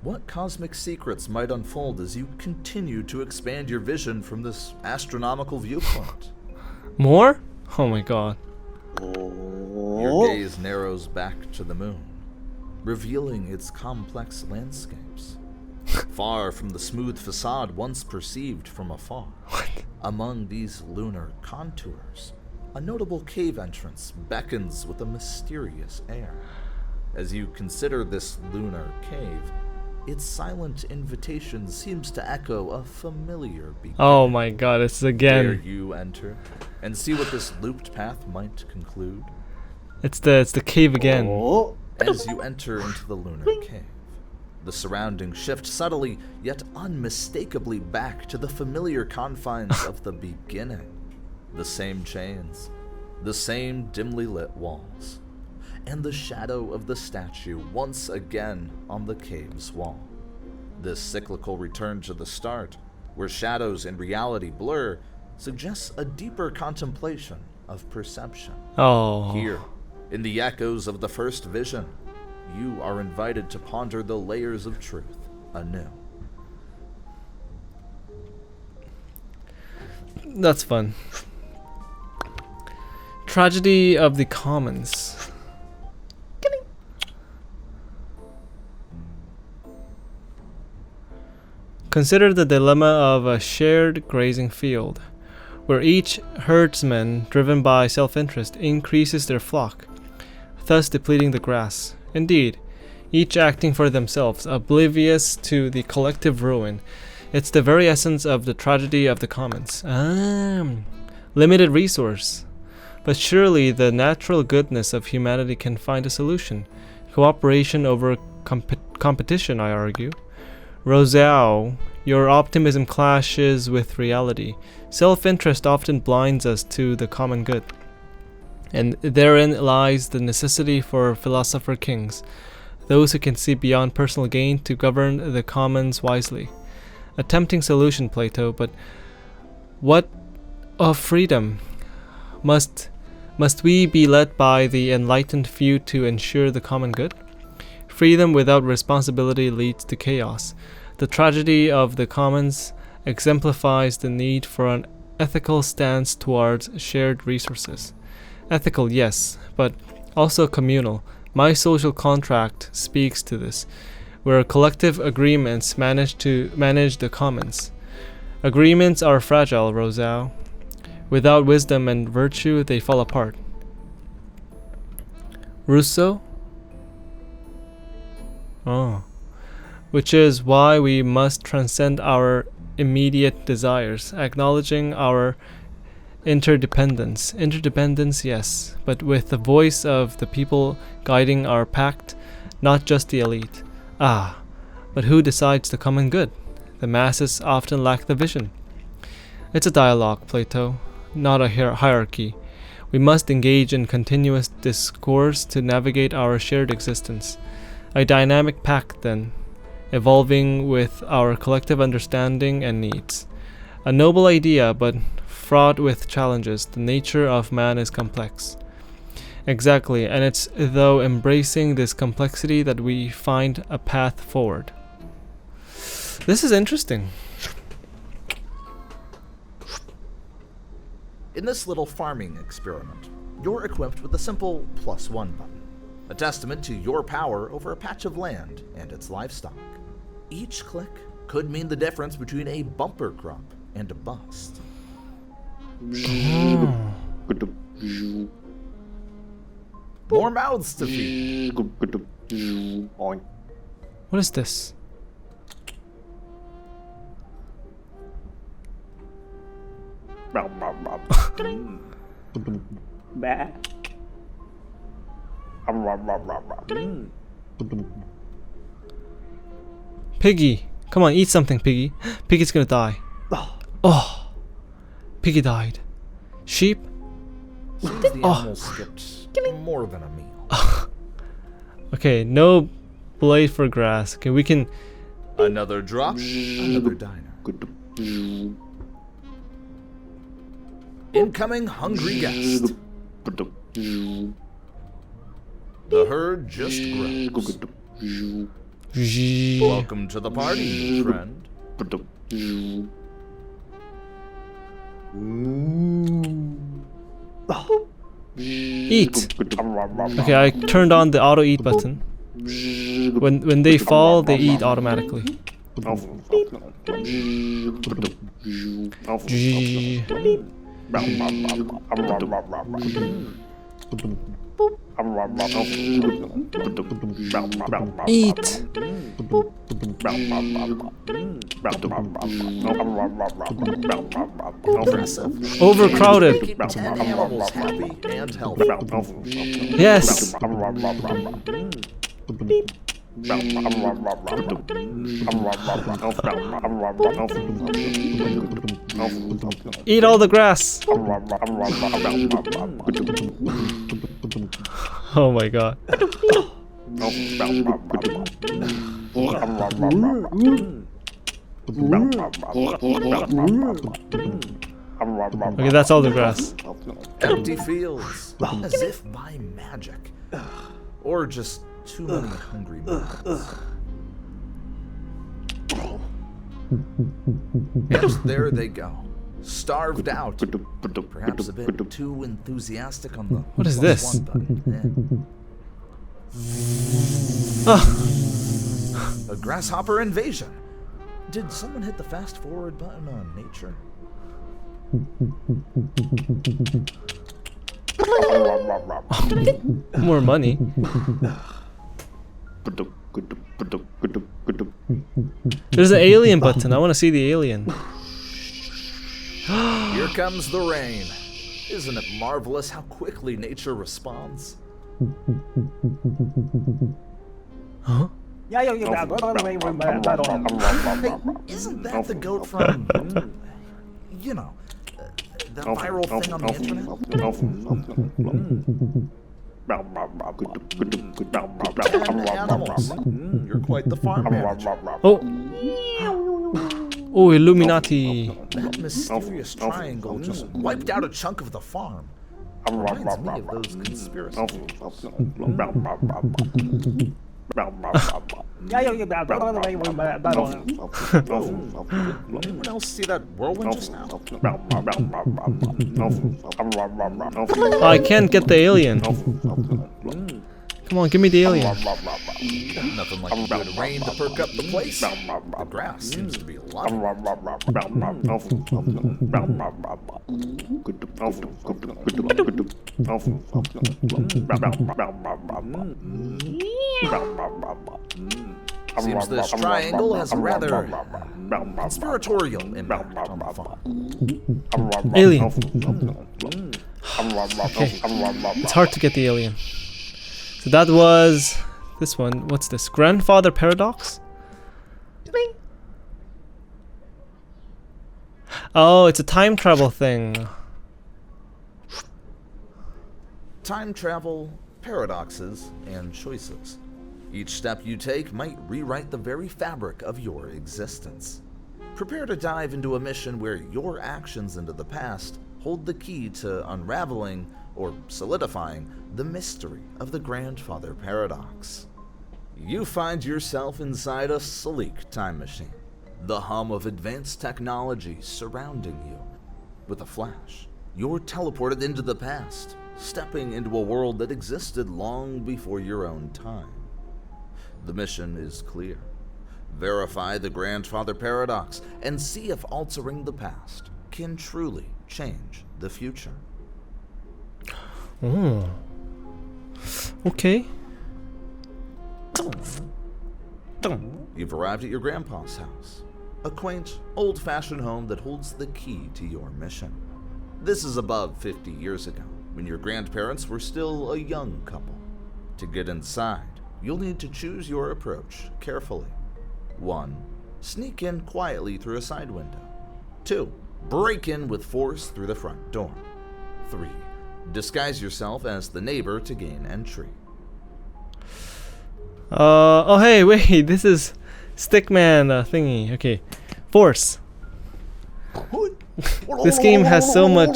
What cosmic secrets might unfold as you continue to expand your vision from this astronomical viewpoint? More? Oh my god. Your gaze narrows back to the moon, revealing its complex landscapes. Far from the smooth facade once perceived from afar. Among these lunar contours, a notable cave entrance beckons with a mysterious air. As you consider this lunar cave, its silent invitation seems to echo a familiar beginning. Oh my god, it's Dare again. you enter and see what this looped path might conclude? It's the cave again. Oh. As you enter into the lunar cave, the surroundings shift subtly yet unmistakably back to the familiar confines of the beginning. The same chains, the same dimly lit walls, and the shadow of the statue once again on the cave's wall. This cyclical return to the start, where shadows and reality blur, suggests a deeper contemplation of perception. Oh. Here, in the echoes of the first vision, you are invited to ponder the layers of truth anew. That's fun. Tragedy of the Commons. Consider the dilemma of a shared grazing field, where each herdsman, driven by self-interest, increases their flock, thus depleting the grass. Indeed, each acting for themselves, oblivious to the collective ruin. It's the very essence of the tragedy of the commons. Limited resource. But surely the natural goodness of humanity can find a solution. Cooperation over competition, I argue. Rosal, your optimism clashes with reality. Self-interest often blinds us to the common good. And therein lies the necessity for philosopher kings, those who can see beyond personal gain to govern the commons wisely. A tempting solution, Plato, but what of freedom? Must we be led by the enlightened few to ensure the common good? Freedom without responsibility leads to chaos. The tragedy of the commons exemplifies the need for an ethical stance towards shared resources. Ethical, yes, but also communal. My social contract speaks to this, where collective agreements manage to manage the commons. Agreements are fragile, Rosal. Without wisdom and virtue, they fall apart. Rousseau? Oh. Which is why we must transcend our immediate desires, acknowledging our interdependence. Interdependence, yes, but with the voice of the people guiding our pact, not just the elite. Ah, but who decides the common good? The masses often lack the vision. It's a dialogue, Plato, not a hierarchy. We must engage in continuous discourse to navigate our shared existence. A dynamic pact, then, evolving with our collective understanding and needs. A noble idea, but fraught with challenges. The nature of man is complex. Exactly, and it's though embracing this complexity that we find a path forward. This is interesting. In this little farming experiment, you're equipped with a simple +1 button, a testament to your power over a patch of land and its livestock. Each click could mean the difference between a bumper crop and a bust. More mouths to feed. What is this? Piggy! Come on, eat something, Piggy. Piggy's gonna die. Oh! Piggy died. Sheep? Seems the animal skipped more than a meal. Okay, no blade for grass. Okay, we can... Another drop, another diner. Incoming hungry guest. The herd just grows. Welcome to the party, friend. Eat! Okay, I turned on the auto eat button. When they fall, they eat automatically. Eat! Impressive. Overcrowded. Keep 10 animals happy and healthy. Yes! Eat all the grass. Oh my god. Okay, that's all the grass. Empty fields, as if by magic. Or just too many hungry mouths. And there they go. Starved out. Perhaps a bit too enthusiastic on the What is this? +1 button. Ah, A grasshopper invasion. Did someone hit the fast forward button on nature? more money. There's an alien button. I want to see the alien. Here comes the rain. Isn't it marvelous how quickly nature responds? Huh? Hey, isn't that the goat from, you know, the viral thing on the internet? And animals. You're quite the farm manager. Oh. Oh, Illuminati. That mysterious triangle just wiped out a chunk of the farm. Reminds me of those conspiracy theories. Anyone else see that whirlwind just now? Oh, I can't get the alien. Come on, give me the alien. Nothing like a bit of rain to perk up the place. The grass seems to be loving Seems this triangle has a rather conspiratorial impact on the farm. Alien. Okay. It's hard to get the alien. So that was this one. What's this? Grandfather Paradox? Oh, it's a time travel thing. Time travel, paradoxes, and choices. Each step you take might rewrite the very fabric of your existence. Prepare to dive into a mission where your actions into the past hold the key to unraveling or solidifying the mystery of the Grandfather Paradox. You find yourself inside a sleek time machine, the hum of advanced technology surrounding you. With a flash, you're teleported into the past, stepping into a world that existed long before your own time. The mission is clear. Verify the Grandfather Paradox and see if altering the past can truly change the future. Oh. Okay. You've arrived at your grandpa's house, a quaint, old-fashioned home that holds the key to your mission. This is above 50 years ago, when your grandparents were still a young couple. To get inside, you'll need to choose your approach carefully. 1. Sneak in quietly through a side window. 2. Break in with force through the front door. 3. Disguise yourself as the neighbor to gain entry. Oh hey, wait, this is Stickman thingy. Okay. Force. This game has so much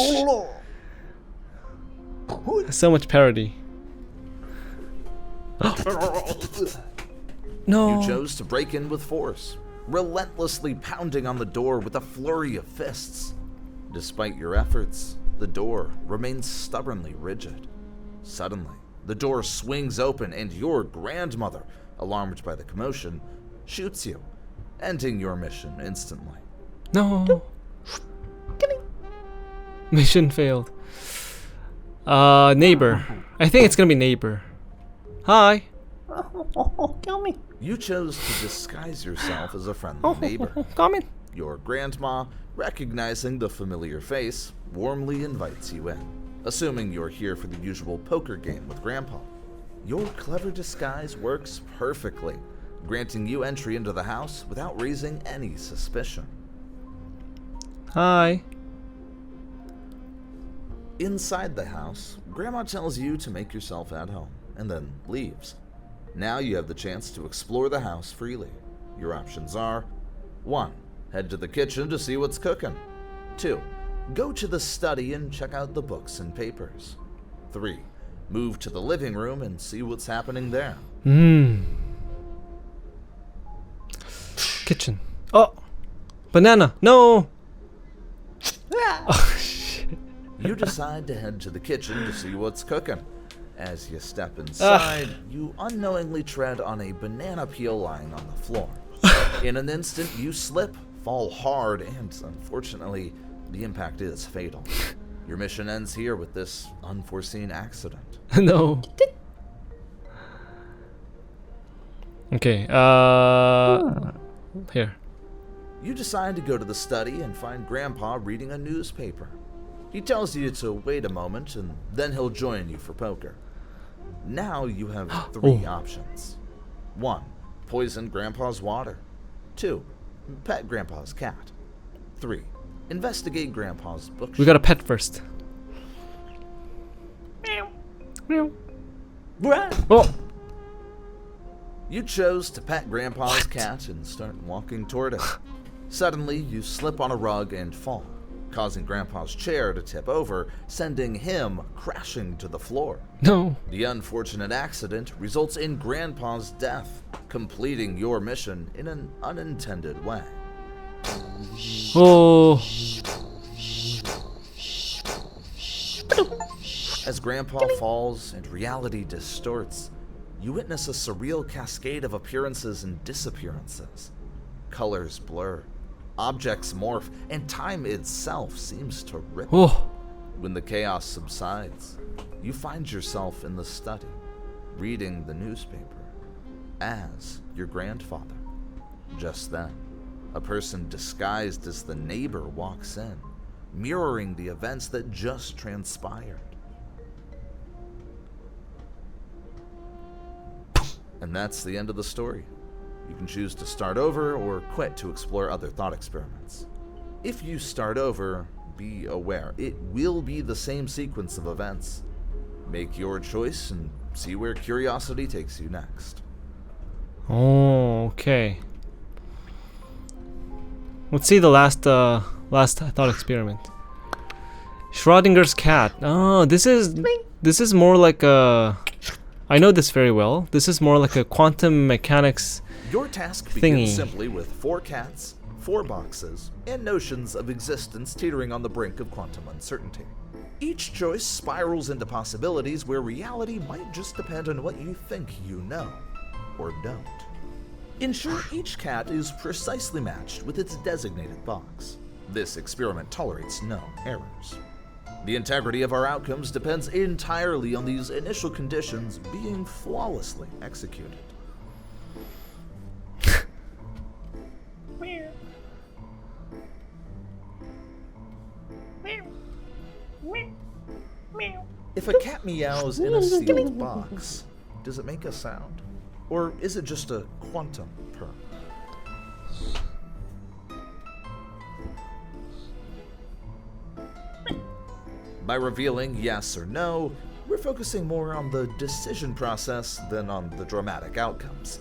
parody. No. You chose to break in with force, relentlessly pounding on the door with a flurry of fists. Despite your efforts, the door remains stubbornly rigid. Suddenly, the door swings open and your grandmother, alarmed by the commotion, shoots you, ending your mission instantly. No. Mission failed. Neighbor. I think it's gonna be neighbor. Hi. You chose to disguise yourself as a friendly neighbor. Come in. Your grandma, recognizing the familiar face, warmly invites you in, assuming you're here for the usual poker game with Grandpa. Your clever disguise works perfectly, granting you entry into the house without raising any suspicion. Hi. Inside the house, Grandma tells you to make yourself at home, and then leaves. Now you have the chance to explore the house freely. Your options are 1. Head to the kitchen to see what's cooking. 2. Go to the study and check out the books and papers. 3. Move to the living room and see what's happening there. Kitchen. Oh! Banana! No! Oh, shit. You decide to head to the kitchen to see what's cooking. As you step inside, you unknowingly tread on a banana peel lying on the floor. In an instant, you slip, fall hard, and unfortunately, the impact is fatal. Your mission ends here with this unforeseen accident. No. Okay, here. You decide to go to the study and find Grandpa reading a newspaper. He tells you to wait a moment and then he'll join you for poker. Now you have 3 options. 1. Poison Grandpa's water. 2. Pet Grandpa's cat. 3. Investigate Grandpa's bookshelf. We got a pet first. Meow. Oh! You chose to pet Grandpa's cat and start walking toward it. Suddenly, you slip on a rug and fall, causing Grandpa's chair to tip over, sending him crashing to the floor. No. The unfortunate accident results in Grandpa's death, completing your mission in an unintended way. Oh. As Grandpa falls and reality distorts, you witness a surreal cascade of appearances and disappearances. Colors blur, objects morph, and time itself seems to rip. Oh. When the chaos subsides, you find yourself in the study, reading the newspaper, as your grandfather. Just then, a person disguised as the neighbor walks in, mirroring the events that just transpired. And that's the end of the story. You can choose to start over or quit to explore other thought experiments. If you start over, be aware, it will be the same sequence of events. Make your choice and see where curiosity takes you next. Oh, okay. Let's see the last thought experiment. Schrodinger's cat. Oh, this is more like a. I know this very well. This is more like a quantum mechanics. Your task begins Thingy. simply with 4 cats, 4 boxes, and notions of existence teetering on the brink of quantum uncertainty. Each choice spirals into possibilities where reality might just depend on what you think you know, or don't. Ensure each cat is precisely matched with its designated box. This experiment tolerates no errors. The integrity of our outcomes depends entirely on these initial conditions being flawlessly executed. If a cat meows in a sealed box, does it make a sound? Or is it just a quantum purr? By revealing yes or no, we're focusing more on the decision process than on the dramatic outcomes.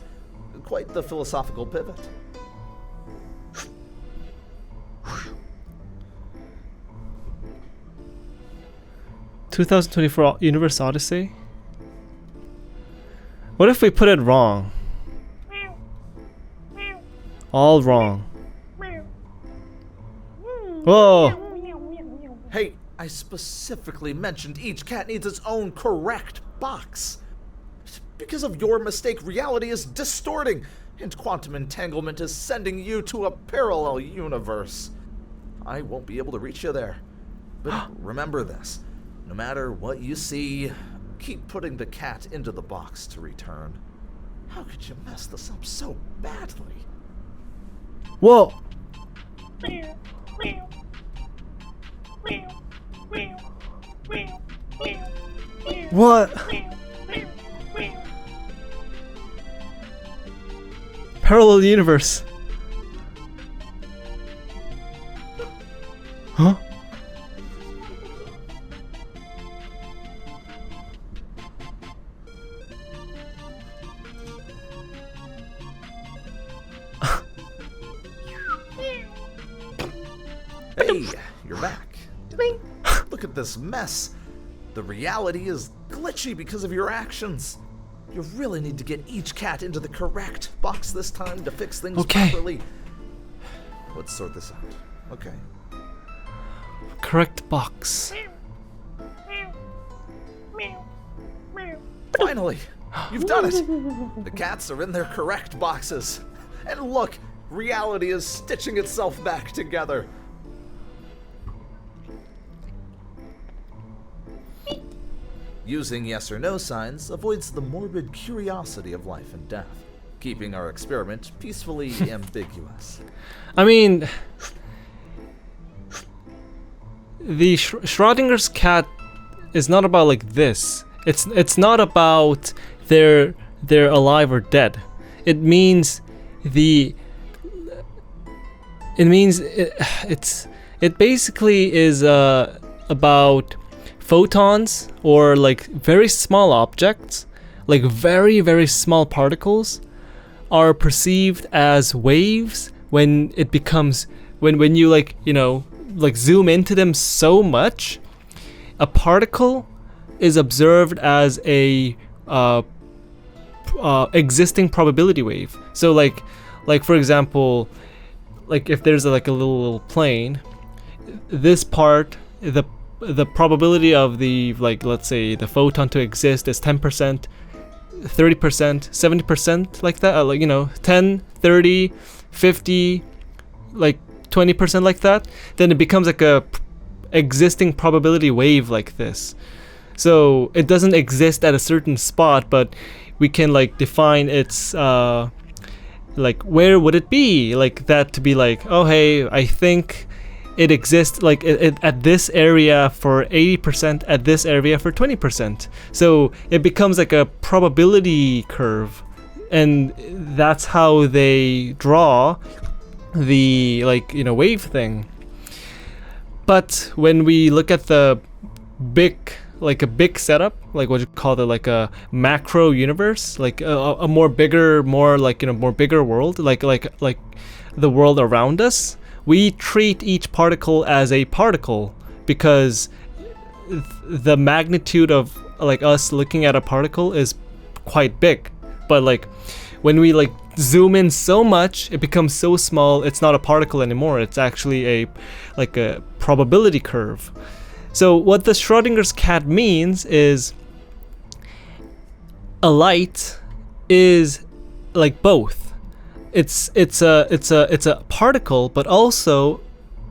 Quite the philosophical pivot. "2024 Universe Odyssey." What if we put it wrong? All wrong. Whoa! Hey, I specifically mentioned each cat needs its own correct box. Because of your mistake, reality is distorting, and quantum entanglement is sending you to a parallel universe. I won't be able to reach you there. But remember this, no matter what you see, keep putting the cat into the box to return. How could you mess this up so badly? Whoa! What? parallel universe. Huh? Hey, you're back. Look at this mess. The reality is glitchy because of your actions. You really need to get each cat into the correct box this time to fix things Okay. properly. Let's sort this out. Okay. Correct box. Finally, you've done it. The cats are in their correct boxes. And look, reality is stitching itself back together. Using yes or no signs avoids the morbid curiosity of life and death, keeping our experiment peacefully ambiguous. I mean, the Schrodinger's cat is not about like this. It's not about they're alive or dead. It means it basically is about photons, or like very small objects, like very, very small particles, are perceived as waves when it becomes when you like, you know, like zoom into them so much. A particle is observed as a existing probability wave. So like for example, like if there's like a little plane, this part, the probability of the, like, let's say the photon to exist is 10%, 30%, 70%, like that, like, you know, 10, 30, 50, like 20%, like that. Then it becomes like a existing probability wave like this. So it doesn't exist at a certain spot, but we can like define its like where would it be, like that, to be like, oh hey, I think it exists like it at this area for 80%, at this area for 20%. So it becomes like a probability curve, and that's how they draw the, like, you know, wave thing. But when we look at the big, like a big setup, like what you call it, like a macro universe, like a more bigger, more like, you know, more bigger world, like the world around us, we treat each particle as a particle because the magnitude of like us looking at a particle is quite big. But like when we like zoom in so much, it becomes so small, it's not a particle anymore. It's actually a probability curve. So what the Schrodinger's cat means is a light is like both. It's a particle, but also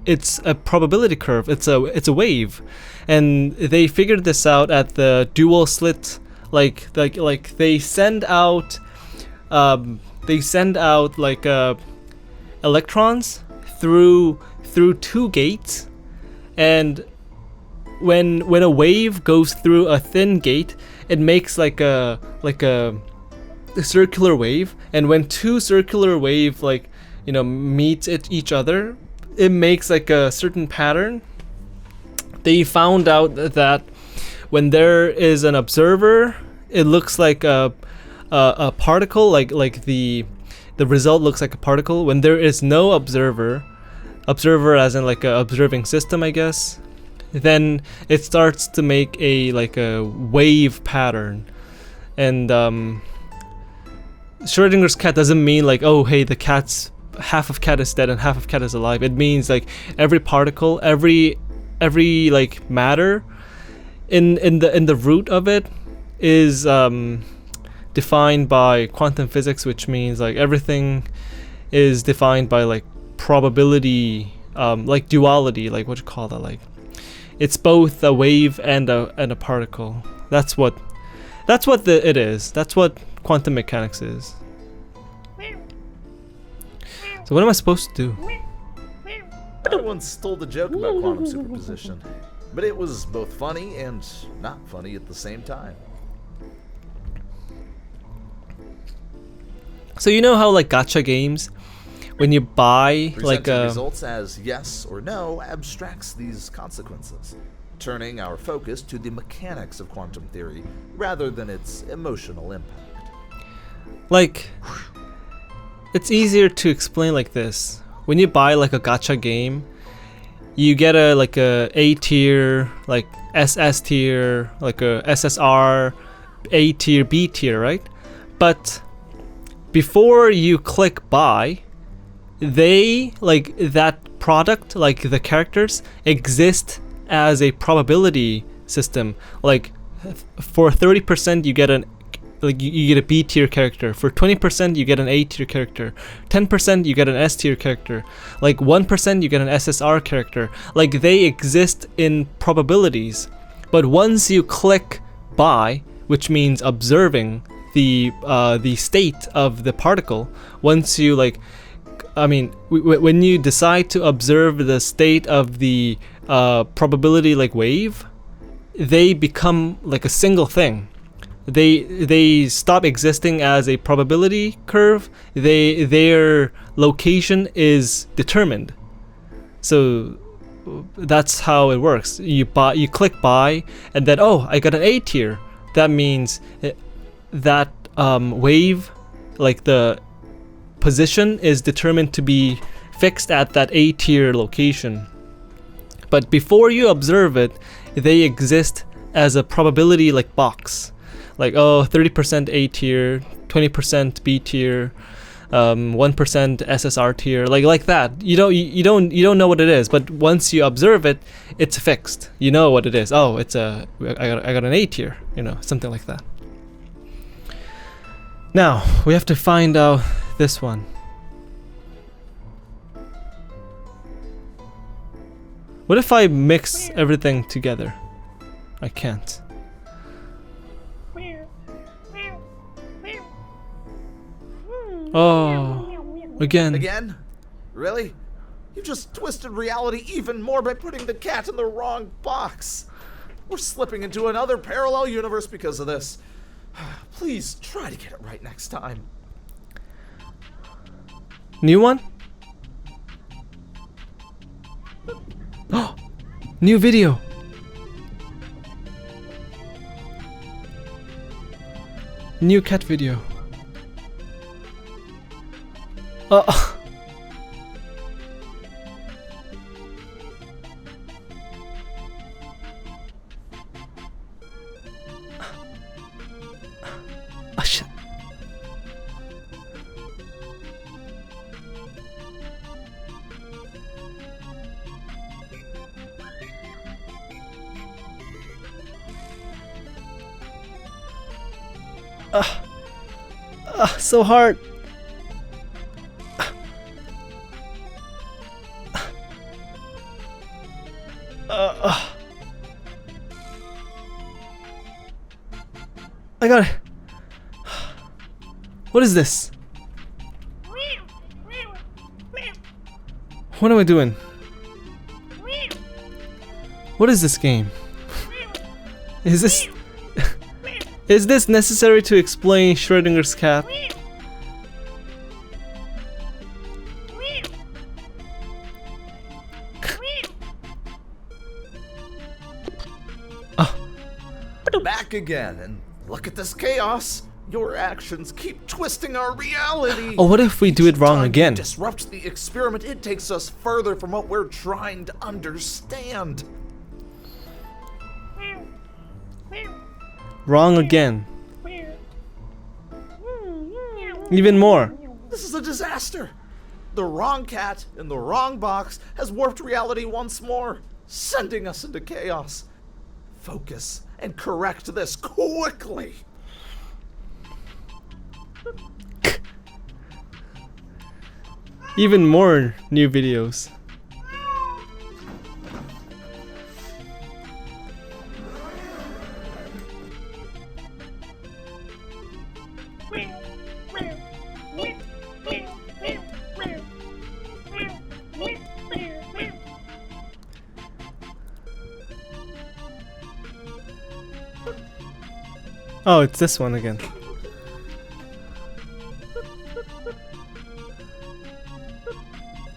it's a probability curve. It's a wave, and they figured this out at the dual slit. Like they send out like electrons through two gates, and when a wave goes through a thin gate, it makes like a circular wave, and when two circular wave, like, you know, meet each other, it makes like a certain pattern. They found out that when there is an observer, it looks like a particle, like the result looks like a particle. When there is no observer as in like a observing system, I guess, then it starts to make a wave pattern. And Schrodinger's cat doesn't mean like, oh hey, the cat's half of cat is dead and half of cat is alive. It means like every particle, every like matter in the root of it is defined by quantum physics, which means like everything is defined by like probability, like duality, like what you call that, like it's both a wave and a particle. That's what it is. That's what quantum mechanics is. So what am I supposed to do? I once told a joke about quantum superposition, but it was both funny and not funny at the same time. So you know how like gacha games, when you buy like Presenting a results as yes or no abstracts these consequences, turning our focus to the mechanics of quantum theory rather than its emotional impact. like, it's easier to explain like this. When you buy like a gacha game, you get a like A tier, like SS tier, like a SSR, A tier, B tier, right? But before you click buy, they like that product, like the characters exist as a probability system. Like for 30% you get an like you get a B tier character. For 20% you get an A tier character. 10% you get an S tier character. Like 1% you get an SSR character. Like they exist in probabilities. But once you click buy, which means observing the state of the particle, once you like, I mean, when you decide to observe the state of the probability like wave, they become like a single thing. They stop existing as a probability curve. Their location is determined. So that's how it works. You click buy, and then I got an A tier. That means that wave, like the position, is determined to be fixed at that A tier location. But before you observe it, they exist as a probability like box. Like 30% A tier, 20% B tier, 1% SSR tier, like that. You don't know what it is, but once you observe it, it's fixed. You know what it is. Oh, I got an A tier. Something like that. Now we have to find out this one. What if I mix everything together? I can't. Oh, again. Again? Really? You just twisted reality even more by putting the cat in the wrong box. We're slipping into another parallel universe because of this. Please try to get it right next time. New one? Oh, new video. New cat video. Oh. Oh shit. So hard. I got it. What is this? What am I doing? What is this game? Is this necessary to explain Schrodinger's cat? Back again, and look at this chaos. Your actions keep twisting our reality. Oh, what if we do it wrong Time you again? disrupt the experiment. It takes us further from what we're trying to understand. Wrong again. Even more. This is a disaster. The wrong cat in the wrong box has warped reality once more, sending us into chaos. Focus and correct this quickly. Even more new videos. Oh, it's this one again.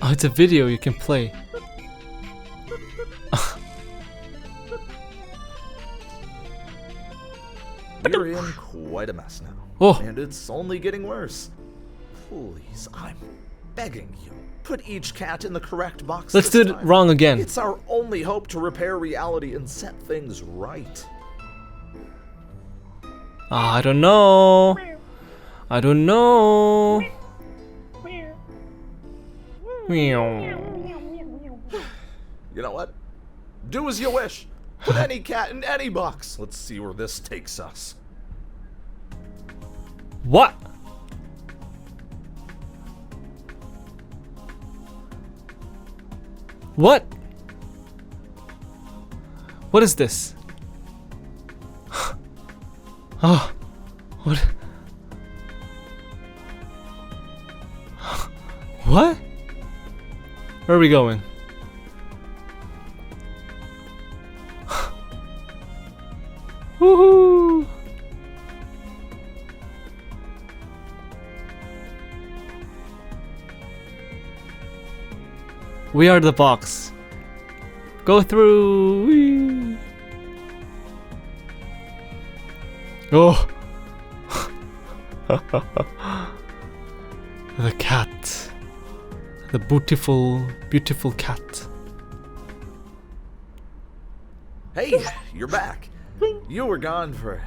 Oh, it's a video you can play. You're in quite a mess now. Oh. And it's only getting worse. Please, I'm begging you. Put each cat in the correct box. Let's this do it time. wrong again. It's our only hope to repair reality and set things right. I don't know. I don't know. Meow. You know what? Do as you wish. Put any cat in any box. Let's see where this takes us. What? What? What is this? Oh, what? What? Where are we going? Woohoo! We are the box. Go through. Whee. Oh. The cat. The beautiful, beautiful cat. Hey, you're back. You were gone for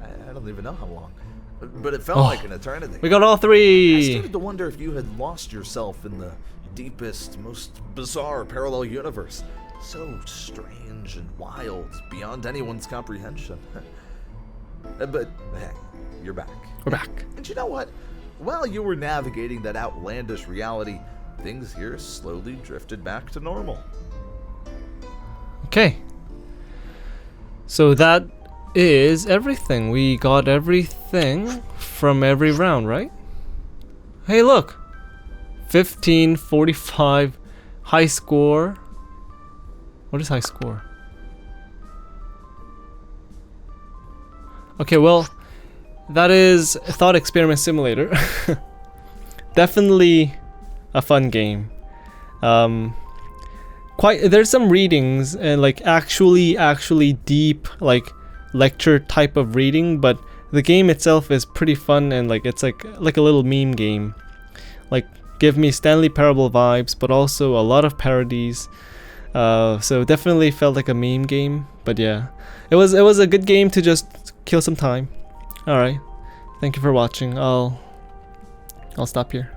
I don't even know how long, but it felt like an eternity. We got all I three. started to wonder if you had lost yourself in the deepest, most bizarre parallel universe. So strange and wild, beyond anyone's comprehension. But hey, you're back. We're back. And you know what? While you were navigating that outlandish reality, things here slowly drifted back to normal. Okay. So that is everything. We got everything from every round, right? Hey, look. 1545 high score. What is high score? Okay, well, that is Thought Experiment Simulator. Definitely a fun game. There's some readings and like actually deep like lecture type of reading, but the game itself is pretty fun and like it's like a little meme game. Like give me Stanley Parable vibes, but also a lot of parodies. So definitely felt like a meme game, but yeah, it was a good game to just kill some time. All right, thank you for watching. I'll stop here.